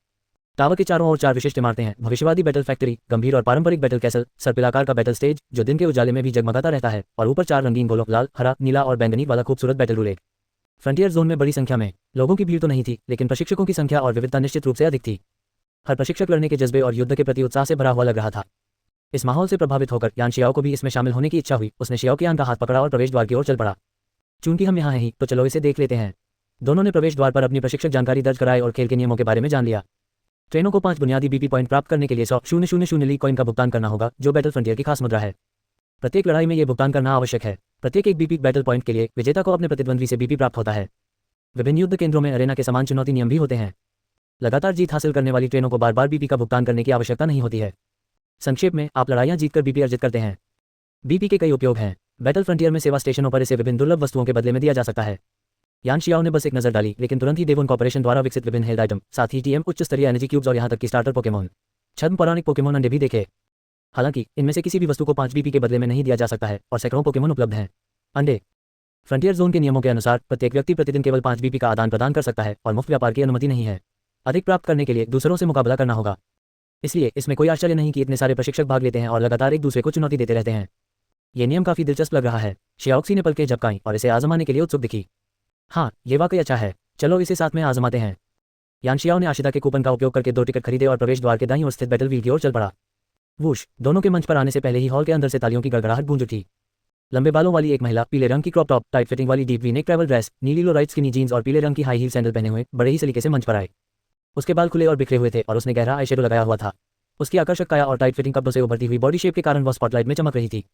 टावर के चारों ओर 4 विशिष्ट इमारतें हैं। भविष्यवादी बैटल फैक्ट्री, गंभीर और पारंपरिक बैटल कैसल, सर्पिलाकार का बैटल स्टेज जो दिन के उजाले में भी जगमगाता रहता है, और ऊपर 4 रंगीन गोलों लाल, हरा, नीला और बैंगनी वाला खूबसूरत बैटल रूलेट। फ्रंटियर जोन में बड़ी संख्या में लोगों की भीड़ तो नहीं थी, लेकिन प्रशिक्षकों की संख्या और विविधता निश्चित रूप से अधिक थी। हर प्रशिक्षक लड़ने के जज्बे और युद्ध के प्रति उत्साह से भरा हुआ लग रहा था। इस माहौल से प्रभावित होकर यान शियाओ को भी इसमें शामिल होने की इच्छा हुई। उसने शियाओ कियान का हाथ पकड़ा और प्रवेश द्वार की ओर चल पड़ा। चूंकि हम यहाँ हैं ही, तो चलो इसे देख लेते हैं। दोनों ने प्रवेश द्वार पर अपनी प्रशिक्षक जानकारी दर्ज कराई और खेल के नियमों के बारे में जान लिया। ट्रेनों को 5 बुनियादी बीपी पॉइंट प्राप्त करने के लिए 100,000 ली कॉइन का भुगतान करना होगा, जो बैटल फ्रंटियर की खास मुद्रा है। प्रत्येक लड़ाई में यह भुगतान करना आवश्यक है। प्रत्येक एक बीपी बैटल पॉइंट के लिए विजेता को अपने प्रतिद्वंद्वी से बीपी प्राप्त होता है। विभिन्न युद्ध केंद्रों में अरेना के समान चुनौती नियम भी होते हैं। लगातार जीत हासिल करने वाली ट्रेनों को बार बार बीपी का भुगतान करने की आवश्यकता नहीं होती है। संक्षेप में, आप लड़ाइयां जीतकर बीपी अर्जित करते हैं। बीपी के कई उपयोग हैं। बैटल फ्रंटियर में सेवा स्टेशनों पर इसे विभिन्न दुर्लभ वस्तुओं के बदले में दिया जा सकता है। यान शियाओ ने बस एक नजर डाली, लेकिन तुरंत ही देवोन कॉर्पोरेशन द्वारा विकसित विभिन्न हेल्थ आइटम, साथ ही टीएम उच्च स्तरीय एनर्जी क्यूब्स और यहां तक कि स्टार्टर पोकेमोन, छद्म पौराणिक पोकेमोन अंडे भी देखे। हालांकि इनमें से किसी भी वस्तु को 5 बीपी के बदले में नहीं दिया जा सकता है और सैकड़ों पोकेमोन उपलब्ध हैं। अंडे। फ्रंटियर जोन के नियमों के अनुसार प्रत्येक व्यक्ति प्रतिदिन केवल 5 बीपी का आदान प्रदान कर सकता है और मुफ्त व्यापार की अनुमति नहीं है। अधिक प्राप्त करने के लिए दूसरों से मुकाबला करना होगा। इसलिए इसमें कोई आश्चर्य नहीं कि इतने सारे प्रशिक्षक भाग लेते हैं और लगातार एक दूसरे को चुनौती देते रहते हैं। ये नियम काफी दिलचस्प लग रहा है। शियाओक्सी ने पलकें झपकाईं और इसे आजमाने के लिए उत्सुक दिखी। हाँ, ये वाकई अच्छा है, चलो इसे साथ में आजमाते हैं। यान शियाओ ने आशिता के कूपन का उपयोग करके 2 टिकट खरीदे और प्रवेश द्वार के दाईं ओर स्थित बैटल व्हील की ओर चल पड़ा। वूश, दोनों के मंच पर आने से पहले ही हॉल के अंदर से तालियों की गड़गड़ाहट गूंज उठी। लंबे बालों वाली एक महिला, पीले रंग की क्रॉप टॉप, टाइट फिटिंग वाली deep V neck travel dress, नीली लो राइट स्किनी जीन्स और पीले रंग की हाई हील सैंडल पहने हुए बड़े ही सलीके से मंच पर आए। उसके बाल खुले और बिखरे हुए थे और उसने गहरा आई शेडो लगाया हुआ था। उसकी आकर्षक काया और टाइट फिटिंग कपड़ों से उभरती हुई बॉडी शेप के कारण वह स्पॉटलाइट में चमक रही थी।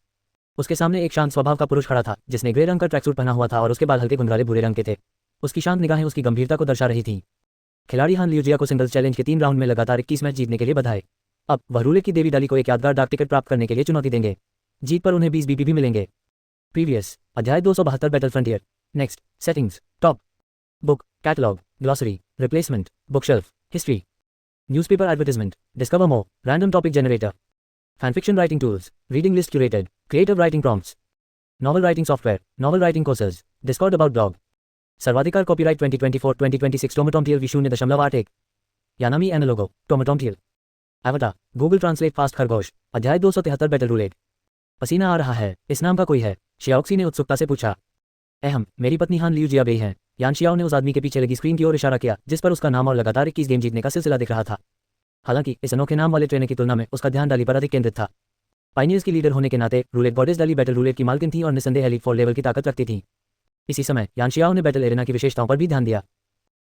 उसके सामने एक शांत स्वभाव का पुरुष खड़ा था, जिसने ग्रे रंग का ट्रैकसूट पहना हुआ था और उसके बाल हल्के घुंघराले भूरे रंग के थे। उसकी शांत निगाहें उसकी गंभीरता को दर्शा रही थीं। खिलाड़ी हान लियूजिया को सिंगल्स चैलेंज के 3 राउंड में लगातार 21 मैच जीतने के लिए बधाई। अब वह रूलेट की देवी डाली को एक यादगार डाक टिकट प्राप्त करने के लिए चुनौती देंगे। जीत पर उन्हें 20 बीपी भी मिलेंगे। प्रीवियस अध्याय 272 battle frontier. Next, settings, top, book, catalogue, glossary, replacement, bookshelf, history, newspaper advertisement, discover more, random topic generator, fanfiction writing tools, reading list curated, creative writing prompts, novel writing software, novel writing courses, Discord about blog, सर्वाधिकार copyright 2024-2026 टोमाटोमटियल V0.81, यानामी एनालोगो, टोमाटोमटियल। Iota, Google translate fast खरगोश। अध्याय 273 battle roulette. पसीना आ रहा है, इस नाम का कोई है? शियाओक्सी ने उत्सुकता से पूछा। मेरी पत्नी हान लियूजिया बेई हैं। यान शियाओ ने उस आदमी के पीछे लगी स्क्रीन की ओर इशारा किया, जिस पर उसका नाम और लगातार 21 गेम जीतने का सिलसिला दिख रहा था। हालांकि इस अनोखे नाम वाले ट्रेनर की तुलना में उसका ध्यान डाली पर अधिक केंद्रित था। पाइनियर्स की लीडर होने के नाते रूलेट गॉडेस डाली बैटल रूलेट की मालकिन थी और निस्संदेह एलीट 4 लेवल की ताकत रखती थी। इसी समय यान शियाओ ने बैटल एरेना की विशेषताओं पर भी ध्यान दिया।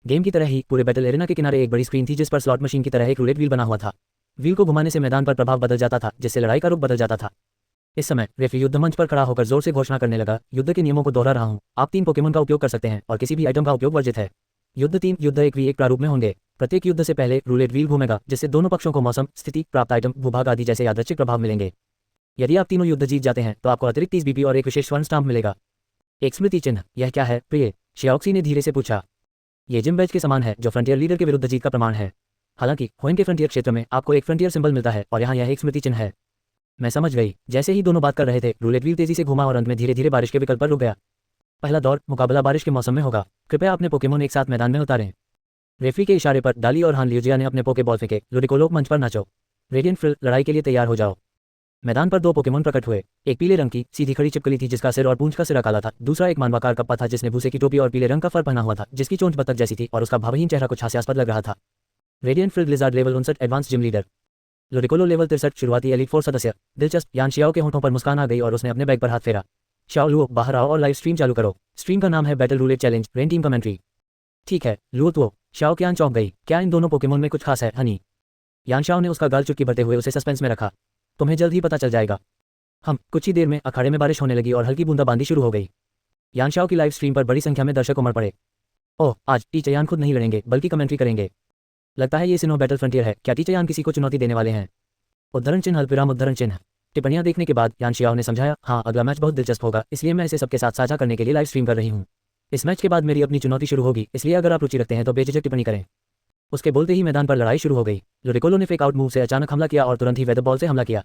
गेम की तरह ही पूरे बैटल एरेना के किनारे एक बड़ी स्क्रीन थी, जिस पर स्लॉट मशीन की तरह एक रूलेट व्हील बना हुआ था। व्हील को घुमाने से मैदान पर प्रभाव बदल जाता था, जिससे लड़ाई का रुख बदल जाता था। इस समय रेफरी युद्ध मंच पर खड़ा होकर जोर से घोषणा करने लगा, युद्ध के नियमों को दोहरा रहा हूं, आप 3 पोकेमोन का उपयोग कर सकते हैं और किसी भी आइटम का उपयोग वर्जित है। युद्ध 3 युद्ध 1v1 प्रारूप में होंगे। प्रत्येक युद्ध से पहले रूलेट व्हील घूमेगा, जिससे दोनों पक्षों को मौसम, स्थिति, प्राप्त आइटम, भूभाग आदि जैसे यादृच्छिक प्रभाव मिलेंगे। यदि आप तीनों युद्ध जीत जाते हैं तो आपको अतिरिक्त 30 बीपी और एक विशेष स्वर्ण स्टाम्प मिलेगा। एक स्मृति चिन्ह, यह क्या है प्रिय? शियाओक्सी ने धीरे से पूछा। ये जिम बैच के समान है, जो फ्रंटियर लीडर के विरुद्ध जीत का प्रमाण है। हालांकि होइन के फ्रंटियर क्षेत्र में आपको एक फ्रंटियर सिंबल मिलता है और यहाँ यह एक स्मृति चिन्ह है। मैं समझ गई। जैसे ही दोनों बात कर रहे थे, रूलेट व्हील तेजी से घुमा और अंत में धीरे धीरे बारिश के विकल्प पर रुक गया। पहला दौर, मुकाबला बारिश के मौसम में होगा। कृपया अपने पोकेमोन एक साथ मैदान में उतारें। रेफरी के इशारे पर डाली और हान लियूजिया ने अपने पोके बॉल फेंके। लुडिकोलो, मंच पर नाचो। रेडियंट फ्रिल, लड़ाई के लिए तैयार हो जाओ। मैदान पर 2 पोकेमोन प्रकट हुए। एक पीले रंग की सीधी खड़ी चिपकली थी, जिसका सिर और पूंछ का सिरा काला था। दूसरा एक मानवाकार कप्पा था, जिसने भूसे की टोपी और पीले रंग का फर पहना हुआ था, जिसकी चोंच बतख जैसी थी और उसका भावहीन चेहरा कुछ हास्यास्पद लग रहा था। रेडियंट फ्रिल ग्लिजार्ड level 59 advance gym leader. Ludicolo level 63 शुरुआती एलीट 4 सदस्य। दिलचस्प। यान शियाओ के होंठों पर मुस्कान आ गई और उसने अपने बैग पर हाथ फेरा। शाओ लुओ, बाहर आओ और लाइव स्ट्रीम चालू करो। स्ट्रीम का नाम है battle roulette challenge, rain team commentary. ठीक है लुओ तो। शाओ क्यान चौंक गई। क्या इन दोनों पोकेमोन में कुछ खास है हनी? यान शाओ ने उसका गाल चुटकी भरते हुए उसे सस्पेंस में रखा। तुम्हें जल्द ही पता चल जाएगा। कुछ ही देर में अखाड़े में बारिश होने लगी और हल्की बूंदाबांदी शुरू हो गई। यान शाओ की लाइव स्ट्रीम पर बड़ी संख्या में दर्शक उमड़ पड़े। ओह, आज टीचयान खुद नहीं लड़ेंगे बल्कि कमेंट्री करेंगे। लगता है ये सिनो बैटल फ्रंटियर है। क्या टीचयान किसी को चुनौती देने वाले हैं? उद्धरण चिन्ह, अल्पविराम उद्धरण चिन्ह। टिप्पणियां देखने के बाद यान शियाओ ने समझाया, हाँ अगला मैच बहुत दिलचस्प होगा, इसलिए मैं इसे सबके साथ साझा करने के लिए लाइव स्ट्रीम कर रही हूँ। इस मैच के बाद मेरी अपनी चुनौती शुरू होगी, इसलिए अगर आप रुचि रखते हैं तो बेझिझक टिप्पणी करें। उसके बोलते ही मैदान पर लड़ाई शुरू हो गई। लुडिकोलो ने फेक आउट मूव से अचानक हमला किया और तुरंत ही वेदर बॉल से हमला किया,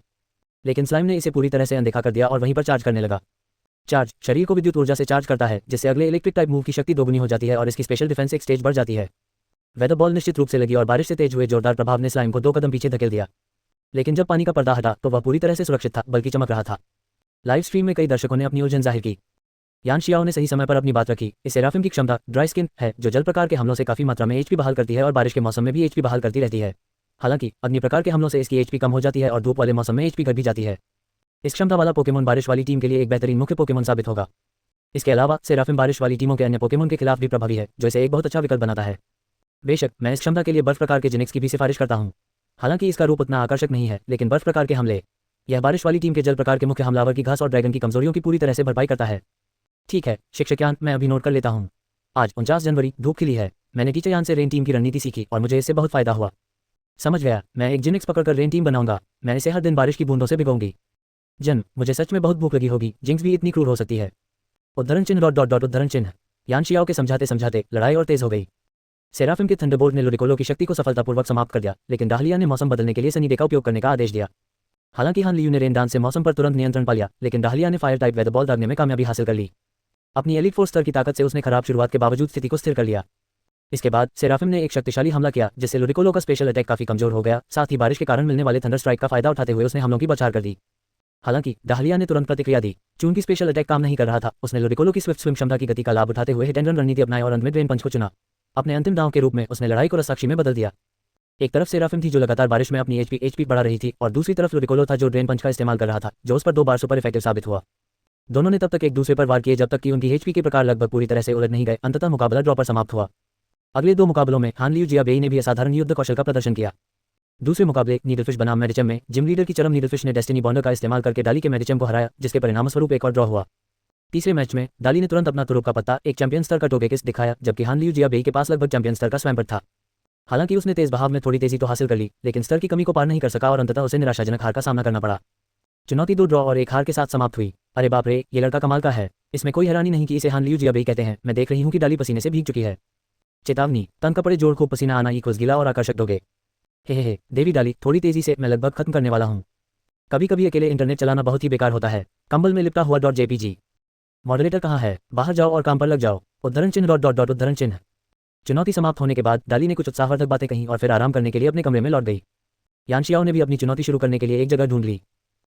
लेकिन स्लाइम ने इसे पूरी तरह से अनदेखा कर दिया और वहीं पर चार्ज करने लगा। चार्ज शरीर को विद्युत ऊर्जा से चार्ज करता है, जिससे अगले इलेक्ट्रिक टाइप मूव की शक्ति दोगुनी हो जाती है और इसकी स्पेशल डिफेंस एक स्टेज बढ़ जाती है। वेदर बॉल निश्चित रूप से लगी और बारिश से तेज हुए जोरदार प्रभाव ने स्लाइम को 2 कदम पीछे धकेल दिया, लेकिन जब पानी का पर्दा हटा तो वह पूरी तरह से सुरक्षित था, बल्कि चमक रहा था। लाइव स्ट्रीम में कई दर्शकों ने अपनी उलझन जाहिर की। यान शियाओ ने सही समय पर अपनी बात रखी। इस सेराफिम की क्षमता ड्राई स्किन है, जो जल प्रकार के हमलों से काफी मात्रा में एचपी बहाल करती है और बारिश के मौसम में भी एचपी बहाल करती रहती है। हालांकि अग्नि प्रकार के हमलों से इसकी एचपी कम हो जाती है और धूप वाले मौसम में एचपी घट भी जाती है। इस क्षमता वाला पोकेमोन बारिश वाली टीम के लिए एक बेहतरीन मुख्य पोकेमोन साबित होगा। इसके अलावा सेराफिम बारिश वाली टीमों के अन्य पोकेमोन के खिलाफ भी प्रभावी है, जो इसे एक बहुत अच्छा विकल्प बनाता है। बेशक मैं इस क्षमता के लिए बर्फ प्रकार के जेनेक्स की भी सिफारिश करता हूँ। हालांकि इसका रूप उतना आकर्षक नहीं है, लेकिन बर्फ प्रकार के हमले, यह बारिश वाली टीम के जल प्रकार के मुख्य हमलावर की घास और ड्रैगन की कमजोरियों की पूरी तरह से भरपाई करता है। ठीक है शिक्षकयान, मैं अभी नोट कर लेता हूँ। आज 49 जनवरी, धूप खिली है। मैंने टीचरयान से रेन टीम की रणनीति सीखी और मुझे इससे बहुत फायदा हुआ। समझ गया, मैं एक जिनिक्स पकड़कर रेन टीम बनाऊंगा। मैं इसे हर दिन बारिश की बूंदों से भिगोऊंगी। मुझे सच में बहुत भूख लगी होगी। जिंक्स भी इतनी क्रूर हो सकती है। उद्धरण चिन्ह डॉट डॉट डॉट उद्धरण चिन्ह। यान शियाओ के समझाते समझाते लड़ाई और तेज हो गई। सेराफिम के थंडरबोल्ट ने लुरिकोलो की शक्ति को सफलतापूर्वक समाप्त कर दिया, लेकिन डाहलिया ने मौसम बदलने के लिए सनी डे का उपयोग करने का आदेश दिया। हालांकि हान लियू ने रेन डांस से मौसम पर तुरंत नियंत्रण पा लिया, लेकिन डाहलिया ने फायर टाइप वेदर बॉल दागने में कामयाबी हासिल कर ली। अपनी एलिट फोर्स स्तर की ताकत से उसने खराब शुरुआत के बावजूद स्थिति को स्थिर कर लिया। इसके बाद सेराफिम ने एक शक्तिशाली हमला किया, जिससे लुरिकोलो का स्पेशल अटैक काफी कमजोर हो गया। साथ ही बारिश के कारण मिलने वाले थंडर स्ट्राइक का फायदा उठाते हुए उसने हमलों की बौछार कर दी। हालांकि डाहलिया ने तुरंत प्रतिक्रिया दी। चूंकि स्पेशल अटैक काम नहीं कर रहा था, उसने लुरिकोलो की स्विफ्ट स्विम क्षमता की गति का लाभ उठाते हुए हिट एंड रन रणनीति अपनाई और अंत में ड्रेन पंच को चुना। अपने अंतिम दांव के रूप में उसने लड़ाई को रस्साक्षी में बदल दिया। एक तरफ सेराफिम थी जो लगातार बारिश में अपनी एचपी बढ़ा रही थी, और दूसरी तरफ लुरिकोलो था जो ड्रेन पंच का इस्तेमाल कर रहा था, जो उस पर 2 बार सुपर इफेक्टिव साबित हुआ। दोनों ने तब तक एक दूसरे पर वार किए जब तक कि उनकी एचपी के प्रकार लगभग पूरी तरह से उलट नहीं गए। अंततः मुकाबला ड्रॉ पर समाप्त हुआ। अगले 2 मुकाबलों में हान लियू जियाबेई ने भी असाधारण युद्ध कौशल का प्रदर्शन किया। दूसरे मुकाबले नीडलफिश बनाम मेडिचम में जिम लीडर की चरम नीडलफिश ने डेस्टिनी बॉन्डर का इस्तेमाल करके डाली के मेडिचम को हराया, जिसके परिणामस्वरूप एक और ड्रॉ हुआ। तीसरे मैच में डाली ने तुरंत अपना तुरुप का पत्ता एक चैंपियन स्तर का टोगेकिस दिखाया, जबकि हान लियू जियाबेई के पास लगभग चैंपियन स्तर का स्वैम्पर्ट था। हालांकि उसने तेज बहाव में थोड़ी तेजी तो हासिल कर ली, लेकिन स्तर की कमी को पार नहीं कर सका और अंततः उसे निराशाजनक हार का सामना करना पड़ा। चुनौती 2 ड्रॉ और 1 हार के साथ समाप्त हुई। अरे बाप रे, ये लड़का कमाल का है। इसमें कोई हैरानी नहीं कि इसे हान लियू जियाबेई कहते हैं। मैं देख रही हूँ कि डाली पसीने से भीग चुकी है। चेतावनी, तन कपड़े जोड़ खूब पसीना आना इक्वल्स गीला और आकर्षक दोगे। हे देवी डाली, थोड़ी तेजी से, मैं लगभग खत्म करने वाला हूँ। कभी कभी अकेले इंटरनेट चलाना बहुत ही बेकार होता है। कंबल में लिपटा हुआ .jpg। मॉडरेटर कहाँ है? बाहर जाओ और काम पर लग जाओ। उद्धरण चिन्ह डॉट डॉट डॉट उद्धरण चिन्ह। चुनौती समाप्त होने के बाद डाली ने कुछ उत्साहवर्धक बातें कहीं और फिर आराम करने के लिए अपने कमरे में लौट गई। यान शियाओ ने भी अपनी चुनौती शुरू करने के लिए एक जगह ढूंढ ली।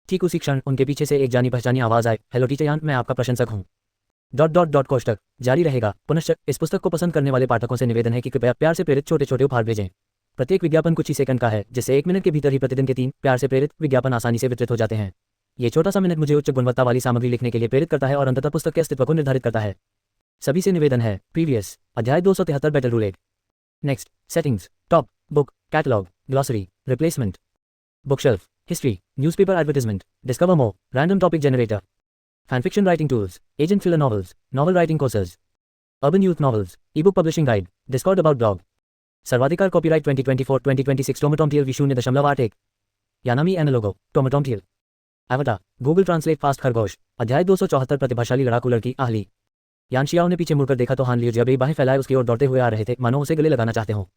ठीक उसी क्षण उनके पीछे से एक जानी पहचानी आवाज आए, हेलो टीचर यान, मैं आपका प्रशंसक हूँ। डॉट डॉट डॉट कोष्टक जारी रहेगा। पुनश्च इस पुस्तक को पसंद करने वाले पाठकों से निवेदन है कि कृपया प्यार से प्रेरित छोटे छोटे उपहार भेजें। प्रत्येक विज्ञापन कुछ ही सेकंड का है, जिससे 1 मिनट के भीतर ही प्रतिदिन के 3 प्यार से प्रेरित विज्ञापन आसानी से वितरित हो जाते हैं। ये छोटा सा मिनट मुझे उच्च गुणवत्ता वाली सामग्री लिखने के लिए प्रेरित करता है और अंततः पुस्तक के अस्तित्व को निर्धारित करता है। सभी से निवेदन है, प्रीवियस अध्याय 273 battle rule 8। Next, settings, top, book, catalogue, glossary, replacement, bookshelf, history, newspaper advertisement, discover more, random topic generator, fanfiction writing tools, agent filler novels, novel writing courses, urban youth novels, e-book publishing guide, Discord about blog, सर्वाधिकार copyright 2024-2026 टोमोटोमटियल V0.1 यानामी एनालोगो टोमोटोमटियल। एवटा, Google translate fast खरगोश अध्याय 274 प्रतिभाशाली लड़ाकू लड़की आहली। यान शियाओ ने पीछे मुड़कर देखा तो हान लियू जियाबेई बाहें फैलाए उसकी ओर दौड़ते हुए आ रहे थे, मानो उसे गले लगाना चाहते हो।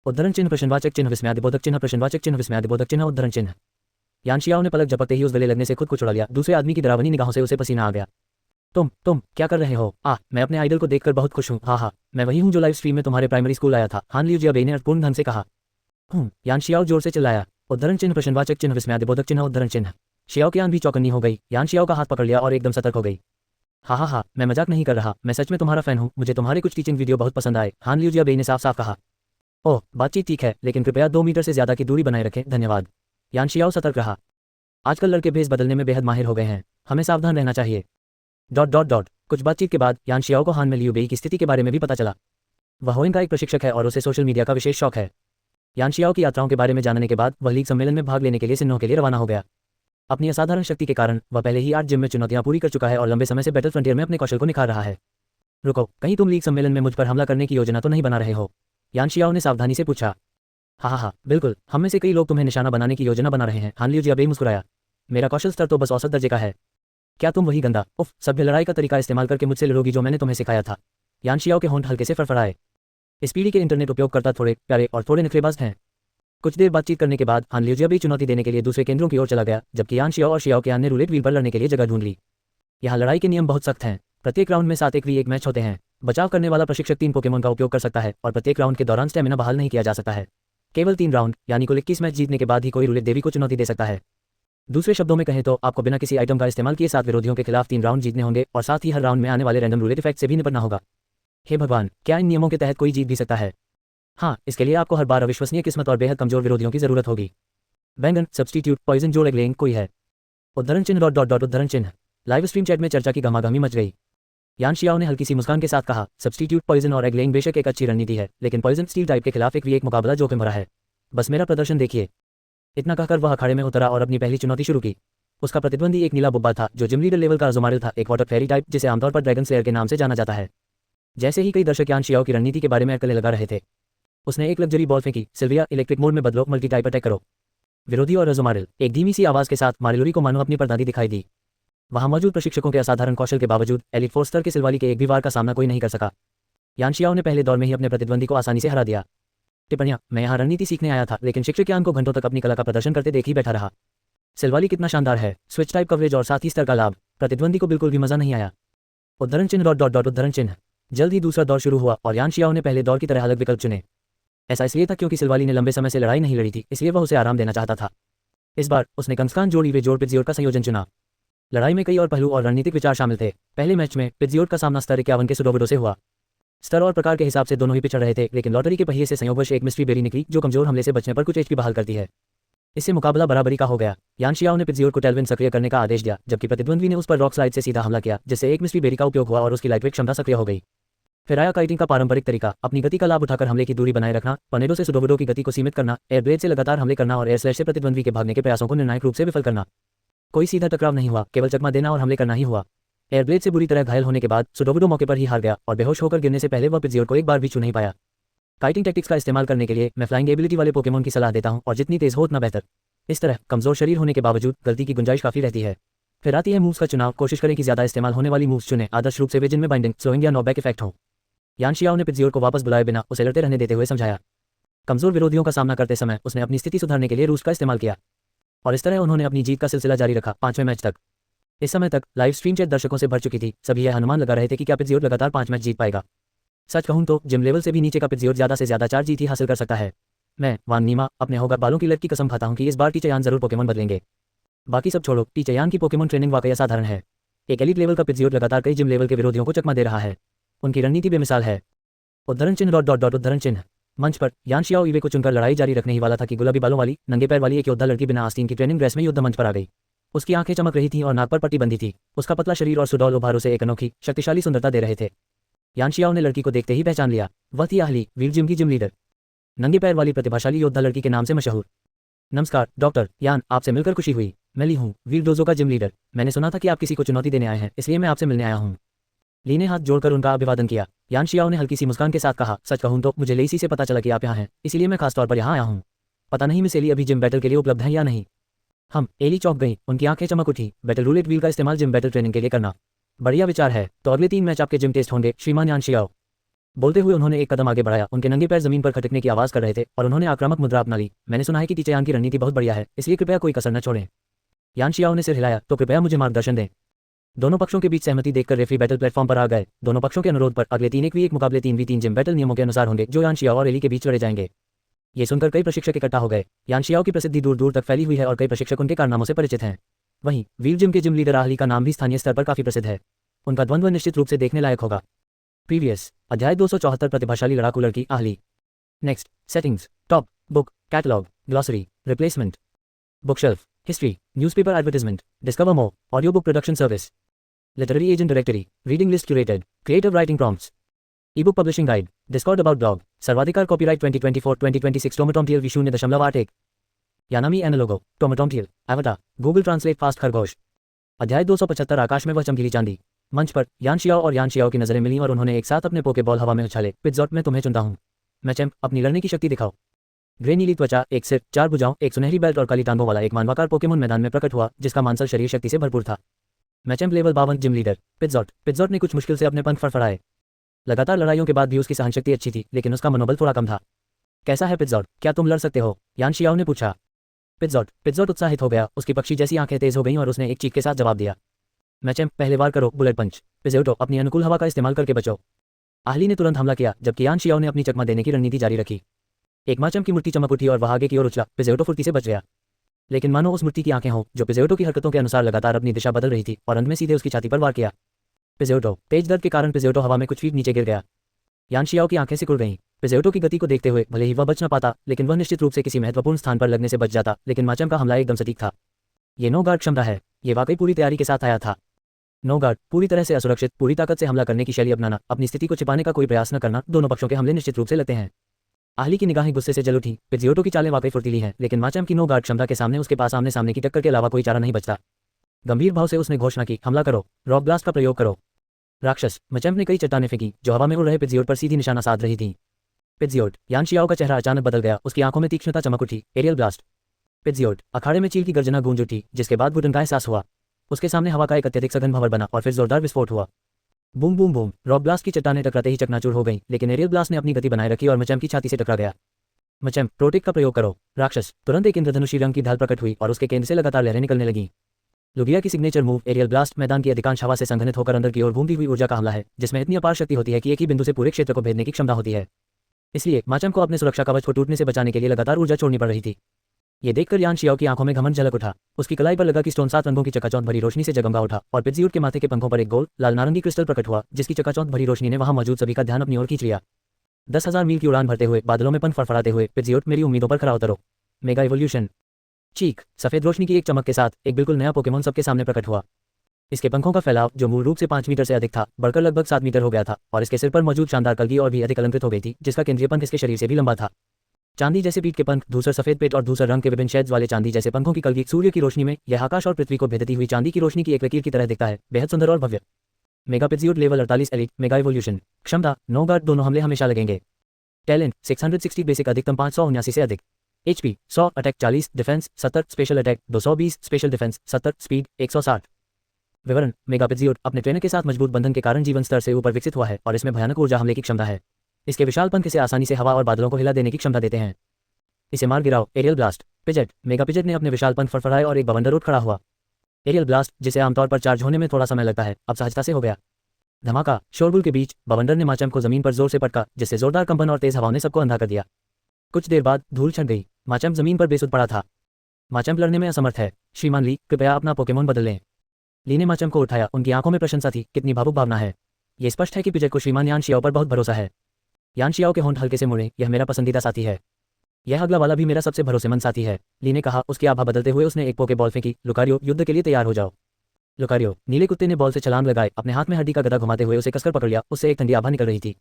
उद्धरण चिन्ह प्रश्नवाचक चिन्ह विस्मयादिबोधक चिन्ह प्रश्नवाचक चिन्ह विस्मयादिबोधक चिन्ह उद्धरण चिन्ह। यान शियाओ ने पलक झपकते ही उस गले लगने से खुद को छुड़ा लिया। दूसरे आदमी की डरावनी निगाहों से उसे पसीना आ गया। तुम क्या कर रहे हो? मैं अपने आइडल को देखकर बहुत खुश हूँ। हाँ, मैं वही हूँ जो लाइव स्ट्रीम में तुम्हारे प्राइमरी स्कूल आया था, हान लियू जियाबेई ने अर्थपूर्ण ढंग से कहा। यान शियाओ जोर से चिल्लाया। उद्धरण चिन्ह प्रश्नवाचक चिन्ह विस्मयादिबोधक चिन्ह उद्धरण चिन्ह। शियाओ की आंख भी चौकन्नी हो गई। यान शियाओ का हाथ पकड़ लिया और एकदम सतर्क हो गई। हाँ, मैं मजाक नहीं कर रहा, मैं सच में तुम्हारा फैन हूँ। मुझे तुम्हारे कुछ टीचिंग वीडियो बहुत पसंद आए, हान लियू जियाबेई ने साफ साफ कहा। ओह, बातचीत ठीक है, लेकिन कृपया 2 मीटर से ज्यादा की दूरी बनाए रखें, धन्यवाद। यान शियाओ सतर्क रहा। आजकल लड़के भेस बदलने में बेहद माहिर हो गए हैं, हमें सावधान रहना चाहिए। डॉट डॉट डॉट कुछ बातचीत के बाद यान शियाओ को हान में लियूबेई की स्थिति के बारे में भी पता चला। वह होइन का एक प्रशिक्षक है और उसे सोशल मीडिया का विशेष शौक है। यान शियाओ की यात्राओं के बारे में जानने के बाद वह लीग सम्मेलन में भाग लेने के लिए सिन्हो के लिए रवाना हो गया। अपनी असाधारण शक्ति के कारण वह पहले ही 8 जिम में चुनौतियां पूरी कर चुका है और लंबे समय से बैटल फ्रंटियर में अपने कौशल को निखार रहा है। रुको, कहीं तुम लीग सम्मेलन में मुझ पर हमला करने की योजना तो नहीं बना रहे हो? यान शियाओ ने सावधानी से पूछा। हाँ, बिल्कुल, हम में से कई लोग तुम्हें निशाना बनाने की योजना बना रहे हैं, हान लियू जियाबेई मुस्कुराया। मेरा कौशल स्तर तो बस औसत दर्जे का है। क्या तुम वही गंदा सभ्य लड़ाई का तरीका इस्तेमाल करके मुझसे लड़ोगी जो मैंने तुम्हें सिखाया था? यान शियाओ के होंठ हल्के से फड़फड़ाए। इस पीढ़ी के इंटरनेट उपयोगकर्ता थोड़े प्यारे और थोड़े नखरेबाज हैं। कुछ देर बातचीत करने के बाद हान लियू जियाबेई चुनौती देने के लिए दूसरे केंद्रों की ओर चला गया, जबकि यान शियाओ और शियाओ के यान ने रूलेट व्हील पर लड़ने के लिए जगह ढूंढ ली। यहाँ लड़ाई के नियम बहुत सख्त हैं। प्रत्येक राउंड में 7 1v1 मैच होते हैं। बचाव करने वाला प्रशिक्षक 3 पोकेमोन का उपयोग कर सकता है और प्रत्येक राउंड के दौरान स्टेमिना बहाल नहीं किया जा सकता है। केवल 3 राउंड यानी कुल 21 मैच जीतने के बाद ही कोई रूलेट देवी को चुनौती दे सकता है। दूसरे शब्दों में कहें तो आपको बिना किसी आइटम का इस्तेमाल किए 7 विरोधियों के खिलाफ 3 राउंड जीतने होंगे और साथ ही हर राउंड में आने वाले रैंडम रूलेट इफेक्ट से भी निपटना होगा। हे भगवान, क्या इन नियमों के तहत कोई जीत भी सकता है? हाँ, इसके लिए आपको हर बार अविश्वसनीय किस्मत और बेहद कमजोर विरोधियों की जरूरत होगी। बैंगन, सब्स्टिट्यूट, पॉइजन, जोड़, एग्लेइंग कोई है? उद्धरण चिन्ह डॉट डॉट डॉट उद्धरण चिन्ह। लाइव स्ट्रीम चैट में चर्चा की गहमागहमी मच गई। यान शियाओ ने हल्की सी मुस्कान के साथ कहा, सब्स्टिट्यूट पॉइजन और एग लेइंग बेशक एक अच्छी रणनीति है, लेकिन पॉइजन स्टील टाइप के खिलाफ एक मुकाबला जोखिम भरा है। बस मेरा प्रदर्शन देखिए। इतना कहकर वह अखाड़े में उतरा और अपनी पहली चुनौती शुरू की। उसका प्रतिद्वंदी एक नीला बुब्बा था जो जिम लीडर लेवल का अज़ुमारिल था, एक वाटर फेरी टाइप जिसे आमतौर पर ड्रैगन स्लेयर के नाम से जाना जाता है। जैसे ही कई दर्शक यान शियाओ की रणनीति के बारे में अटकलें लगा रहे थे, उसने एक लग्जरी बॉल फेंकी। सिल्विया, इलेक्ट्रिक मोड में बदलो, मल्टी टाइप अटैक करो। विरोधी और अज़ुमारिल एक धीमी सी आवाज़ के साथ मारिलोरी को मानो अपनी परदादी दिखाई दी। वहां मौजूद प्रशिक्षकों के असाधारण कौशल के बावजूद एलिट फोर्स स्तर के सिल्वाली के एक भी वार का सामना कोई नहीं कर सका। यान शियाओ ने पहले दौर में ही अपने प्रतिद्वंदी को आसानी से हरा दिया। टिप्पणियां, मैं यहाँ रणनीति सीखने आया था, लेकिन शिक्षक यान को घंटों तक अपनी कला का प्रदर्शन करते देख ही बैठा रहा। सिल्वाली कितना शानदार है, स्विच टाइप कवरेज और साथ ही स्तर का लाभ। प्रतिद्वंदी को बिल्कुल भी मजा नहीं आया। उद्धरण चिन्ह डॉट डॉट डॉट उद्धरण चिन्ह। जल्द ही दूसरा दौर शुरू हुआ और यान शियाओ ने पहले दौर की तरह अलग विकल्प चुने। ऐसा इसलिए था क्योंकि सिल्वाली ने लंबे समय से लड़ाई नहीं लड़ी थी, इसलिए वह उसे आराम देना चाहता था। इस बार उसने कंस्कान जोड़ ईवे जोड़ पित्जियोट का संयोजन चुना। लड़ाई में कई और पहलू और रणनीतिक विचार शामिल थे। पहले मैच में पित्जियोट का सामना स्तर 51 के सुडोविडो से हुआ। स्तर और प्रकार के हिसाब से दोनों ही पिछड़ रहे थे, लेकिन लॉटरी के पहिए से संयोगवश एक मिस्ट्री बेरी निकली जो कमजोर हमले से बचने पर कुछ एचपी बहाल करती है। इससे मुकाबला बराबरी का हो गया। यान शियाओ ने पित्जियोट को टेलविन सक्रिय करने का आदेश दिया, जबकि प्रतिद्वंदी ने उस पर रॉक स्लाइड से सीधा हमला किया, जिससे एक मिस्ट्री बेरी का उपयोग हुआ और उसकी लाइटवेट क्षमता सक्रिय हो गई। फिर आया काइटिंग का पारंपरिक तरीका, अपनी गति का लाभ उठाकर हमले की दूरी बनाए रखना, टॉर्नेडो से सुडोविडो की गति को सीमित करना, एयर ब्लेड से लगातार हमले करना और एयर स्लैश से प्रतिद्वंदी के भागने के प्रयासों को निर्णायक रूप से विफल करना। कोई सीधा टकराव नहीं हुआ, केवल चकमा देना और हमले करना ही हुआ। एयरब्लेड से बुरी तरह घायल होने के बाद सुडोविडो मौके पर ही हार गया और बेहोश होकर गिरने से पहले वह पित्जियोट को एक बार भी छू नहीं पाया। काइटिंग टैक्टिक्स का इस्तेमाल करने के लिए मैं फ्लाइंग एबिलिटी वाले पोकेमोन की सलाह देता हूं और जितनी तेज हो उतना बेहतर। इस तरह कमजोर शरीर होने के बावजूद गलती की गुंजाइश काफी रहती है। फिर आती है मूव्स का चुनाव। कोशिश करें कि ज्यादा इस्तेमाल होने वाली मूव्स चुनें, आदर्श रूप से वे जिनमें बाइंडिंग, स्लोइंग या नॉकबैक इफेक्ट हो। यान शियाओ ने पित्जियोट को वापस बुलाए बिना उसे लड़ते रहने देते हुए समझाया। कमजोर विरोधियों का सामना करते समय उसने अपनी स्थिति सुधारने के लिए रूस का इस्तेमाल किया और इस तरह उन्होंने अपनी जीत का सिलसिला जारी रखा 5वें मैच तक। इस समय तक लाइव स्ट्रीम चैट दर्शकों से भर चुकी थी। सभी यह अनुमान लगा रहे थे कि क्या पित्जियोट लगातार 5 मैच जीत पाएगा। सच कहूं तो जिम लेवल से भी नीचे का पित्जियोट ज्यादा से ज्यादा 4 जीत ही हासिल कर सकता है। मैं वान नीमा अपने होगा बालों की लट की कसम खाता हूं कि इस बार टीचयान जरूर पोकेमोन बदलेंगे। बाकी सब छोड़ो, टीचयान की पोकेमोन ट्रेनिंग वाकई असाधारण है। एक एलिट लेवल का पित्जियोट लगातार कई जिम लेवल के विरोधियों को चकमा दे रहा है। उनकी रणनीति बेमिसाल है। उद्धरण चिन्ह डॉट डॉट डॉट उद्धरण चिन्ह। मंच पर यान शियाओ ईवे को चुनकर लड़ाई जारी रखने ही वाला था कि गुलाबी बालों वाली, नंगे पैर वाली एक योद्धा लड़की बिना आस्तीन की ट्रेनिंग ड्रेस में युद्ध मंच पर आ गई। उसकी आंखें चमक रही थीं और नाक पर पट्टी बंधी थी। उसका पतला शरीर और सुडौल उभार उसे एक अनोखी, शक्तिशाली सुंदरता दे रहे थे। यान शियाओ ने लड़की को देखते ही पहचान लिया। वह थी आहली, वीर जिम की जिम लीडर। नंगे पैर वाली प्रतिभाशाली योद्धा लड़की के नाम से मशहूर। नमस्कार डॉक्टर यान, आपसे मिलकर खुशी हुई। मैं ली हूँ, वीर डोजो का जिम लीडर। मैंने सुना था कि आप किसी को चुनौती देने आए हैं, इसलिए मैं आपसे मिलने आया हूँ। ली ने हाथ जोड़कर उनका अभिवादन किया। यान शियाओ ने हल्की सी मुस्कान के साथ कहा, सच कहूं तो मुझे लेसी से पता चला कि आप यहाँ हैं, इसीलिए मैं खास तौर पर यहाँ आया हूँ। पता नहीं मिस एली अभी जिम बैटल के लिए उपलब्ध है या नहीं। हम एली चौंक गई, उनकी आंखें चमक उठी। बैटल रूलेट व्हील का इस्तेमाल जिम बैटल ट्रेनिंग के लिए करना बढ़िया विचार है। तो अगले 3 मैच आपके जिम टेस्ट होंगे श्रीमान यान शियाओ। बोलते हुए उन्होंने एक कदम आगे बढ़ाया। उनके नंगे पैर जमीन पर खटकने की आवाज कर रहे थे और उन्होंने आक्रामक मुद्रा अपना ली। मैंने सुना है कि टीचयान की रणनीति बहुत बढ़िया है, इसलिए कृपया कोई कसर न छोड़ें। यान शियाओ ने सिर हिलाया, तो कृपया मुझे मार्गदर्शन दें। दोनों पक्षों के बीच सहमति देखकर रेफरी बैटल प्लेटफॉर्म पर आ गए। दोनों पक्षों के अनुरोध पर अगले 3 1v1 मुकाबले 3v3 जिम बैटल नियमों के अनुसार होंगे, जो यान शियाओ और एली के बीच लड़े जाएंगे। ये सुनकर कई प्रशिक्षक इकट्ठा हो गए। यान शियाओ की प्रसिद्धि दूर दूर तक फैली हुई है और कई प्रशिक्षक उनके कारनामों से परिचित हैं। वहीं वीर जिम के जिम लीडर आहली का नाम भी स्थानीय स्तर पर काफी प्रसिद्ध है। उनका द्वंद्व निश्चित रूप से देखने लायक होगा। प्रीवियस अध्याय 274 प्रतिभाशाली लड़ाकू लड़की आहली। Next settings, top book, catalogue, glossary, replacement, bookshelf, history, newspaper advertisement, discover more, audio book production service, literary agent directory, reading list curated, creative writing prompts, e-book publishing guide, Discord about blog, सर्वाधिकार copyright 2024-2026 टोमाटोम TL 0.81 यानामी एनालोगो टोमाटोम TL iota Google translate fast खरगोश। अध्याय 275 आकाश में वह चमकीली चांदी। मंच पर यान शियाओ और यान शियाओ की नजरें मिलीं और उन्होंने एक साथ अपने पोके बॉल हवा में उछाले। पित्जॉट, मैं तुम्हें चुनता हूं। मैचैम्प, अपनी लड़ने की शक्ति दिखाओ। ग्रे नीली त्वचा, एक सिर, 4 भुजाओं, एक सुनहरी बेल्ट और काली टांगों वाला एक मानवाकार पोकेमोन मैदान में प्रकट हुआ, जिसका मांसल शरीर शक्ति से भरपूर था। मैचैम्प लेवल 52 जिम लीडर पित्जॉट। पित्जॉट ने कुछ मुश्किल से अपने पंख फड़फड़ाए। लगातार लड़ाइयों के बाद भी उसकी सहनशक्ति अच्छी थी, लेकिन उसका मनोबल थोड़ा कम था। कैसा है पित्जॉट, क्या तुम लड़ सकते हो? यान शियाओ ने पूछा। पित्जॉट उत्साहित हो गया। उसकी पक्षी जैसी आंखें तेज हो गईं और उसने एक चीख के साथ जवाब दिया, मैचैम्प, पहले वार करो, बुलेट पंच। पिज़ोटो, अपनी अनुकूल हवा का इस्तेमाल करके बचो। आहली ने तुरंत हमला किया, जबकि यान शियाओ ने अपनी चकमा देने की रणनीति जारी रखी। एक मैचैम्प की मुट्ठी चमक उठी और वह आगे की ओर उछला। पिज़ोटो फुर्ती से बच गया, लेकिन मानो उस मुट्ठी की आंखें हों जो पिज़ोटो की हरकतों के अनुसार लगातार अपनी दिशा बदल रही थी, और अंत में सीधे उसकी छाती पर वार किया। पिज़ोटो, तेज दर्द के कारण पिज़ोटो हवा में कुछ फीट नीचे गिर गया। यान शियाओ की आंखें सिकुड़ गईं। पिज़ोटो की गति को देखते हुए भले ही वह बच न पाता, लेकिन वह निश्चित रूप से किसी महत्वपूर्ण स्थान पर लगने से बच जाता। लेकिन मैचैम्प का हमला एकदम सटीक था। ये नो गार्ड क्षमता है, ये वाकई पूरी तैयारी के साथ आया था। नो गार्ड, पूरी तरह से असुरक्षित, पूरी ताकत से हमला करने की शैली अपनाना, अपनी स्थिति को छिपाने का कोई प्रयास न करना, दोनों पक्षों के हमले निश्चित रूप से लगते हैं। आहली की निगाहें गुस्से से जल उठी। पिज्जियोटो की चालें वाकई फुर्तीली हैं, लेकिन माचम की नो गार्ड क्षमता के सामने उसके पास आमने सामने की टक्कर के अलावा कोई चारा नहीं बचता। गंभीर भाव से उसने घोषणा की, हमला करो, रॉक ब्लास्ट का प्रयोग करो। राक्षस। मचैम्प ने कई चट्टानें फेंकी जो हवा में उड़ रहे पिज्जियोट पर सीधी निशाना साध रही थीं। पिज्जियोट। यान शियाओ का चेहरा अचानक बदल गया, उसकी आंखों में तीक्ष्णता चमक उठी। Aerial blast. पिज्जियोट। अखाड़े में चील की गर्जना गूंज उठी, जिसके बाद घुटन का एहसास हुआ। उसके सामने हवा का एक अत्यधिक सघन भंवर बना और फिर जोरदार विस्फोट हुआ। Boom boom boom. Rock blast की चट्टानें टकराते ही चकनाचूर हो गईं, लेकिन एरियल ब्लास्ट ने अपनी गति बनाए रखी और मचैम्प की छाती से टकरा गया। मचैम्प, प्रोटेक का प्रयोग करो। राक्षस। तुरंत एक इंद्रधनुषी रंग की ढाल प्रकट हुई और उसके केंद्र से लगातार लहरें निकलने लगीं। लुगिया की सिग्नेचर मूव एरियल ब्लास्ट मैदान की अधिकांश हवा से संघनित होकर अंदर की ओर घूमती हुई ऊर्जा का हमला है, जिसमें इतनी अपार शक्ति होती है कि एक ही बिंदु से पूरे क्षेत्र को भेदने की क्षमता होती है। इसलिए माचम को अपने सुरक्षा कवच को टूटने से बचाने के लिए लगातार ऊर्जा छोड़नी पड़ रही थी। ये देखकर यान शियाओ की आंखों में घमंड झलक उठा। उसकी कलाई पर लगा कि स्टोन 7 रंगों की चकाचौंध भरी रोशनी से जगमगा उठा और पिज्जियोट के माथे के पंखों पर एक गोल लाल नारंगी क्रिस्टल प्रकट हुआ, जिसकी चकाचौंध भरी रोशनी ने वहां मौजूद सभी का ध्यान अपनी ओर खींच लिया। 10,000 मील की उड़ान भरते हुए, बादलों में पंख फड़फड़ाते हुए, पिज्जियोट, मेरी उम्मीदों पर खरा उतरो। Mega evolution. चीख। सफेद रोशनी की एक चमक के साथ एक बिल्कुल नया पोकेमोन सबके सामने प्रकट हुआ। इसके पंखों का फैलाव, जो मूल रूप से 5 मीटर से अधिक था, बढ़कर लगभग 7 मीटर हो गया था और इसके सिर पर मौजूद शानदार कलगी और भी अधिक अलंकृत हो गई थी, जिसका केंद्रीय पंख इसके शरीर से भी लंबा था। चांदी जैसे पीठ के पंख, धूसर सफेद पेट और धूसर रंग के विभिन्न शेड्स वाले चांदी जैसे पंखों की कलगी सूर्य की रोशनी में यह आकाश और पृथ्वी को भेदती हुई चांदी की रोशनी की एक लकीर की तरह दिखता है, बेहद सुंदर और भव्य। Mega Pidgeot level 48 elite, mega evolution. क्षमता, नो गार्ड, दोनों हमले हमेशा लगेंगे। टैलेंट 660 बेसिक, अधिकतम 579 से अधिक। HP 100, attack 40, defence 70, special attack 220, special defence 70, speed 160। विवरण। मेगा पिज्जियोट अपने ट्रेनर के साथ मजबूत बंधन के कारण जीवन स्तर से ऊपर विकसित हुआ है और इसमें भयानक ऊर्जा हमले की क्षमता है। इसके विशाल पंख इसे आसानी से हवा और बादलों को हिला देने की क्षमता देते हैं। इसे मार गिराओ, एरियल ब्लास्ट। पिजेट। मेगा पिजेट ने अपने विशाल पंख फड़फड़ाए और एक बवंडर उठ खड़ा हुआ। एरियल ब्लास्ट, जिसे आमतौर पर चार्ज होने में थोड़ा समय लगता है, अब सहजता से हो गया। धमाका। शोरगुल के बीच बवंडर ने माचम को जमीन पर जोर से पटका, जिससे जोरदार कंपन और तेज हवाओं ने सबको अंधा कर दिया। कुछ देर बाद धूल छंट गई। माचम जमीन पर बेसुध पड़ा था। माचम लड़ने में असमर्थ है। श्रीमान ली, कृपया अपना पोकेमोन बदल लें। ली ने माचम को उठाया, उनकी आंखों में प्रशंसा थी। कितनी भावुक भावना है। ये स्पष्ट है कि पिजेट को श्रीमान यान शियाओ पर बहुत भरोसा है। यान शियाओ के होंठ हल्के से मुड़े। यह मेरा पसंदीदा साथी है। यह अगला वाला भी मेरा सबसे भरोसेमंद साथी है, ली ने कहा। उसकी आभा बदलते हुए उसने एक पोके बॉल फेंकी। लुकारियो, युद्ध के लिए तैयार हो जाओ। लुकारियो। नीले कुत्ते ने बॉल से छलांग लगाए, अपने हाथ में हड्डी का गदा घुमाते हुए उसे कसकर पकड़ लिया। उससे एक ठंडी आभा निकल रही थी।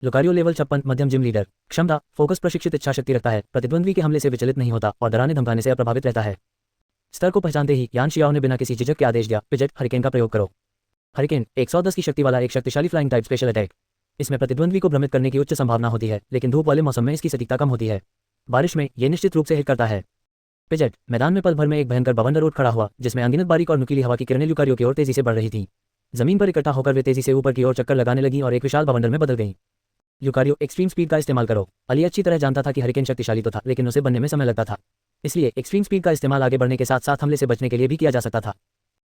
लुकारियो लेवल 56, मध्यम जिम लीडर। क्षमता, फोकस, प्रशिक्षित इच्छा शक्ति रखता है, प्रतिद्वंद्वी के हमले से विचलित नहीं होता और डराने धमकाने से अप्रभावित रहता है। स्तर को पहचानते ही यान शियाओ ने बिना किसी झिझक के आदेश दिया, पिजेट, हरिकेन का प्रयोग करो। हरिकेन 110 की शक्ति वाला एक शक्तिशाली फ्लाइंग टाइप स्पेशल अटैक। इसमें प्रतिद्वंद्वी को भ्रमित करने की उच्च संभावना होती है, लेकिन धूप वाले मौसम में इसकी सटीकता कम होती है। बारिश में यह निश्चित रूप से हिट करता है। पिजेट। मैदान में पल भर में एक भयंकर बवंडर उठ खड़ा हुआ, जिसमें अनगिनत बारीक और नुकीली हवा की किरणें लुकारियो की ओर तेजी से बढ़ रही थीं। जमीन पर इकट्ठा होकर वे तेजी से ऊपर की ओर चक्कर लगाने लगीं और एक विशाल बवंडर में बदल गईं। लुकारियो, एक्सट्रीम स्पीड का इस्तेमाल करो। अली अच्छी तरह जानता था कि हरिकेन शक्तिशाली तो था, लेकिन उसे बनने में समय लगता था। इसलिए एक्सट्रीम स्पीड का इस्तेमाल आगे बढ़ने के साथ साथ हमले से बचने के लिए भी किया जा सकता था।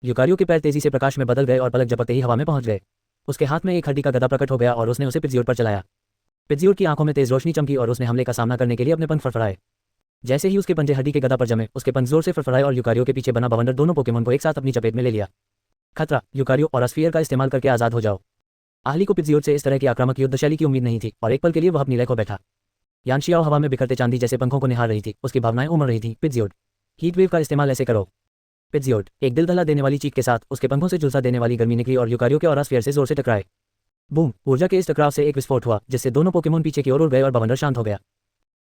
लुकारियो के पैर तेजी से प्रकाश में बदल गए और पलक झपकते ही हवा में पहुंच गए। उसके हाथ में एक हड्डी का गदा प्रकट हो गया और उसने उसे पिज्जियोट पर चलाया। पिज्जियोट की आंखों में तेज रोशनी चमकी और उसने हमले का सामना करने के लिए अपने पंख फड़फड़ाए। जैसे ही उसके पंजे हड्डी के गदा पर जमे, उसके पंख जोर से फड़फड़ाए और लुकारियो के पीछे बना बवंडर दोनों पोकेमोन को एक साथ अपनी चपेट में ले लिया। खतरा। लुकारियो, और स्फीयर का इस्तेमाल करके आजाद हो जाओ। आहली को पिज्जियोट से इस तरह की आक्रामक युद्ध शैली की उम्मीद नहीं थी और एक पल के लिए वह अपनी लय खो बैठा। यान शियाओ हवा में बिखरते चांदी जैसे पंखों को निहार रही थी, उसकी भावनाएं उमड़ रही थीं। पिज्जियोट। हीट वेव का इस्तेमाल ऐसे करो। पिज्जियोट। एक दिल दहला देने वाली चीख के साथ उसके पंखों से झुलसा देने वाली गर्मी निकली और लुकारियो के ऑरा स्फीयर से जोर से टकराए। बूम। ऊर्जा के इस टकराव से एक विस्फोट हुआ, जिससे दोनों पोकेमोन पीछे की ओर उड़ गए और बवंडर शांत हो गया।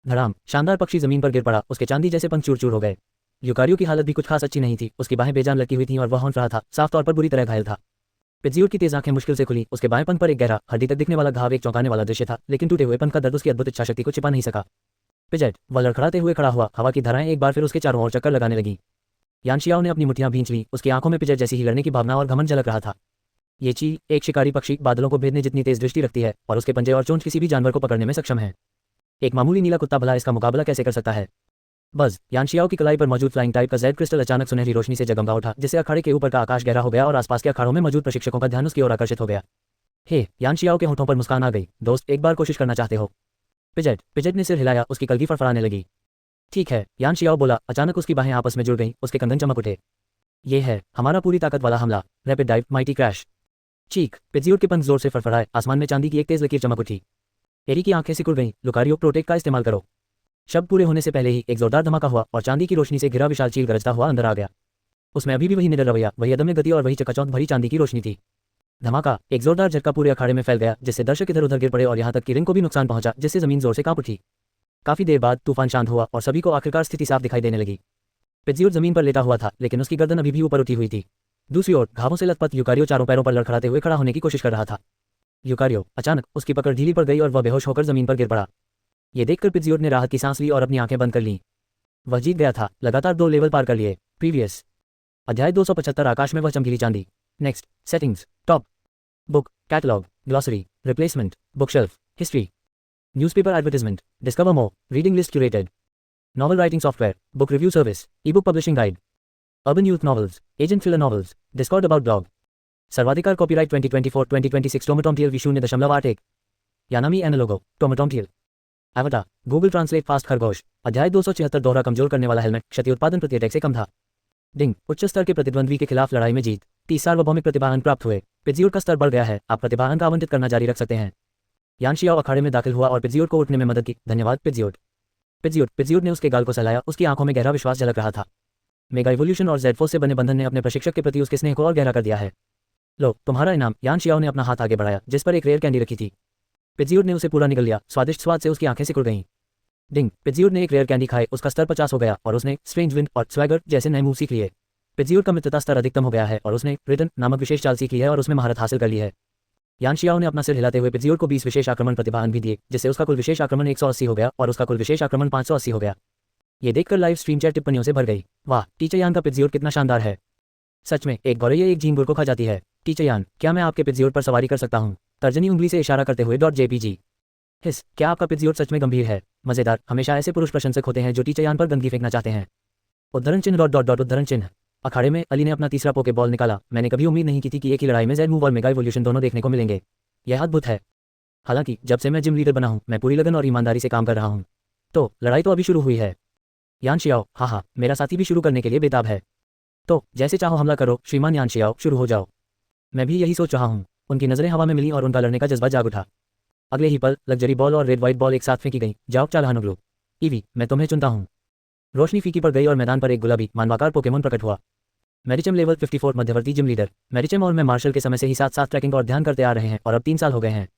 धड़ाम। शानदार पक्षी जमीन पर गिर पड़ा, उसके चांदी जैसे पंख चूर चूर हो गए। लुकारियो की हालत भी कुछ खास अच्छी नहीं थी, उसकी बाहें बेजान लटकी हुई थीं और वह हौंट रहा था, साफ तौर पर बुरी तरह घायल था। पिज्जियोट की तेज आंखें मुश्किल से खुली। उसके बाएं पंख पर एक गहरा, हड्डी तक दिखने वाला घाव एक चौंकाने वाला दृश्य था, लेकिन टूटे हुए पंख का दर्द उसकी अद्भुत इच्छा शक्ति को छिपा नहीं सका। पिजेट। वह लड़खड़ाते हुए खड़ा हुआ। हवा की धाराएं एक बार फिर उसके चारों ओर चक्कर लगाने लगी। यान शियाओ ने अपनी मुट्ठियां भींच लीं, उसकी आंखों में पिजेट जैसी ही लड़ने की भावना और घमंड झलक रहा था। ये चील, एक शिकारी पक्षी, बादलों को भेदने जितनी तेज दृष्टि रखती है और उसके पंजे और चोंच किसी भी जानवर को पकड़ने में सक्षम है। एक मामूली नीला कुत्ता भला इसका मुकाबला कैसे कर सकता है। बस। यान शियाओ की कलाई पर मौजूद फ्लाइंग टाइप का जेड क्रिस्टल अचानक सुनहरी रोशनी से जगमगा उठा, जिससे अखाड़े के ऊपर का आकाश गहरा हो गया और आसपास के अखाड़ों में मौजूद प्रशिक्षकों का ध्यान उसकी ओर आकर्षित हो गया। हे। यान शियाओ के होठों पर मुस्कान आ गई। दोस्त, एक बार कोशिश करना चाहते हो? पिजेट। पिजेट ने सिर हिलाया, उसकी कलगी फड़फड़ाने लगी। ठीक है, यान शियाओ बोला। अचानक उसकी बाहें आपस में जुड़ गईं, उसके कंधन चमक उठे। ये है हमारा पूरी ताकत वाला हमला। Rapid dive, mighty crash. चीख। पिज्जियोट के पंख जोर से फड़फड़ाए, आसमान में चांदी की एक तेज लकीर चमक उठी। एरी की आंखें सिकुड़ गईं। लुकारियो, प्रोटेक्ट का इस्तेमाल करो। शब्द पूरे होने से पहले ही एक जोरदार धमाका हुआ और चांदी की रोशनी से घिरा विशाल चील गरजता हुआ अंदर आ गया। उसमें अभी भी वही निडर रवैया, वही अदम्य गति और वही चकाचौंध भरी चांदी की रोशनी थी। धमाका! एक जोरदार झटका पूरे अखाड़े में फैल गया, जिससे दर्शक इधर उधर गिर पड़े और यहाँ तक कि रिंग को भी नुकसान पहुंचा, जिससे जमीन जोर से कांप उठी। काफी देर बाद तूफान शांत हुआ और सभी को आखिरकार स्थिति साफ दिखाई देने लगी। पित्जियोर जमीन पर लेटा हुआ था, लेकिन उसकी गर्दन अभी भी ऊपर उठी हुई थी। दूसरी ओर घावों से लथपथ यूकारियो चारों पैरों पर लड़खड़ाते हुए खड़ा होने की कोशिश कर रहा था। यूकारियो, अचानक उसकी पकड़ ढीली पड़ गई और वह बेहोश होकर जमीन पर गिर पड़ा। ये देखकर पित्जियोर ने राहत की सांस ली और अपनी आंखें बंद कर लीं। वह जीत गया था, लगातार 2 लेवल पार कर लिए। प्रीवियस अध्याय 275 आकाश में वह चमकीली चांदी। Next settings top book catalogue glossary replacement bookshelf history newspaper advertisement discover more reading list curated novel writing software book review service E book publishing guide urban youth novels agent filler novels Discord about blog सर्वाधिकार copyright 2024-2026 टोमाटोमटियल Vishu ने 0.81 यानामी एनालोगो टोमाटोमटियल iota Google translate fast खरगोश अध्याय 276 दोहरा कमजोर करने वाला helmet क्षति उत्पादन प्रति अटैक से कम था। डिंग उच्च स्तर के प्रतिद्वंद्वी के खिलाफ लड़ाई में जीत 30 सार्वभौमिक प्रतिभान प्राप्त हुए। पित्जियोर का स्तर बढ़ गया है, आप प्रतिभान का आवंटित करना जारी रख सकते हैं। यान शियाओ अखाड़े में दाखिल हुआ और पित्जियोर को उठने में मदद की। धन्यवाद पित्जियोर। पित्जियोर ने उसके गाल को सहलाया, उसकी आंखों में गहरा विश्वास झलक रहा था। मेगा इवोल्यूशन और जेड फोर्स से बने बंधन ने अपने प्रशिक्षक के प्रति उसके स्नेह को और गहरा कर दिया है। लो तुम्हारा इनाम। यान शियाओ ने अपना हाथ आगे बढ़ाया, जिस पर एक रेयर कैंडी रखी थी। पित्जियोर ने उसे पूरा निगल लिया, स्वादिष्ट स्वाद से उसकी आंखें सिकुड़ गईं। डिंग पित्जियोर ने एक रेयर कैंडी खाए, उसका स्तर 50 हो गया और उसने स्ट्रेंज विंड और स्वैगर जैसे नए मूव सीख लिए। पित्जियोर का मित्रता स्तर अधिकतम हो गया है और उसने रिटर्न नामक विशेष चाल सीख ली है और उसमें महारत हासिल कर ली है। यान शियाओ ने अपना सिर हिलाते हुए पित्जियोर को 20 विशेष आक्रमण प्रतिभान भी दिए, जिससे उसका कुल विशेष आक्रमण 180 हो गया और उसका कुल विशेष आक्रमण 580 हो गया। ये देखकर लाइव स्ट्रीम चैट टिप्पणियों से भर गई। वाह टीचर यान का पित्जियोर कितना शानदार है। सच में एक गौरैया एक झींगुर को खा जाती है। टीचर यान, क्या मैं आपके पित्जियोर पर सवारी कर सकता हूँ? तर्जनी उंगली से इशारा करते हुए .jpg। हिस, क्या आपका पित्जियोर सच में गंभीर है? मजेदार, हमेशा ऐसे पुरुष प्रशंसक होते हैं जो टीचर यान पर गंदगी फेंकना चाहते हैं। उद्धरण चिन्ह उद्धरण चिन्ह। अखाड़े में अली ने अपना तीसरा पोके बॉल निकाला। मैंने कभी उम्मीद नहीं की थी कि एक ही लड़ाई में जेड मूव और मेगा इवोल्यूशन दोनों देखने को मिलेंगे। यह अद्भुत है। हालांकि जब से मैं जिम लीडर बना हूं, मैं पूरी लगन और ईमानदारी से काम कर रहा हूं। तो लड़ाई तो अभी शुरू हुई है। यान शियाओ, हाँ, मेरा साथी भी शुरू करने के लिए बेताब है। तो जैसे चाहो हमला करो श्रीमान यान शियाओ, शुरू हो जाओ। मैं भी यही सोच रहा हूँ। उनकी नजरें हवा में मिली और उनका लड़ने का जज्बा जाग उठा। अगले ही पल लग्जरी बॉल और रेड व्हाइट बॉल एक साथ फेंकी गई। जाओ चालाहानुग्लू। ईवी, मैं तुम्हें चुनता हूँ। रोशनी फीकी पड़ गई और मैदान पर एक गुलाबी मानवाकार पोकेमोन प्रकट हुआ। मैरिचम लेवल 54 मध्यवर्ती जिम लीडर। मैरिचम और मैं मार्शल के समय से ही साथ साथ ट्रैकिंग और ध्यान करते आ रहे हैं और अब 3 साल हो गए हैं।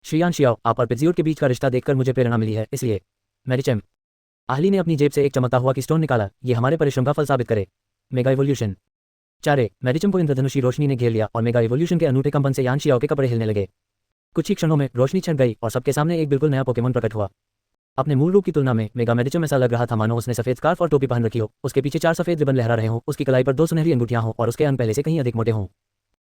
श्री यान शियाओ, आप और पित्जियोर के बीच का रिश्ता देखकर मुझे प्रेरणा मिली है, इसलिए। मैरिचम। आहली ने अपनी जेब से एक चमकता हुआ कीस्टोन निकाला। ये हमारे परिश्रम का फल साबित करे। Mega evolution. चारे मैरिचम को इंद्रधनुषी रोशनी ने घेर लिया और मेगा इवोल्यूशन के अनूठे कंपन से यान शियाओ के कपड़े हिलने लगे। कुछ ही क्षणों में रोशनी छट गई और सबके सामने एक बिल्कुल नया पोकेमोन प्रकट हुआ। अपने मूल रूप की तुलना में मेगा मैरिचम ऐसा लग रहा था मानो उसने सफेद स्कार्फ और टोपी पहन रखी हो, उसके पीछे 4 सफेद रिबन लहरा रहे हों, उसकी कलाई पर 2 सुनहरी अंगूठियां हों और उसके अंग पहले से कहीं अधिक मोटे हों।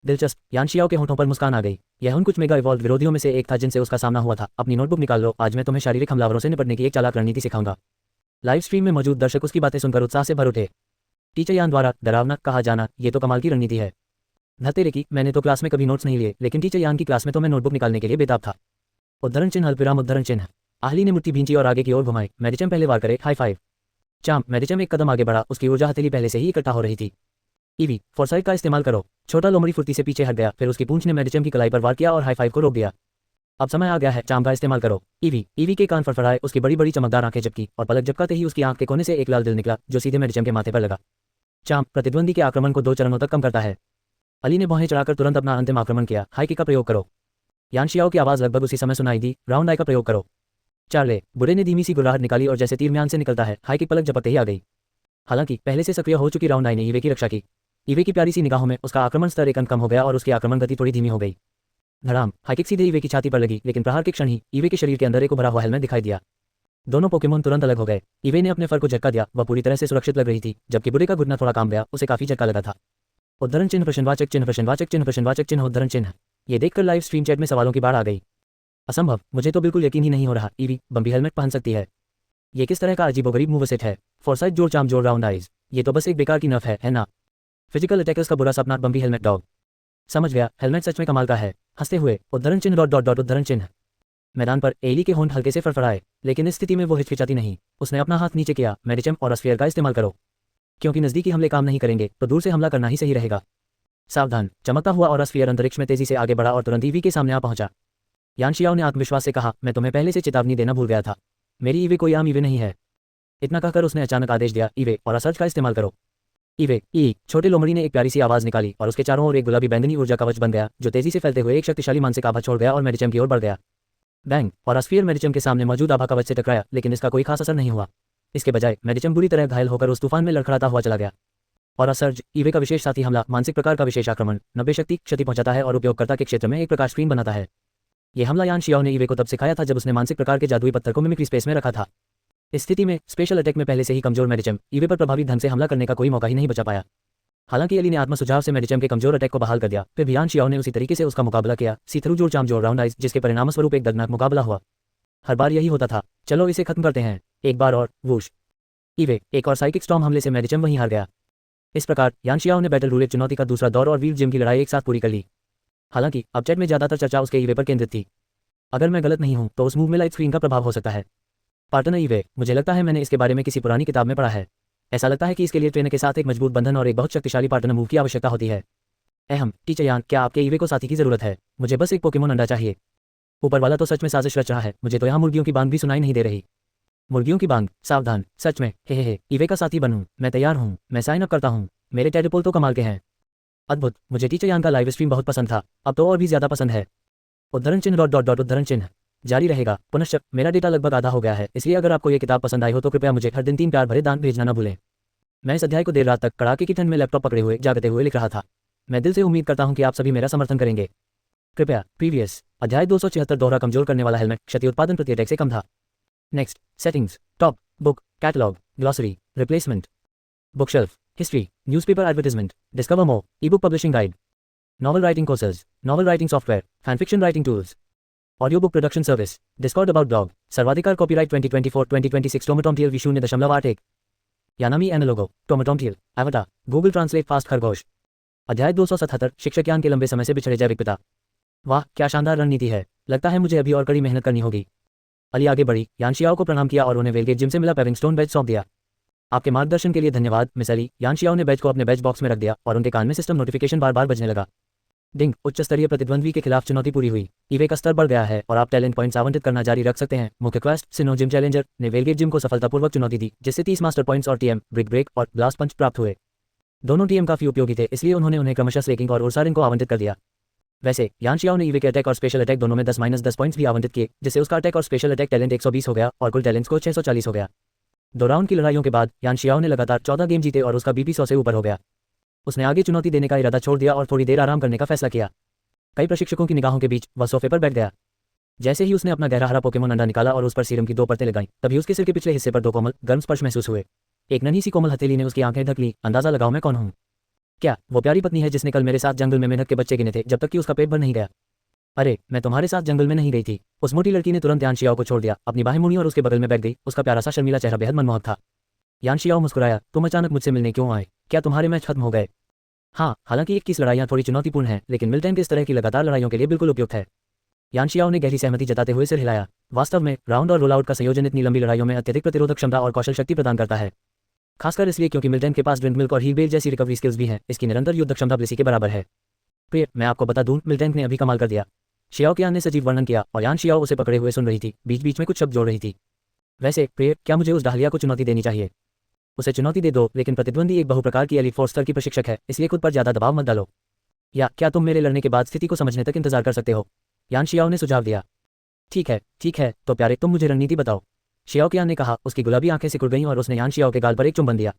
दिलचस्प। यान शियाओ के होठों पर मुस्कान आ गई। यह उन कुछ मेगा इवॉल्व विरोधियों में से एक था जिनसे उसका सामना हुआ था। अपनी नोटबुक निकाल लो, आज मैं तुम्हें शारीरिक हमलावरों से निपटने की एक चालाक रणनीति सिखाऊंगा। लाइव स्ट्रीम में मौजूद दर्शक उसकी बातें सुनकर उत्साह से भर उठे। टीचर यान द्वारा डरावना कहा जाना, ये तो कमाल की रणनीति है। धतेरे की, मैंने तो क्लास में कभी नोट्स नहीं लिए, लेकिन टीचर यान की क्लास में तो मैं नोटबुक निकालने के लिए बेताब था। उद्धरण चिन्ह अल्पविराम उद्धरण चिन्ह। आहली ने मुट्ठी भींची और आगे की ओर घुमाई। मैरिचम पहले वार करे, हाई फाइव। चांप। मैरिचम एक कदम आगे बढ़ा, उसकी ऊर्जा हथेली पहले से ही इकट्ठा हो रही थी। ईवी, फोरसाइट का इस्तेमाल करो। छोटा लोमड़ी फुर्ती से पीछे हट गया, फिर उसकी पूंछ ने मैरिचम की कलाई पर वार किया और हाई फाइव को रोक दिया। अब समय आ गया है, चांप का इस्तेमाल करो। ईवी के कान फड़फड़ाए, उसकी बड़ी बड़ी चमकदार आंखें झपकी और पलक झपकाते ही उसकी आंख के कोने से एक लाल दिल निकला जो सीधे मैरिचम के माथे पर लगा। चांप प्रतिद्वंदी के आक्रमण को 2 चरणों तक कम करता है। अली ने भौहें चढ़ाकर तुरंत अपना अंतिम आक्रमण किया। हाई किक का प्रयोग करो। यान शियाओ की आवाज लगभग उसी समय सुनाई दी। राउंड आई का प्रयोग करो। चार्ले। बुरे ने धीमी सी गुर्राहट निकाली और जैसे तीर म्यान से निकलता है, हाई किक पलक झपकते ही आ गई। हालांकि पहले से सक्रिय हो चुकी राउंड आई ने ईवे की रक्षा की। ईवे की प्यारी सी निगाहों में उसका आक्रमण स्तर एक अंक कम हो गया और उसकी आक्रमण गति थोड़ी धीमी हो गई। धड़ाम। हाई किक सीधे ईवे की छाती पर लगी, लेकिन प्रहार के क्षण ही ईवे के शरीर के अंदर एक उभरा हुआ हेलमेट दिखाई दिया। दोनों पोकेमोन तुरंत अलग हो गए। ईवे ने अपने फर को झटका दिया, वह पूरी तरह से सुरक्षित लग रही थी, जबकि बुरे का घुटना थोड़ा काम गया, उसे काफी झटका लगा था। उद्धरण चिन्ह प्रश्नवाचक चिन्ह प्रश्नवाचक चिन्ह प्रश्नवाचक चिन्ह उद्धरण चिन्ह। ये देखकर लाइव स्ट्रीम चैट में सवालों की बाढ़ आ गई। असंभव, मुझे तो बिल्कुल यकीन ही नहीं हो रहा। ईवी बम्बी हेलमेट पहन सकती है? ये किस तरह का अजीबोगरीब मूव सेट है? फोरसाइट जोड़ चाम जोड़ राउंड आइज, ये तो बस एक बेकार की नफ है ना? फिजिकल अटैकर्स का बुरा सपना बम्बी हेलमेट डॉग। समझ गया, हेलमेट सच में कमाल का है। हंसते हुए उद्धरण चिन्ह उद्धरण चिन्ह। मैदान पर एली के होंठ हल्के से फड़फड़ाए, लेकिन इस स्थिति में वो हिचकिचाती नहीं। उसने अपना हाथ नीचे किया। मैरिचम और स्फीयर का इस्तेमाल करो। क्योंकि नजदीकी हमले काम नहीं करेंगे, तो दूर से हमला करना ही सही रहेगा। सावधान। चमकता हुआ और स्फीयर अंतरिक्ष में तेजी से आगे बढ़ा और तुरंत ईवी के सामने आ पहुंचा। यान शियाओ ने आत्मविश्वास से कहा, मैं तुम्हें पहले से चेतावनी देना भूल गया था। मेरी ईवे कोई आम ईवे नहीं है। इतना कहकर उसने अचानक आदेश दिया, ईवे और सर्च का इस्तेमाल करो। ईवे ई छोटे लोमड़ी ने एक प्यारी सी आवाज निकाली और उसके चारों ओर एक गुलाबी बैंगनी ऊर्जा कवच बन गया जो तेजी से फैलते हुए एक शक्तिशाली मानसिक आभा छोड़ गया और मेडिचम की ओर बढ़ गया। बैंग और अस्फीयर मेडिचम के सामने मौजूद आभा कवच से टकराया, लेकिन इसका कोई खास असर नहीं हुआ। इसके बजाय मेडिचम बुरी तरह घायल होकर उस तूफान में लड़खड़ाता हुआ चला गया। और सर्ज ईवे का विशेष साथी हमला मानसिक प्रकार का विशेष आक्रमण 90 शक्ति क्षति पहुंचाता है और उपयोगकर्ता के क्षेत्र में एक प्रकाश स्क्रीन बनाता है। यह हमला यान शियाओ ने ईवे को तब सिखाया था जब उसने मानसिक प्रकार के जादुई पत्थर को मिमिक्री स्पेस में रखा था। इस स्थिति में स्पेशल अटैक में पहले से ही कमजोर मेडिचम ईवे पर प्रभावी ढंग से हमला करने का कोई मौका ही नहीं बचा पाया। हालांकि एली ने आत्म सुझाव से मेडिचम के कमजोर अटैक को बहाल कर दिया, फिर यान शियाओ ने उसी तरीके से उसका मुकाबला किया, सी थ्रू जोर चाम जोर राउंड आइस, जिसके परिणामस्वरूप एक दर्दनाक मुकाबला हुआ। हर बार यही होता था। चलो इसे खत्म करते हैं एक बार और। वूश ईवे एक और साइकिक स्टॉर्म हमले से मेडिचम वहीं हार गया। इस प्रकार यान शियाओ ने बैटल रूलेट चुनौती का दूसरा दौर और वीर जिम की लड़ाई एक साथ पूरी कर ली। हालांकि अब चैट में ज्यादातर चर्चा उसके ईवे पर केंद्रित थी। अगर मैं गलत नहीं हूं तो उस मूव में लाइट स्क्रीन का प्रभाव हो सकता है। पार्टनर ईवे, मुझे लगता है मैंने इसके बारे में किसी पुरानी किताब में पढ़ा है। ऐसा लगता है कि इसके लिए ट्रेनर के साथ एक मजबूत बंधन और एक बहुत शक्तिशाली पार्टनर मूव की आवश्यकता होती है। अहम टीचर यान, क्या आपके ईवे को साथी की जरूरत है? मुझे बस एक पोकेमोन अंडा चाहिए। ऊपर वाला तो सच में साजिश रच रहा है, मुझे तो यहाँ मुर्गियों की बांग भी सुनाई नहीं दे रही। मुर्गियों की बांग, सावधान, सच में, हे ईवे का साथी बनूं, मैं तैयार हूँ, मैं साइन अप करता हूँ। मेरे टेडपोल तो कमाल के हैं। अद्भुत, मुझे टीचर यान का लाइव स्ट्रीम बहुत पसंद था, अब तो और भी ज्यादा पसंद है। उद्धरण चिन्ह डॉट डॉट डॉट उद्धरण चिन्ह जारी रहेगा। पुनश्च मेरा डेटा लगभग आधा हो गया है, इसलिए अगर आपको ये किताब पसंद आई हो तो कृपया मुझे हर दिन 3 प्यार भरे दान भेजना न भूलें। मैं इस अध्याय को देर रात तक कड़ाके की ठंड में लैपटॉप पकड़े हुए जागते हुए लिख रहा था। मैं दिल से उम्मीद करता हूं कि आप सभी मेरा समर्थन करेंगे। कृपया प्रीवियस अध्याय 276 दोहरा कमजोर करने वाला हेलमेट क्षति उत्पादन प्रति अटैक से कम था। Next settings top book catalogue glossary replacement bookshelf history newspaper advertisement discover more ebook publishing guide novel writing courses novel writing software fan fiction writing tools audio book production service Discord about blog सर्वाधिकार copyright 2024-2026 टोमेटोमटियल V 0.8 यानामी एनालोगो टोमेटोमटियल एवटा Google translate fast खरगोश अध्याय 277 शिक्षक यान के लंबे समय से बिछड़े जैविक पिता। वाह क्या शानदार रणनीति है, लगता है मुझे अभी और कड़ी मेहनत करनी होगी। अली आगे बढ़ी, यान शियाओ को प्रणाम किया और उन्हें वेलगेट जिम से मिला पेविंग स्टोन बैज सौंप दिया। आपके मार्गदर्शन के लिए धन्यवाद मिस अली। यान शियाओ ने बैज को अपने बैज बॉक्स में रख दिया और उनके कान में सिस्टम नोटिफिकेशन बार बार बजने लगा। डिंग, उच्च स्तरीय प्रतिद्वंद्वी के खिलाफ चुनौती पूरी हुई। ईवे का स्तर बढ़ गया है और आप टैलेंट पॉइंट्स आवंटित करना जारी रख सकते हैं। मुख्य क्वेस्ट सिनो जिम चैलेंजर ने वेलगेट जिम को सफलतापूर्वक चुनौती दी, जिससे 30 मास्टर पॉइंट्स और टीएम ब्रिक ब्रेक और ब्लास्ट पंच प्राप्त हुए। दोनों टीएम काफी उपयोगी थे, इसलिए उन्होंने उन्हें क्रमशः स्लेकिंग और उर्सारिन को आवंटित कर दिया। वैसे यान शियाओ ने ईवे के अटैक और स्पेशल अटैक दोनों में 10-10 पॉइंट्स भी आवंटित किए, जिससे उसका अटैक और स्पेशल अटैक टैलेंट 120 हो गया और कुल टैलेंट्स को 640 हो गया। 2 राउंड की लड़ाइयों के बाद यान शियाओ ने लगातार 14 गेम जीते और उसका बीपी 100 से ऊपर हो गया। उसने आगे चुनौती देने का इरादा छोड़ दिया और थोड़ी देर आराम करने का फैसला किया। कई प्रशिक्षकों की निगाहों के बीच वह सोफे पर बैठ गया। जैसे ही उसने अपना गहरा हरा पोकेमोन अंडा निकाला और उस पर सीरम की 2 परतें लगाईं, तभी उसके सिर के पिछले हिस्से पर 2 कोमल गर्म स्पर्श महसूस हुए। एक नन्ही सी कोमल हथेली ने उसकी आंखें ढक ली। अंदाजा लगाओ मैं कौन हूं? क्या वो प्यारी पत्नी है जिसने कल मेरे साथ जंगल में मेंढक के बच्चे गिने थे जब तक कि उसका पेट भर नहीं गया? अरे मैं तुम्हारे साथ जंगल में नहीं गई थी। उस मोटी लड़की ने तुरंत यान शियाओ को छोड़ दिया, अपनी बाहें मुड़ी और उसके बगल में बैठ गई। उसका प्यारा सा शर्मीला चेहरा बेहद मनमोहक था। यान शियाओ मुस्कुराया, तुम अचानक मुझसे मिलने क्यों आए? क्या तुम्हारे मैच खत्म हो गए? हाँ, हालांकि 21 लड़ाइयां थोड़ी चुनौतीपूर्ण हैं, लेकिन मिल्टन के इस तरह की लगातार लड़ाइयों के लिए बिल्कुल उपयुक्त है। यान शियाओ ने गहरी सहमति जताते हुए सिर हिलाया। वास्तव में राउंड और रोल आउट का संयोजन इतनी लंबी लड़ाइयों में अत्यधिक प्रतिरोधक क्षमता और कौशल शक्ति प्रदान करता है। खासकर इसलिए क्योंकि मिल्टन के पास ड्रिंक मिल्क और हील बेल जैसी रिकवरी स्किल्स भी हैं। इसकी निरंतर युद्ध क्षमता ब्लिसी के बराबर है। प्रिय, मैं आपको बता दूं, मिल्टन ने अभी कमाल कर दिया। शियाओ के यान ने सजीव वर्णन किया और यान शियाओ उसे पकड़े हुए सुन रही थी, बीच बीच में कुछ शब्द जोड़ रही थी। वैसे प्रिय, क्या मुझे उस डाहलिया को चुनौती देनी चाहिए? उसे चुनौती दे दो, लेकिन प्रतिद्वंदी एक बहुप्रकार की एलीट फोर्स स्तर की प्रशिक्षक है, इसलिए खुद पर ज्यादा दबाव मत डालो। या क्या तुम मेरे लड़ने के बाद स्थिति को समझने तक इंतजार कर सकते हो? यान शियाओ ने सुझाव दिया। ठीक है, तो प्यारे तुम मुझे रणनीति बताओ, शियाओ के यान ने कहा। उसकी गुलाबी आंखें सिकुड़ गईं और उसने यान शियाओ के गाल पर एक चुंबन दिया।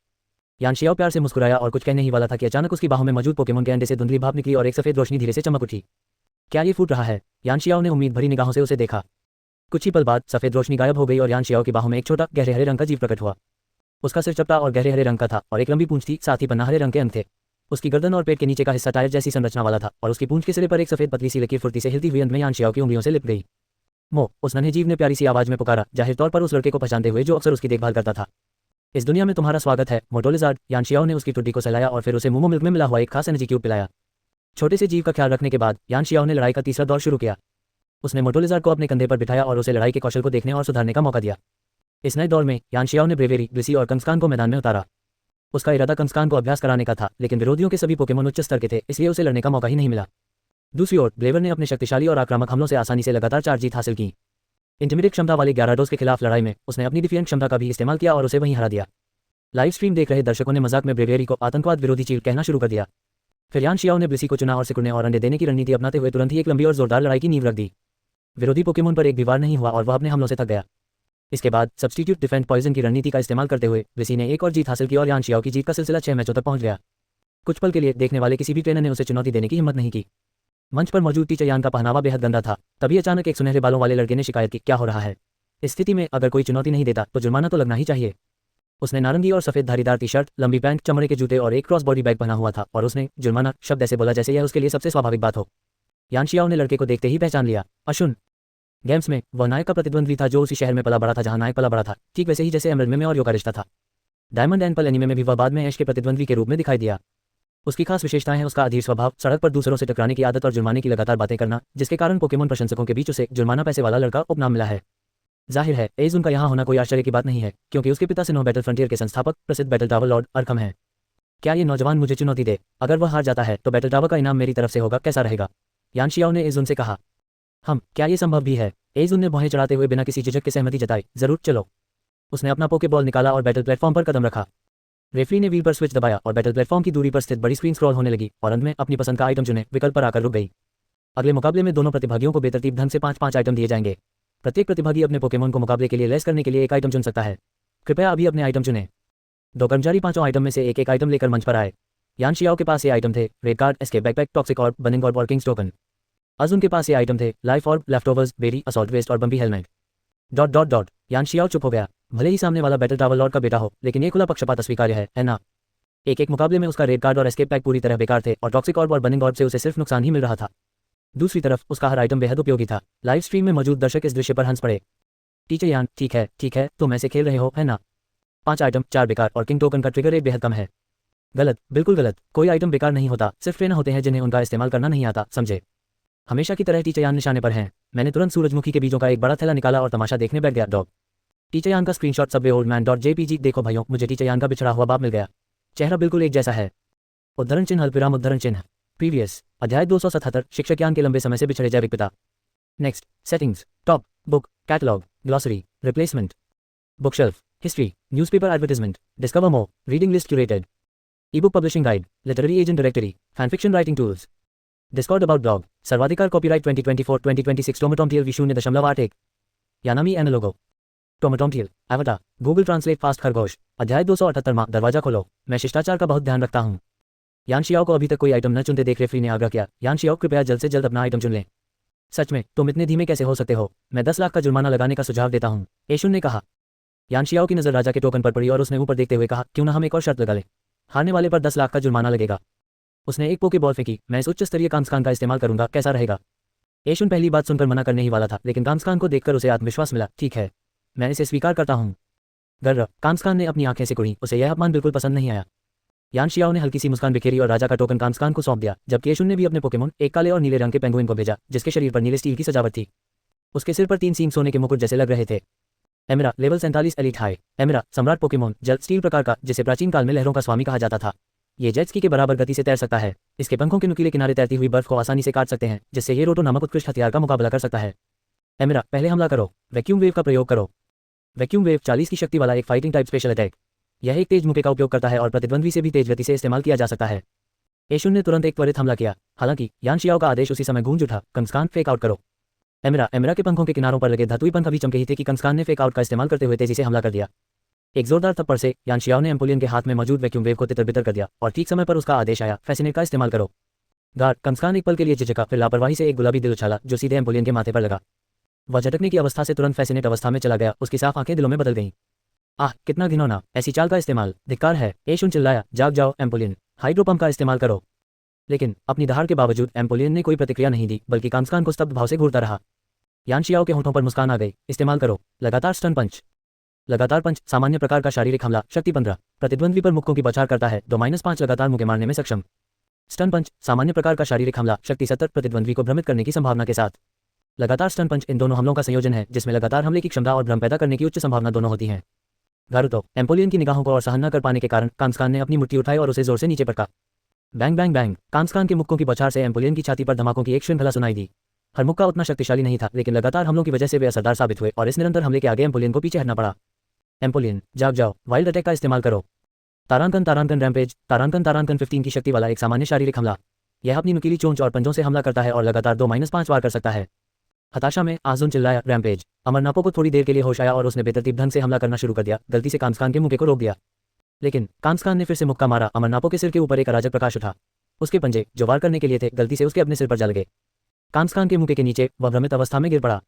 यान शियाओ प्यार से मुस्कुराया और कुछ कहने ही वाला था कि अचानक उसकी बाहों में मौजूद पोकेमोन के अंडे से धुंधली भाप निकली और एक सफेद रोशनी धीरे से चमक उठी। क्या ये फूट रहा है? यान शियाओ ने उम्मीद भरी निगाहों से उसे देखा। कुछ ही पल बाद सफेद रोशनी गायब हो गई और यान शियाओ की बाहों में एक छोटा गहरे हरे रंग का जीव प्रकट हुआ। उसका सिर चपटा और गहरे हरे रंग का था और एक लंबी पूंछ थी, साथ ही पन्ना हरे रंग के अंक थे। उसकी गर्दन और पेट के नीचे का हिस्सा टायर जैसी संरचना वाला था और उसकी पूंछ के सिरे पर एक सफेद पतली सी लकीर फुर्ती से हिलती हुई अंत में यान शियाओ की उंगलियों से लिप गई। मो, उस नन्हे जीव ने प्यारी सी आवाज में पुकारा, जाहिर तौर पर उस लड़के को पहचानते हुए जो अक्सर उसकी देखभाल करता था। इस दुनिया में तुम्हारा स्वागत है मोटोलिजार्ड। यान शियाओ ने उसकी टुड्डी को सहलाया और फिर उसे मोमो मिल्क में मिला हुआ एक खास एनर्जी क्यूब पिलाया। छोटे से जीव का ख्याल रखने के बाद यान शियाओ ने लड़ाई का तीसरा दौर शुरू किया। उसने मोटोलिजार्ड को अपने कंधे पर बिठाया और उसे लड़ाई के कौशल को देखने और सुधारने का मौका दिया। इस नए दौर में यान शियाओ ने ब्रेवेरी, ब्लिसी और कंस्कान को मैदान में उतारा। उसका इरादा कंस्कान को अभ्यास कराने का था, लेकिन विरोधियों के सभी पोकेमोन उच्च स्तर के थे, इसलिए उसे लड़ने का मौका ही नहीं मिला। दूसरी ओर ब्लेवर ने अपने शक्तिशाली और आक्रामक हमलों से आसानी से लगातार 4 जीत हासिल की। इंटिमिडेट क्षमता वाले ग्याराडोस के खिलाफ लड़ाई में उसने अपनी डिफिएंट क्षमता का भी इस्तेमाल किया और उसे वहीं हरा दिया। लाइव स्ट्रीम देख रहे दर्शकों ने मजाक में ब्रेवियरी को आतंकवाद विरोधी चील कहना शुरू कर दिया। फिर यान शियाओ ने ब्लिसी को चुना और सिकुड़ने और अंडे देने की रणनीति अपनाते हुए तुरंत ही एक लंबी और जोरदार लड़ाई की नींव रख दी। विरोधी पोकेमोन पर एक भी वार नहीं हुआ और वह अपने हमलों से थक गया। इसके बाद सब्स्टिट्यूट डिफेंड पॉइजन की रणनीति का इस्तेमाल करते हुए ब्लिसी ने एक और जीत हासिल की और यान शियाओ की जीत का सिलसिला 6 मैचों तक पहुंच गया। कुछ पल के लिए देखने वाले किसी भी ट्रेनर ने उसे चुनौती देने की हिम्मत नहीं की। मंच पर मौजूद टीचर यान का पहनावा बेहद गंदा था। तभी अचानक एक सुनहरे बालों वाले लड़के ने शिकायत की, क्या हो रहा है? इस स्थिति में अगर कोई चुनौती नहीं देता तो जुर्माना तो लगना ही चाहिए। उसने नारंगी और सफेद धारीदार टी शर्ट, लंबी पैंट, चमड़े के जूते और एक क्रॉस बॉडी बैग पहना हुआ था और उसने जुर्माना शब्द ऐसे बोला जैसे यह उसके लिए सबसे स्वाभाविक बात हो। यान शियाओ ने लड़के को देखते ही पहचान लिया, अशुन। गेम्स में वह नायक का प्रतिद्वंद्वी था जो उसी शहर में पला बड़ा था जहां नायक पला बड़ा था, ठीक वैसे ही जैसे एमरल्ड में और यो का रिश्ता था। डायमंड एंड पल एनीमे में भी वह बाद में ऐश के प्रतिद्वंद्वी के रूप में दिखाई दिया। उसकी खास विशेषताएं हैं उसका अधीर स्वभाव, सड़क पर दूसरों से टकराने की आदत और जुर्माने की लगातार बातें करना, जिसके कारण पोकेमोन प्रशंसकों के बीच उसे जुर्माना पैसे वाला लड़का उपनाम मिला है। जाहिर है एजुन का यहाँ होना कोई आश्चर्य की बात नहीं है, क्योंकि उसके पिता सिन्हो बैटल फ्रंटियर के संस्थापक प्रसिद्ध बैटल टावर लॉर्ड अरखम है। क्या ये नौजवान मुझे चुनौती दे? अगर वह हार जाता है तो बैटल टावर का इनाम मेरी तरफ से होगा, कैसा रहेगा? यान शियाओ ने एजुन से कहा। क्या ये संभव भी है? एजुन ने भौहें चढ़ाते हुए बिना किसी झिझक के सहमति जताई, जरूर चलो। उसने अपना पोके बॉल निकाला और बैटल प्लेटफॉर्म पर कदम रखा। रेफरी ने व्हील पर स्विच दबाया और बैटल प्लेटफॉर्म की दूरी पर स्थित बड़ी स्क्रीन स्क्रॉल होने लगी और अंत में अपनी पसंद का आइटम चुने विकल्प पर आकर रुक गई। अगले मुकाबले में दोनों प्रतिभागियों को बेतरतीब ढंग से 5-5 आइटम दिए जाएंगे। प्रत्येक प्रतिभागी अपने पोकेमोन को मुकाबले के लिए लेस करने के लिए एक आइटम चुन सकता है। कृपया अभी अपने आइटम चुनें। 2 कर्मचारी 5 आइटम में से एक आइटम लेकर मंच पर आए। यान शियाओ के पास ये आइटम थे, red card, escape backpack, toxic orb, burning orb और किंग्स टोकन। अजुन के पास ये आइटम थे, life orb, leftovers, berry, assault vest और बम्पी हेलमेट। ... यान शियाओ चुप हो गया। भले ही सामने वाला बैटल टावर लॉर्ड का बेटा हो, लेकिन ये खुला पक्षपात अस्वीकार्य है ना? एक मुकाबले में उसका रेड कार्ड और एस्केप पैक पूरी तरह बेकार थे और टॉक्सिक ऑर्ब और बर्निंग ऑर्ब से उसे सिर्फ नुकसान ही मिल रहा था। दूसरी तरफ उसका हर आइटम बेहद उपयोगी था। लाइव स्ट्रीम में मौजूद दर्शक इस दृश्य पर हंस पड़े। टीचर यान, ठीक है, तुम ऐसे खेल रहे हो, है ना? 5 आइटम, 4 बेकार और किंग टोकन का ट्रिगर रेट बेहद कम है। गलत, बिल्कुल गलत। कोई आइटम बेकार नहीं होता, सिर्फ ट्रेनर होते हैं जिन्हें उनका इस्तेमाल करना नहीं आता, समझे? हमेशा की तरह टीचर यान निशाने पर हैं। मैंने तुरंत सूरजमुखी के बीजों का एक बड़ा थैला निकाला और तमाशा देखने बैठ गया। डॉग टीचर यान का screenshot Subway old man .jpg। देखो भाइयों, मुझे टीचर यान का बिछड़ा हुआ बाप मिल गया। चेहरा बिल्कुल एक जैसा है। उद्धरण चिन्ह अल्पविराम उद्धरण चिन्ह। प्रीवियस अध्याय 277 शिक्षक यान के लंबे समय से बिछड़े जैविक पिता। Next settings, top, book, catalogue, glossary, replacement, bookshelf, history, newspaper advertisement, discover more, reading list curated, ebook publishing guide, literary agent directory, fanfiction writing tools, Discord about blog, सर्वाधिकार कॉपीराइट 2024-2026 टोमेटोमटियल V0.1 यानामी एनालोगो टोमेटोमटियल एवटा गूगल ट्रांसलेट फास्ट खरगोश अध्याय 278 दरवाजा खोलो। मैं शिष्टाचार का बहुत ध्यान रखता हूँ। यान शियाओ को अभी तक कोई आइटम न चुनते देख रेफरी ने आग्रह किया, यान शियाओ कृपया जल्द से जल्द अपना आइटम चुन लें। सच में तुम इतने धीमे कैसे हो सकते हो? मैं 10 लाख का जुर्माना लगाने का सुझाव देता हूँ, एशुन ने कहा। यान शियाओ की नजर राजा के टोकन पर पड़ी और उसने ऊपर देखते हुए कहा, क्यों ना हम एक और शर्त लगा लें? हारने वाले पर 10 लाख का जुर्माना लगेगा। उसने एक पोके बॉल फेंकी, मैं इस उच्च स्तरीय कांस्कान का इस्तेमाल करूंगा, कैसा रहेगा? एशुन पहली बात सुनकर मना करने ही वाला था, लेकिन कांस्कान को देखकर उसे आत्मविश्वास मिला। ठीक है, मैं इसे स्वीकार करता हूँ। गर्र, कांस्कान ने अपनी आंखें सिकुड़ी, उसे यह अपमान बिल्कुल पसंद नहीं आया। यान शियाओ ने हल्की सी मुस्कान बिखेरी और राजा का टोकन कांस्कान को सौंप दिया, जबकि एशुन ने भी अपने पोकेमोन एक काले और नीले रंग के पेंगुइन को भेजा, जिसके शरीर पर नीले स्टील की सजावट थी। उसके सिर पर 3 सींग सोने के मुकुट जैसे लग रहे थे। एमेरा लेवल 47 एलीट हाई। एमेरा सम्राट पोकेमोन, जल स्टील प्रकार का, जिसे प्राचीन काल में लहरों का स्वामी कहा जाता था। ये जेट स्की के बराबर गति से तैर सकता है। इसके पंखों के नुकीले किनारे तैरती हुई बर्फ को आसानी से काट सकते हैं, जिससे ये रोटो नामक उत्कृष्ट हथियार का मुकाबला कर सकता है। एमेरा पहले हमला करो, वैक्यूम वेव का प्रयोग करो। वैक्यूम वेव 40 की शक्ति वाला एक फाइटिंग टाइप स्पेशल अटैक। यह एक तेज मुक्के का उपयोग करता है और प्रतिद्वंद्वी से भी तेज गति से इस्तेमाल किया जा सकता है। एशुन ने तुरंत एक त्वरित हमला किया, हालांकि यान शियाओ का आदेश उसी समय गूंज उठा, कांस्कान फेक आउट करो। एमेरा के पंखों के किनारों पर लगे धातुई पंख अभी चमके ही थे कि कांस्कान ने फेक आउट का इस्तेमाल करते हुए तेजी से हमला कर दिया। एक जोरदार थप्पड़ से यान शियाओ ने एम्पोलियन के हाथ में मौजूद वैक्यूम वेव को तितर-बितर कर दिया और ठीक समय पर उसका आदेश आया, फैसिनेट का इस्तेमाल करो। गार्ड, कांस्कान एक पल के लिए झिझका, फिर लापरवाही से एक गुलाबी दिल उछाला जो सीधे एम्पोलियन के माथे पर लगा। वह झटकने की अवस्था से तुरंत फैसिनेट अवस्था में चला गया, उसकी साफ आंखें दिलों में बदल गईं। आह, कितना घिनौना, ऐसी चाल का इस्तेमाल, धिक्कार है। एशुन चिल्लाया, जाग जाओ एम्पोलियन, हाइड्रोपंप का इस्तेमाल करो। लेकिन अपनी दहाड़ के बावजूद एम्पोलियन ने कोई प्रतिक्रिया नहीं दी, बल्कि कांस्कान को स्तब्ध भाव से घूरता रहा। यान शियाओ के होठों पर मुस्कान आ गई। इस्तेमाल करो, लगातार स्टन पंच। लगातार पंच सामान्य प्रकार का शारीरिक हमला, शक्ति 15, प्रतिद्वंद्वी पर मुक्कों की बौछार करता है, 2-5 लगातार मुक्के मारने में सक्षम। स्टन पंच सामान्य प्रकार का शारीरिक हमला, शक्ति 70, प्रतिद्वंद्वी को भ्रमित करने की संभावना के साथ। लगातार स्टन पंच इन दोनों हमलों का संयोजन है, जिसमें लगातार हमले की क्षमता और भ्रम पैदा करने की उच्च संभावना दोनों होती है। गारुतो, एम्पोलियन की निगाहों को और सहन न कर पाने के कारण कांस्कान ने अपनी मुट्ठी उठाई और उसे जोर से नीचे पटका। बैंग बैंग बैंग, कांस्कान के मुक्कों की बौछार से एम्पोलियन की छाती पर धमाकों की एक श्रृंखला सुनाई दी। हर मुक्का उतना शक्तिशाली नहीं था, लेकिन लगातार हमलों की वजह से वे असरदार साबित हुए और इस निरंतर हमले के आगे एम्पोलियन को पीछे हटना पड़ा। एम्पोलियन, जाग जाओ, वाइल्ड अटैक का इस्तेमाल करो। तारांकन रैम्पेज। तारांकन 15 की शक्ति वाला एक सामान्य शारीरिक हमला। यह अपनी नुकीली चोंच और पंजों से हमला करता है और लगातार 2-5 बार कर सकता है। हताशा में आजुन चिल्लाया, रैम्पेज। अमरनापो को थोड़ी देर के लिए होश आया और उसने बेतरतीब ढंग से हमला करना शुरू कर दिया, गलती से कांस्कान के मुक्के को रोक दिया। लेकिन कांस्कान ने फिर से मुक्का मारा। अमरनापो के सिर के ऊपर एक अराजक प्रकाश उठा। उसके पंजे, जो वार करने के लिए थे, गलती से उसके अपने सिर पर जल गए। कांस्कान के मुक्के के नीचे वह भ्रमित अवस्था में गिर पड़ा।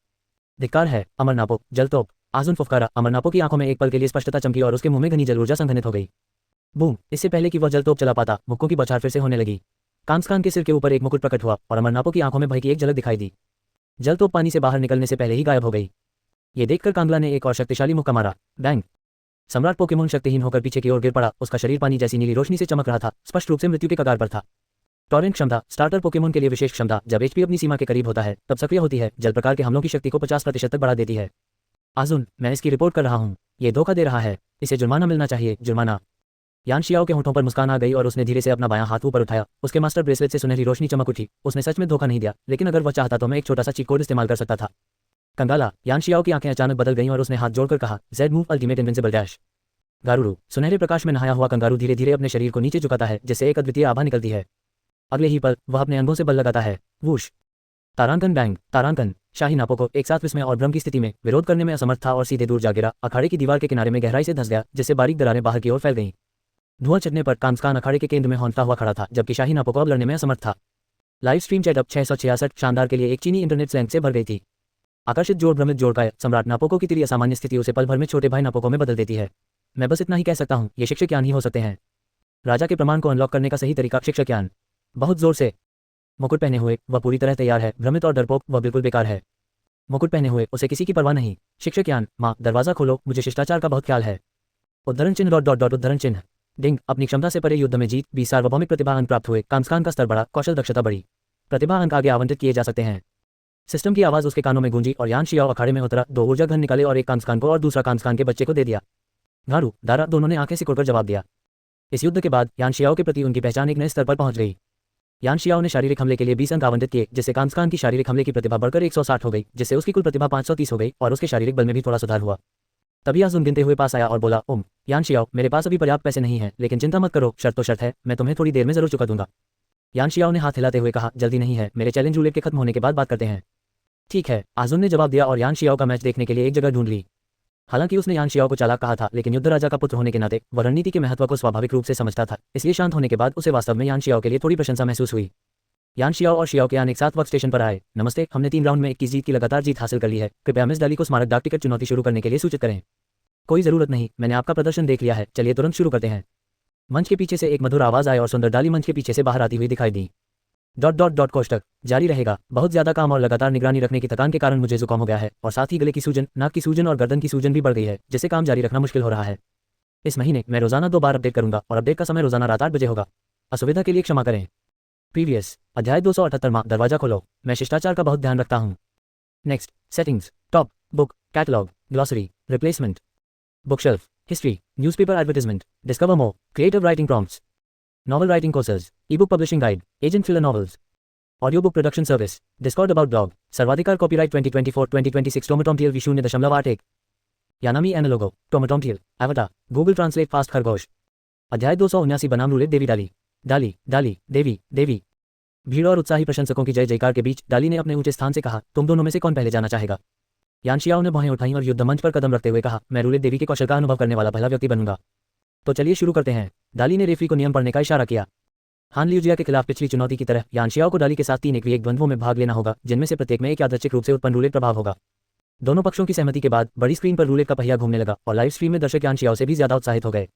धिक्कार है अमरनापो, जलतोप। आजुन फुफकारा। अमरनापो की आंखों में एक पल के लिए स्पष्टता चमकी और उसके मुंह में घनी जल ऊर्जा संघनित हो गई। बूम! इससे पहले कि वह जलतोप चला पाता, मुक्कों की बौछार फिर से होने लगी। कांस्कान के सिर के ऊपर एक मुकुट प्रकट हुआ और अमरनापो की आंखों में भय की एक झलक दिखाई दी। जलतोप पानी से बाहर निकलने से पहले ही गायब हो गई। ये देखकर कांगला ने एक और शक्तिशाली मुक्का मारा। बैंग! सम्राट पोकेमोन शक्तिहीन होकर पीछे की ओर गिर पड़ा। उसका शरीर पानी जैसी नीली रोशनी से चमक रहा था, स्पष्ट रूप से मृत्यु के कगार पर था। टॉरेंट क्षमता। स्टार्टर पोकेमोन के लिए विशेष क्षमता। जब एचपी अपनी सीमा के करीब होता है तब सक्रिय होती है। जल प्रकार के हमलों की शक्ति को 50% तक बढ़ा देती है। आजुन, मैं इसकी रिपोर्ट कर रहा हूँ। ये धोखा दे रहा है। इसे जुर्माना मिलना चाहिए, जुर्माना। यान शियाओ के होठों पर मुस्कान आ गई और उसने धीरे से अपना बायां हाथ ऊपर उठाया। उसके मास्टर ब्रेसलेट से सुनहरी रोशनी चमक उठी। उसने सच में धोखा नहीं दिया, लेकिन अगर वह चाहता तो मैं एक छोटा सा चीट कोड इस्तेमाल कर सकता था। कंगाला। यान शियाओ की आंखें अचानक बदल गईं और उसने हाथ जोड़कर कहा, Z move ultimate invincible dash. गारुरू। सुनहरे प्रकाश में नहाया हुआ कंगारू धीरे धीरे अपने शरीर को नीचे झुकाता है, जिससे एक अद्वितीय आभा निकलती है। अगले ही पल वह अपने अंगों से बल लगाता है। वूश! तारांकन बैंग। तारांकन शाही नापो को एक साथ विस्मय और भ्रम की स्थिति में विरोध करने में असमर्थ था और सीधे दूर जा गिरा। अखाड़े की दीवार के किनारे में गहराई से धंस गया, जिससे बारीक दरारें बाहर की ओर फैल गईं। धुआं चढ़ने पर कांस्कान अखाड़े के केंद्र में हौंकता हुआ खड़ा था, जबकि शाही नापो को अब लड़ने में असमर्थ था। लाइव स्ट्रीम चैटअप 666 शानदार के लिए एक चीनी इंटरनेट स्लैंग से भर गई थी। आकर्षित जोड़ भ्रमित जोड़ का सम्राट नापोको की तेरी असामान्य स्थिति उसे पल भर में छोटे भाई नापोको में बदल देती है। मैं बस इतना ही कह सकता हूँ, ये शिक्षक ज्ञान ही हो सकते हैं। राजा के प्रमाण को अनलॉक करने का सही तरीका शिक्षक ज्ञान। बहुत जोर से। मुकुट पहने हुए वह पूरी तरह तैयार है। भ्रमित और डरपोक वह बिल्कुल बेकार है। मुकुट पहने हुए उसे किसी की परवाह नहीं। शिक्षक ज्ञान। माँ, दरवाजा खोलो, मुझे शिष्टाचार का बहुत ख्याल है। उद्धरण चिन्ह उद्धरण चिन्ह। डिंग! अपनी क्षमता से परे युद्ध में जीत 20 सार्वभौमिक प्रतिभा अंक प्राप्त हुए। कांस्कान का स्तर बढ़ा, कौशल दक्षता बढ़ी। प्रतिभा अंक आगे आवंटित किए जा सकते हैं। सिस्टम की आवाज उसके कानों में गूंजी और यान शियाओ अखाड़े में उतरा। 2 ऊर्जा घन निकाले और एक कांस्कान को और दूसरा कांस्कान के बच्चे को दे दिया। गारू, दारा दोनों ने आंखें सिकोड़कर जवाब दिया। इस युद्ध के बाद यान शियाओ के प्रति उनकी पहचान एक नए स्तर पर पहुंच गई। यान शियाओ ने शारीरिक हमले के लिए 20 अंक आवंटित किए, जिससे कांस्कान की शारीरिक हमले की प्रतिभा बढ़कर 160 हो गई, जिससे उसकी कुल प्रतिभा 530 हो गई और उसके शारीरिक बल में भी थोड़ा सुधार हुआ। तभी आजुन गिनते हुए पास आया और बोला, ओम, यान शियाओ, मेरे पास अभी पर्याप्त पैसे नहीं है, लेकिन चिंता मत करो, शर्त तो शर्त है, मैं तुम्हें थोड़ी देर में जरूर चुका दूंगा। यान शियाओ ने हाथ हिलाते हुए कहा, जल्दी नहीं है, मेरे चैलेंज रूलेट के खत्म होने के बाद बात करते हैं। ठीक है, आजुन ने जवाब दिया और यान शियाओ का मैच देखने के लिए एक जगह ढूंढ ली। हालांकि उसने यान शियाओ को चालाक कहा था, लेकिन युद्ध राजा का पुत्र होने के नाते वह रणनीति के महत्व को स्वाभाविक रूप से समझता था, इसलिए शांत होने के बाद उसे वास्तव में यान शियाओ के लिए थोड़ी प्रशंसा महसूस हुई। यान शियाओ और शियाओ के यान एक साथ वर्क स्टेशन पर आए। नमस्ते, हमने 3 राउंड में 21 जीत की लगातार जीत हासिल कर ली है। कृपया मिस डाली को स्मारक डाक टिकट चुनौती शुरू करने के लिए सूचित करें। कोई जरूरत नहीं, मैंने आपका प्रदर्शन देख लिया है, चलिए तुरंत शुरू करते हैं। मंच के पीछे से एक मधुर आवाज आई और सुंदर डाली मंच के पीछे से बाहर आती हुई दिखाई दी। कोष्टक जारी रहेगा। बहुत ज्यादा काम और लगातार निगरानी रखने की थकान के कारण मुझे जुकाम हो गया है और साथ ही गले की सूजन, नाक की सूजन और गर्दन की सूजन भी बढ़ गई है, जिससे काम जारी रखना मुश्किल हो रहा है। इस महीने मैं रोजाना 2 बार अपडेट करूंगा और अपडेट का समय रोजाना रात 8 बजे होगा। असुविधा के लिए क्षमा करें। प्रीवियस अध्याय 278 माँ, दरवाजा खोलो, मैं शिष्टाचार का बहुत ध्यान रखता हूँ। Next, settings, top, book, catalogue, glossary, replacement, bookshelf, history, newspaper advertisement, discover more, creative writing prompts, novel writing courses, e-book publishing guide, agent filler novels, audio book production service, Discord about blog, सर्वाधिकार copyright 2024-2026 टोमेटोमटियल V0.81 यानामी एनालोगो, टोमेटोमटियल, एवटा, Google translate fast खरगोश। अध्याय 279 बनाम roulette देवी डाली। डाली, डाली, देवी, देवी। भीड़ और उत्साही प्रशंसकों की जय जयकार के बीच डाली ने अपने ऊंचे स्थान से कहा, तुम दोनों में से कौन पहले जाना चाहेगा? यान शियाओ ने भौहें उठाई और युद्ध मंच पर कदम रखते हुए कहा, मैं रूलेट देवी के कौशल का अनुभव करने वाला भला व्यक्ति बनूंगा। तो चलिए शुरू करते हैं। डाली ने रेफरी को नियम पढ़ने का इशारा किया। हान लियूजिया के खिलाफ पिछली चुनौती की तरह यान शियाओ को डाली के साथ 3 1v1 द्वंद्वों में भाग लेना होगा, जिनमें से प्रत्येक में एक यादृच्छिक रूप से उत्पन्न रूलेट प्रभाव होगा। दोनों पक्षों की सहमति के बाद बड़ी स्क्रीन पर रूलेट का पहिया घूमने लगा और लाइव स्ट्रीम में दर्शक यान शियाओ से भी ज्यादा उत्साहित हो गए।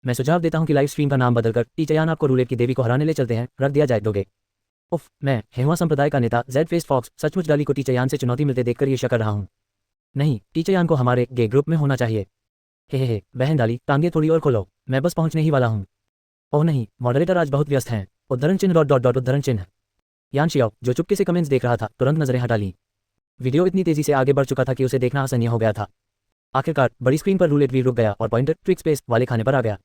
मैं सुझाव देता हूं कि लाइव स्ट्रीम का नाम बदलकर टीचयान आपको रूलेट की देवी को हराने ले चलते हैं रख दिया जाए, दोगे? उफ, मैं हेहुआ संप्रदाय का नेता जेड फेस फॉक्स सचमुच डाली को टीचयान से चुनौती मिलते देखकर ईर्ष्या कर रहा हूँ। नहीं, टीचयान को हमारे गे ग्रुप में होना चाहिए। हे बहन डाली, टांगे थोड़ी और खोलो, मैं बस पहुंचने ही वाला हूँ। ओह नहीं, मॉडरेटर आज बहुत व्यस्त हैं। उद्धरण चिन्ह उद्धरण चिन्ह। यान शियाओ, जो चुपके से कमेंट्स देख रहा था, तुरंत नजरें हटा ली। वीडियो इतनी तेजी से आगे बढ़ चुका था कि उसे देखना असहनीय हो गया था। आखिरकार बड़ी स्क्रीन पर रूलेट व्हील रुक गया और पॉइंटर ट्रिक स्पेस वाले खाने पर आ गया।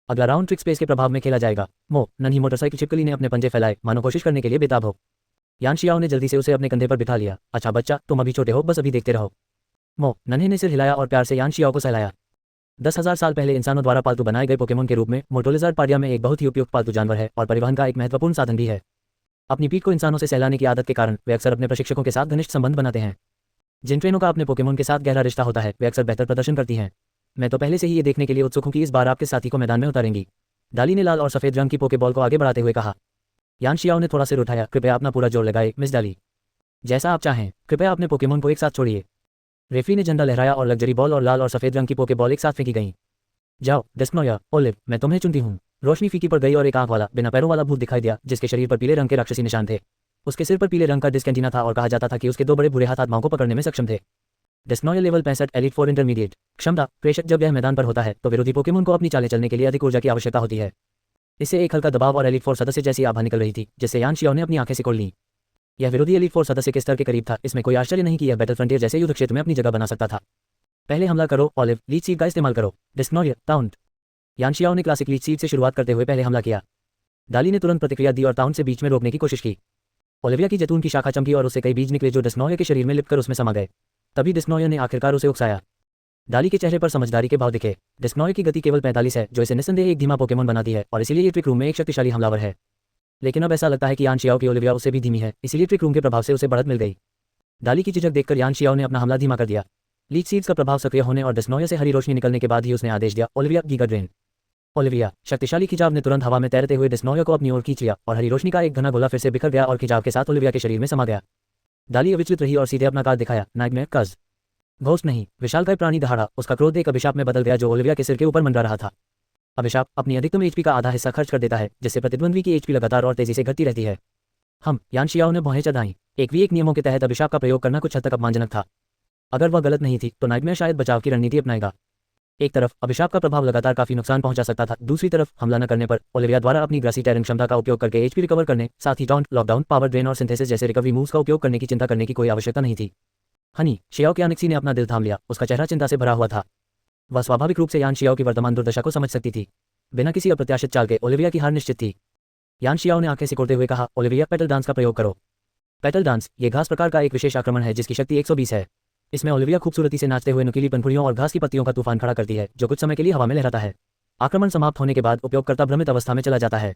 अगला राउंड ट्रिक स्पेस के प्रभाव में खेला जाएगा। नन्ही मोटरसाइकिल छिपकली ने अपने पंजे फैलाए, मानो कोशिश करने के लिए बेताब हो। यान शियाओ ने जल्दी से उसे अपने कंधे पर बिठा लिया। अच्छा बच्चा, तुम अभी छोटे हो, बस अभी देखते रहो। नन्हे ने सिर हिलाया और प्यार से यान शियाओ को सहलाया। 10,000 साल पहले इंसानों द्वारा पालतू बनाए गए पोकेमोन के रूप में मोटोलिजार्ड पाडिया में एक बहुत ही उपयुक्त पालतू जानवर है और परिवहन का एक महत्वपूर्ण साधन भी है। अपनी पीठ को इंसानों से सहलाने की आदत के कारण वे अक्सर अपने प्रशिक्षकों के साथ घनिष्ठ संबंध बनाते हैं। जिन ट्रेनों का अपने पोकेमोन के साथ गहरा रिश्ता होता है वे अक्सर बेहतर प्रदर्शन करती हैं। मैं तो पहले से ही ये देखने के लिए उत्सुक हूं कि इस बार आपके साथी को मैदान में उतारेंगी। डाली ने लाल और सफेद रंग की पोकेबॉल को आगे बढ़ाते हुए कहा। यान शियाओ ने थोड़ा सिर उठाया। कृपया अपना पूरा जोर लगाए मिस डाली। जैसा आप चाहें, कृपया अपने पोकेमोन को एक साथ छोड़िए। रेफरी ने झंडा लहराया और लग्जरी बॉल और लाल और सफेद रंग की पोकेबॉल एक साथ फेंकी गईं। जाओ डेस्कनोया, ओलिव, मैं तुम्हें चुनती हूँ। रोशनी फीकी पड़ गई और एक आंख वाला बिना पैरों वाला भूत दिखाई दिया जिसके शरीर पर पीले रंग के राक्षसी निशान थे। उसके सिर पर पीले रंग का डिस्क एंटीना था और कहा जाता था कि उसके दो बड़े बुरे हाथ आत्माओं को पकड़ने में सक्षम थे। डेस्कनोया लेवल 65 एलिट 4 इंटरमीडिएट क्षमता। प्रेषक जब यह मैदान पर होता है तो विरोधी पोकेमोन को अपनी चालें चलने के लिए अधिक ऊर्जा की आवश्यकता होती है। इससे एक हल्का दबाव और एलिट 4 सदस्य जैसी आभा निकल रही थी जिससे यान शियाओ ने अपनी आंखें सिकोड़ लीं। यह विरोधी एलिट 4 सदस्य के स्तर के करीब था। इसमें कोई आश्चर्य नहीं कि यह बैटल फ्रंटियर जैसे युद्ध क्षेत्र में अपनी जगह बना सकता था। पहले हमला करो ओलिव, लीच सीड का इस्तेमाल करो। डेस्कनोया ताउंट। यान शियाओ ने क्लासिक लीच सीड से शुरुआत करते हुए पहले हमला किया। डाली ने तुरंत प्रतिक्रिया दी और ताउंट से बीच में रोकने की कोशिश की। ओलिविया की जैतून की शाखा चमकी और उससे कई बीज निकले जो डेस्कनोया के शरीर में लिपकर उसमें समा गए। तभी डेस्कनोया ने आखिरकार उसे उकसाया। डाली के चेहरे पर समझदारी के भाव दिखे। डेस्कनोया की गति केवल 45 है जो इसे निस्संदेह एक धीमा पोकेमोन बनाती है और इसीलिए ये ट्रिक रूम में एक शक्तिशाली हमलावर है। लेकिन अब ऐसा लगता है कि यान शियाओ की ओलिविया उससे भी धीमी है, इसीलिए ट्रिक रूम के प्रभाव से उसे बढ़त मिल गई। डाली की झिझक देखकर यान शियाओ ने अपना हमला धीमा कर दिया। लीच सीड्स का प्रभाव सक्रिय होने और डेस्कनोया से हरी रोशनी निकलने के बाद ही उसने आदेश दिया, ओलिविया गीगा ड्रेन। ओलिविया शक्तिशाली खिंचाव ने तुरंत हवा में तैरते हुए डेस्कनोया को अपनी ओर खींच लिया और हरी रोशनी का एक घना गोला फिर से बिखर गया और खिंचाव के साथ ओलिविया के शरीर में समा गया। डाली अविचलित रही और सीधे अपना काज दिखाया, नाइटमेयर कज। घोस्ट नहीं, विशालकाय प्राणी दहाड़ा। उसका क्रोध एक अभिशाप में बदल गया जो ओलिविया के सिर के ऊपर मंडरा रहा था। अभिशाप अपनी अधिकतम एचपी का आधा हिस्सा खर्च कर देता है जिससे प्रतिद्वंद्वी की एचपी लगातार और तेजी से घटती रहती है। यान शियाओ ने भौहें चढ़ाईं। 1v1 नियमों के तहत अभिशाप का प्रयोग करना कुछ हद तक अपमानजनक था। अगर वह गलत नहीं थी तो नाइटमेयर शायद बचाव की रणनीति अपनाएगा। एक तरफ अभिशाप का प्रभाव लगातार काफी नुकसान पहुंचा सकता था, दूसरी तरफ हमला न करने पर ओलिविया द्वारा अपनी ग्रासी टैरेंट क्षमता का उपयोग करके एचपी रिकवर करने, साथ ही टॉन्ट, लॉकडाउन, पावर ड्रेन और सिंथेसिस जैसे रिकवरी मूव्स का उपयोग करने की चिंता करने की कोई आवश्यकता नहीं थी। हनी शियाओ के अनिक्सी ने अपना दिल थाम लिया। उसका चेहरा चिंता से भरा हुआ था। वह स्वाभाविक रूप से यान शियाओ की वर्तमान दुर्दशा को समझ सकती थी। बिना किसी अप्रत्याशित चाल के ओलिविया की हार निश्चित थी। यान शियाओ ने आंखें सिकोड़ते हुए कहा, ओलिविया पेटल डांस का प्रयोग करो। पेटल डांस ये घास प्रकार का एक विशेष आक्रमण है जिसकी शक्ति 120 है। इसमें ओलिविया खूबसूरती से नाचते हुए नुकीली पंखुड़ियों और घास की पत्तियों का तूफान खड़ा करती है जो कुछ समय के लिए हवा में लहराता है। आक्रमण समाप्त होने के बाद उपयोगकर्ता भ्रमित अवस्था में चला जाता है।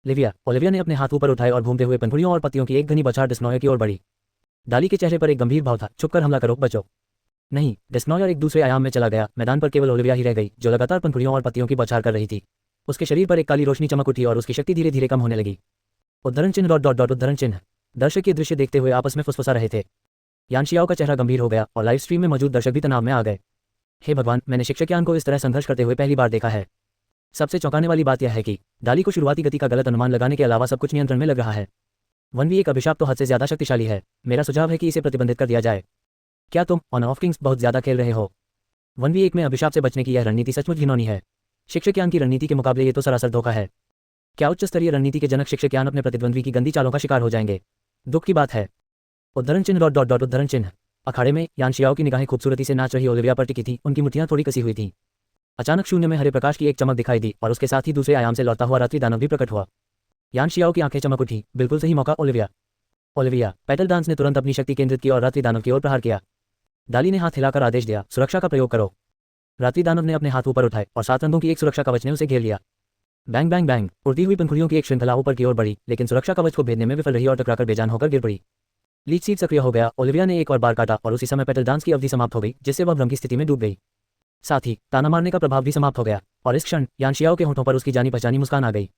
ओलिविया ने अपने हाथ ऊपर उठाए और घूमते हुए पंखुड़ियों और पत्तियों की एक घनी बौछार डेस्कनोया की ओर बढ़ी। डाली के चेहरे पर एक गंभीर भाव था, छुपकर हमला करो बचो। नहीं, डेस्कनोया एक दूसरे आयाम में चला गया। मैदान पर केवल ओलिविया ही रह गई जो लगातार पंखुड़ियों और पत्तियों की बौछार कर रही थी। उसके शरीर पर एक काली रोशनी चमक उठी और उसकी शक्ति धीरे धीरे कम होने लगी। उद्धरण चिन्ह उद्धरण चिन्ह। दर्शक ये दृश्य देखते हुए आपस में फुसफुसा रहे थे। यान शियाओ का चेहरा गंभीर हो गया और लाइव स्ट्रीम में मौजूद दर्शक भी तनाव में आ गए। हे भगवान, मैंने शिक्षक यान को इस तरह संघर्ष करते हुए पहली बार देखा है। सबसे चौंकाने वाली बात यह है कि डाली को शुरुआती गति का गलत अनुमान लगाने के अलावा सब कुछ नियंत्रण में लग रहा है। 1v1 अभिशाप तो हद से ज्यादा शक्तिशाली है। मेरा सुझाव है कि इसे प्रतिबंधित कर दिया जाए। क्या तुम ऑन ऑफ किंग्स बहुत ज्यादा खेल रहे हो? 1v1 में अभिशाप से बचने की यह रणनीति सचमुच घिनौनी है। शिक्षक यान की रणनीति के मुकाबले ये तो सरासर धोखा है। क्या उच्च स्तरीय रणनीति के जनक शिक्षक यान अपने प्रतिद्वंद्वी की गंदी चालों का शिकार हो जाएंगे? दुख की बात है। उद्धरण चिन्ह उद्धरण चिन्ह। अखाड़े में यान शियाओ की निगाहें खूबसूरती से नाच रही ओलिविया पर टिकी थी। उनकी मुट्ठियां थोड़ी कसी हुई थीं। अचानक शून्य में हरे प्रकाश की एक चमक दिखाई दी और उसके साथ ही दूसरे आयाम से लौटता हुआ रात्रि दानव भी प्रकट हुआ। यान शियाओ की आंखें चमक उठी। बिल्कुल सही मौका ओलिविया। पेटल डांस ने तुरंत अपनी शक्ति केंद्रित की और रात्रि दानव की ओर प्रहार किया। डाली ने हाथ हिलाकर आदेश दिया, सुरक्षा का प्रयोग करो। रात्रि दानव ने अपने हाथ ऊपर उठाए और 7 रंगों की एक सुरक्षा कवच ने उसे घेर लिया। Bang bang bang. उड़ती हुई पंखुड़ियों की एक श्रृंखला ऊपर की ओर बढ़ी लेकिन सुरक्षा कवच को भेदने में विफल रही और टकराकर बेजान होकर गिर पड़ी। लीच सीड सक्रिय हो गया। ओलिविया ने एक और बार काटा और उसी समय पेटल डांस की अवधि समाप्त हो गई जिससे वह भ्रम की स्थिति में डूब गई। साथ ही ताना मारने का प्रभाव भी समाप्त हो गया और इस क्षण यान शियाओ के होठों पर उसकी जानी पहचानी मुस्कान आ गई।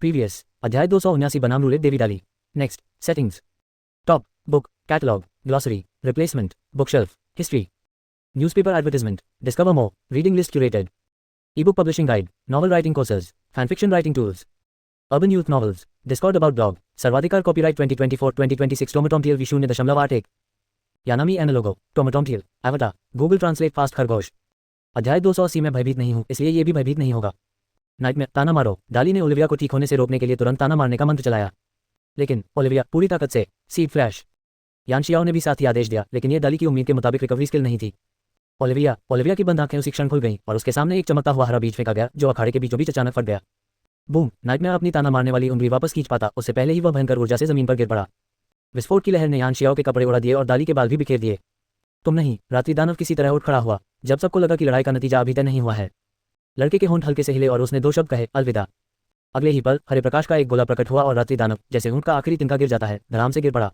प्रीवियस अध्याय 279 बनाम रूलेट देवी डाली। Next settings. Top book catalogue glossary replacement bookshelf history newspaper advertisement discover more reading list curated e-book publishing guide novel writing courses fan fiction writing tools urban youth novels Discord about blog सर्वाधिकार copyright 2024-2026 टोमेटोमटियल V0.8 यानामी एनालोगो टोमेटोमटियल एवटा Google translate fast खरगोश। अध्याय 280 में भयभीत नहीं हूं इसलिए ये भी भयभीत नहीं होगा। नाइटमेयर ताना मारो। डाली ने ओलिविया को ठीक होने से रोकने के लिए तुरंत ताना मारने का मंत्र चलाया लेकिन ओलिविया पूरी ताकत से सीड फ्लैश। यान शियाओ ने भी साथ ही आदेश दिया लेकिन यह डाली की उम्मीद के मुताबिक रिकवरी स्किल नहीं थी। ओलिविया की बंद आंखें उसी क्षण खुल गईं और उसके सामने एक चमकता हुआ हरा बीज फेंका गया जो अखाड़े के बीचों बीच अचानक फट गया। बूम। नाइटमेयर अपनी ताना मारने वाली उंगली वापस खींच पाता उससे पहले ही वह भयंकर ऊर्जा से जमीन पर गिर पड़ा। विस्फोट की लहर ने यान शियाओ के कपड़े उड़ा दिए और डाली के बाल भी बिखेर दिए। तुम नहीं। रात्रि दानव किसी तरह उठ खड़ा हुआ जब सबको लगा कि लड़ाई का नतीजा अभी तय नहीं हुआ है। लड़के के होंठ हल्के से हिले और उसने दो शब्द कहे, अलविदा। अगले ही पल हरे प्रकाश का एक गोला प्रकट हुआ और रात्रि दानव, जैसे ऊंट का आखिरी तिनका गिर जाता है, धड़ाम से गिर पड़ा।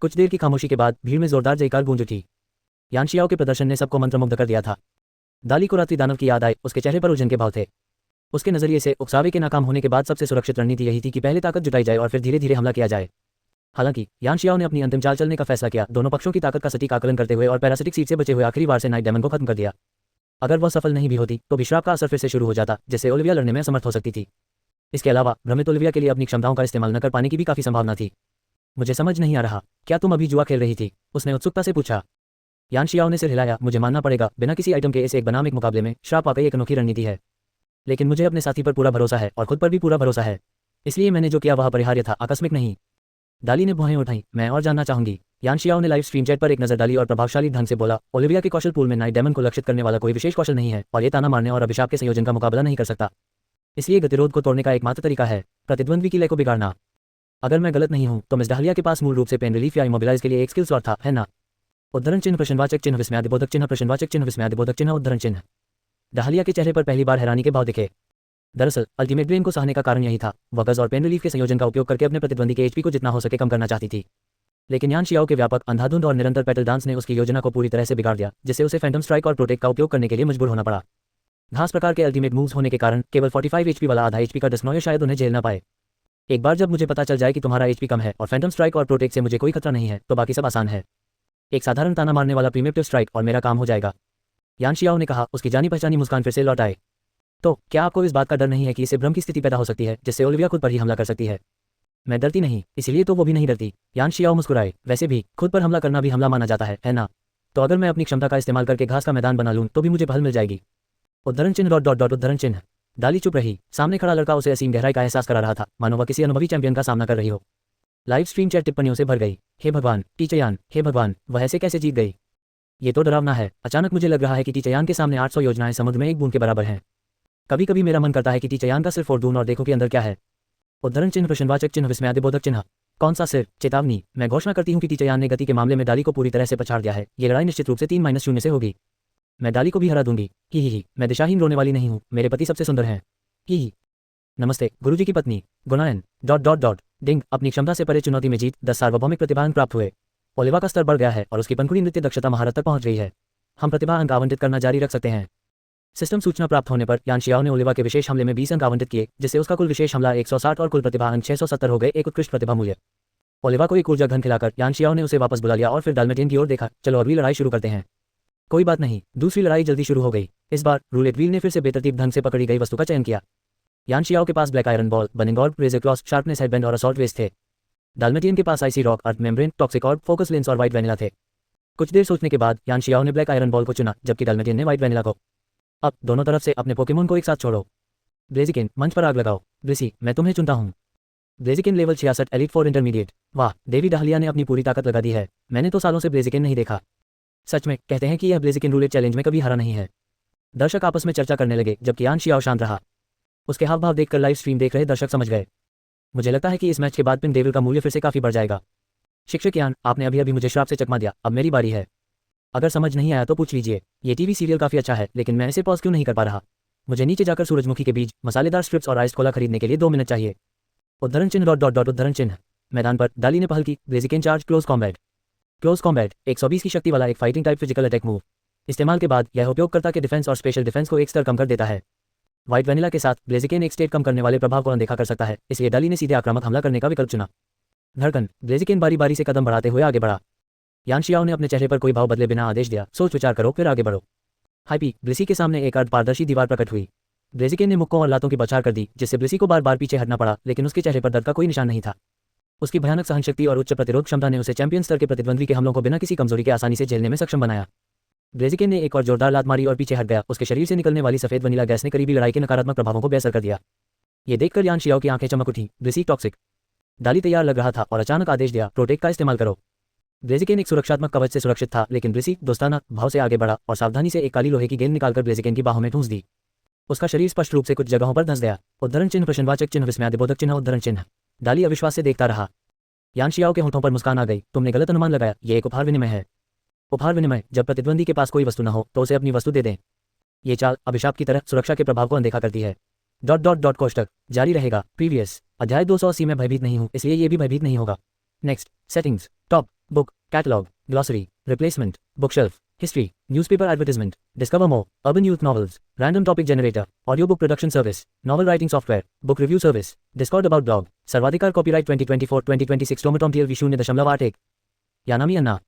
कुछ देर की खामोशी के बाद भीड़ में जोरदार जयकार गूंज उठी। यान शियाओ के प्रदर्शन ने सबको मंत्रमुग्ध कर दिया था। दाली को रात्रि दानव की याद आई। उसके चेहरे पर उलझन के भाव थे। उसके नजरिए से उकसावे के नाकाम होने के बाद सबसे सुरक्षित रणनीति यही थी कि पहले ताकत जुटाई जाए और फिर धीरे धीरे हमला किया जाए। हालांकि यान शियाओ ने अपनी अंतिम चाल चलने का फैसला किया, दोनों पक्षों की ताकत का सटीक आकलन करते हुए और पैरासिटिक सीट से बचे हुए आखिरी वार से नाइट डेमन को खत्म कर दिया। अगर वह सफल नहीं भी होती तो भी श्राप का असर फिर से शुरू हो जाता, जिससे ओलिविया लड़ने में असमर्थ हो सकती थी। इसके अलावा भ्रमित ओलिविया के लिए अपनी क्षमताओं का इस्तेमाल न कर पाने की भी काफी संभावना थी। मुझे समझ नहीं आ रहा, क्या तुम अभी जुआ खेल रही थी? उसने उत्सुकता से पूछा। यान शियाओ ने सिर हिलाया। मुझे मानना पड़ेगा, बिना किसी आइटम के इस एक बनाम एक मुकाबले में श्राप वाकई एक अनोखी रणनीति है। लेकिन मुझे अपने साथी पर पूरा भरोसा है और खुद पर भी पूरा भरोसा है, इसलिए मैंने जो किया वह अपरिहार्य था, आकस्मिक नहीं। दाली ने भौहें उठाई। मैं और जानना चाहूंगी। यान शियाओ ने लाइव स्ट्रीम चैट पर एक नजर डाली और प्रभावशाली ढंग से बोला, ओलिविया के कौशल पूल में नाइट डेमन को लक्षित करने वाला कोई विशेष कौशल नहीं है और ये ताना मारने और अभिशाप के संयोजन का मुकाबला नहीं कर सकता। इसलिए गतिरोध को तोड़ने का एकमात्र तरीका है प्रतिद्वंद्वी की लय को बिगाड़ना। अगर मैं गलत नहीं हूं तो मिस डहलिया के पास मूल रूप से पेन रिलीफ या इमोबिलाइज के लिए एक स्किल स्लॉट था, है ना? उद्धरण चिन्ह प्रश्नवाचक चिन्ह विस्मयादिबोधक चिन्ह प्रश्नवाचक चिन्ह विस्मयादिबोधक चिन्ह उद्धरण चिन्ह। डहलिया के चेहरे पर पहली बार हैरानी के भाव दिखे। दरअसल अल्टीमेट ब्रेन को सहने का कारण यही था। वह गज और पेन रिलीफ के संयोजन का उपयोग करके अपने प्रतिद्वंदी के एचपी को जितना हो सके कम करना चाहती थी। लेकिन यान शियाओ के व्यापक अंधाधुंध और निरंतर पेटल डांस ने उसकी योजना को पूरी तरह से बिगाड़ दिया, जिससे उसे फैंटम स्ट्राइक और प्रोटेक्ट का उपयोग करने के लिए मजबूर होना पड़ा। घास प्रकार के अल्टीमेट मूव्स होने के कारण केवल 45 एचपी वाला आधा एचपी का डिस्नॉयर शायद उन्हें झेल ना पाए। एक बार जब मुझे पता चल जाए कि तुम्हारा एचपी कम है और फैंटम स्ट्राइक और प्रोटेक्ट से मुझे कोई खतरा नहीं है तो बाकी सब आसान है। एक साधारण ताना मारने वाला प्रीमेप्टिव स्ट्राइक और मेरा काम हो जाएगा, यान शियाओ ने कहा। उसकी जानी पहचानी मुस्कान फिर से लौट आए। तो क्या आपको इस बात का डर नहीं है कि इससे भ्रम की स्थिति पैदा हो सकती है, जिससे ओलिविया खुद पर ही हमला कर सकती है? मैं डरती नहीं, इसलिए तो वो भी नहीं डरती। यान शियाओ मुस्कुराए। वैसे भी खुद पर हमला करना भी हमला माना जाता है ना? तो अगर मैं अपनी क्षमता का इस्तेमाल करके घास का मैदान बना लूं तो भी मुझे पहल मिल जाएगी। उद्धरण चिन्ह डॉट डॉट डॉट उद्धरण चिन्ह। दाली चुप रही। सामने खड़ा लड़का उसे असीम गहराई का एहसास करा रहा था, मानो वह किसी अनुभवी चैंपियन का सामना कर रही हो। लाइव स्ट्रीम चैट टिप्पणियों से भर गई। हे भगवान, टीचयान, हे भगवान, वह ऐसे कैसे जीत गई? ये तो डरावना है। अचानक मुझे लग रहा है कि टीचयान के सामने 800 योजनाएं समुद्र में एक बूंद के बराबर हैं। कभी कभी मेरा मन करता है कि टीचयान का सिर्फ और दून और देखो कि अंदर क्या है। उद्धरण चिन्ह प्रश्नवाचक चिन्ह विस्मयादिबोधक चिन्ह। कौन सा सिर? चेतावनी। मैं घोषणा करती हूँ कि टीचयान ने गति के मामले में दाली को पूरी तरह से पछाड़ दिया है। ये लड़ाई निश्चित रूप से 3-0 से होगी। मैं दाली को भी हरा दूंगी। ही। मैं दिशाहीन रोने वाली नहीं हूँ। मेरे पति सबसे सुंदर हैं। ही। नमस्ते गुरुजी की पत्नी गुणायन डॉट डॉट डॉट डिंग। अपनी क्षमता से परे चुनौती में जीत 10 सार्वभौमिक प्रतिभा अंक प्राप्त हुए। ओलिवा का स्तर बढ़ गया है और उसकी पंखुड़ी नृत्य दक्षता महारत तक पहुंच गई है। हम प्रतिभा अंक आवंटित करना जारी रख सकते हैं। सिस्टम सूचना प्राप्त होने पर यान शियाओ ने ओलिवा के विशेष हमले में 20 अंक आवंटित किए, जिससे उसका कुल विशेष हमला 160 और कुल प्रतिभा अंक 670 हो गए। एक उत्कृष्ट प्रतिभा मूल्य। ओलिवा को एक ऊर्जा घन खिलाकर यान शियाओ ने उसे वापस बुला लिया और फिर डालमेटियन की ओर देखा। चलो अगली लड़ाई शुरू करते हैं। कोई बात नहीं। दूसरी लड़ाई जल्दी शुरू हो गई। इस बार रूलेट व्हील ने फिर से बेतरतीब ढंग से पकड़ी गई वस्तु का चयन किया। यान शियाओ के पास black iron ball, burning orb, razor claws, sharpness headband और असॉल्ट वेस्ट थे। डालमेटियन के पास icy rock, earth membrane, toxic orb, focus lens और व्हाइट वैनिला थे। कुछ देर सोचने के बाद यान शियाओ ने ब्लैक आयरन बॉल को चुना, जबकि डालमेटियन ने व्हाइट वैनिला को। अब दोनों तरफ से अपने पोकेमोन को एक साथ छोड़ो। ब्लेजिकिन, मंच पर आग लगाओ। ब्लिसी, मैं तुम्हें चुनता हूँ। ब्लेजिकिन लेवल 66, एलिट 4 इंटरमीडिएट। वाह, देवी डहलिया ने अपनी पूरी ताकत लगा दी है। मैंने तो सालों से ब्लेजिकिन नहीं देखा। सच में कहते हैं कि यह ब्लेजिकिन रूलेट चैलेंज में कभी हारा नहीं है। दर्शक आपस में चर्चा करने लगे, जबकि यान शियाओ शांत रहा। उसके हाव भाव देखकर लाइव स्ट्रीम देख रहे दर्शक समझ गए। मुझे लगता है कि इस मैच के बाद पिन डेविल का मूल्य फिर से काफी बढ़ जाएगा। शिक्षक यान, आपने अभी अभी मुझे श्राप से चकमा दिया, अब मेरी बारी है। अगर समझ नहीं आया तो पूछ लीजिए। ये टीवी सीरियल काफी अच्छा है, लेकिन मैं इसे पॉज क्यों नहीं कर पा रहा? मुझे नीचे जाकर सूरजमुखी के बीज, मसालेदार स्ट्रिप्स और आइस कोला खरीदने के लिए 2 मिनट चाहिए। उद्धरण चिन्ह डॉट डॉट डॉट उद्धरण चिन्ह। मैदान पर दाली ने पहल की। Blaziken charge close combat. Close combat 120 की शक्ति वाला एक fighting type physical attack move. इस्तेमाल के बाद यह उपयोगकर्ता के डिफेंस और स्पेशल डिफेंस को एक स्तर कम कर देता है। व्हाइट वैनिला के साथ ब्लेजिकिन एक स्टेट कम करने वाले प्रभाव को अनदेखा कर सकता है, इसलिए दाली ने सीधे आक्रामक हमला करने का विकल्प चुना। धड़कन। ब्लेजिकिन बारी बारी से कदम बढ़ाते हुए आगे बढ़ा। यान शियाओ ने अपने चेहरे पर कोई भाव बदले बिना आदेश दिया, सोच विचार करो फिर आगे बढ़ो। हाइपी। ब्लिसी के सामने एक अर्धपारदर्शी दीवार प्रकट हुई। ब्लेजिकिन ने मुक्कों और लातों की बौछार कर दी, जिससे ब्लिसी को बार बार पीछे हटना पड़ा, लेकिन उसके चेहरे पर दर्द का कोई निशान नहीं था। उसकी भयानक सहनशक्ति और उच्च प्रतिरोध क्षमता ने उसे चैंपियन स्तर के प्रतिद्वंद्वी के हमलों को बिना किसी कमजोरी के आसानी से झेलने में सक्षम बनाया। ब्लेजिकिन ने एक और जोरदार लात मारी और पीछे हट गया। उसके शरीर से निकलने वाली सफेद वनीला गैस ने करीबी लड़ाई के नकारात्मक प्रभावों को बेअसर कर दिया। ये देखकर यान शियाओ की आंखें चमक उठी। ब्लिसी टॉक्सिक। दाली तैयार लग रहा था और अचानक आदेश दिया, प्रोटेक्ट का इस्तेमाल करो। ब्लेजिकिन एक सुरक्षात्मक कवच से सुरक्षित था, लेकिन ब्लिसी दोस्ताना भाव से आगे बढ़ा और सावधानी से एक काली लोहे की गेंद निकालकर ब्लेजिकिन की बाहों में ठूंस दी। उसका शरीर स्पष्ट रूप से कुछ जगहों पर धंस गया। उद्धरण चिन्ह प्रश्नवाचक चिन्ह विस्मयादिबोधक चिन्ह उद्धरण चिन्ह। दाली अविश्वास से देखता रहा। यान शियाओ के होठों पर मुस्कान आ गई। तुमने गलत अनुमान लगाया, ये एक उपहार विनिमय है। उपहार विनिमय, जब प्रतिद्वंदी के पास कोई वस्तु न हो तो उसे अपनी वस्तु दे दें। ये चाल अभिशाप की तरह सुरक्षा के प्रभाव को अनदेखा करती है। कोष्टक जारी रहेगा। प्रीवियस अध्याय 280 में भयभीत नहीं हूं, इसलिए ये भी भयभीत नहीं होगा। Next settings, top book, catalogue, glossary, replacement, bookshelf, history, newspaper advertisement, discover more, urban youth novels, random topic generator, audio book production service, novel writing software, book review service, Discord about blog, सर्वाधिकार copyright 2024-2026 टोमेटोम TLV 0.81 यानामी अन्ना।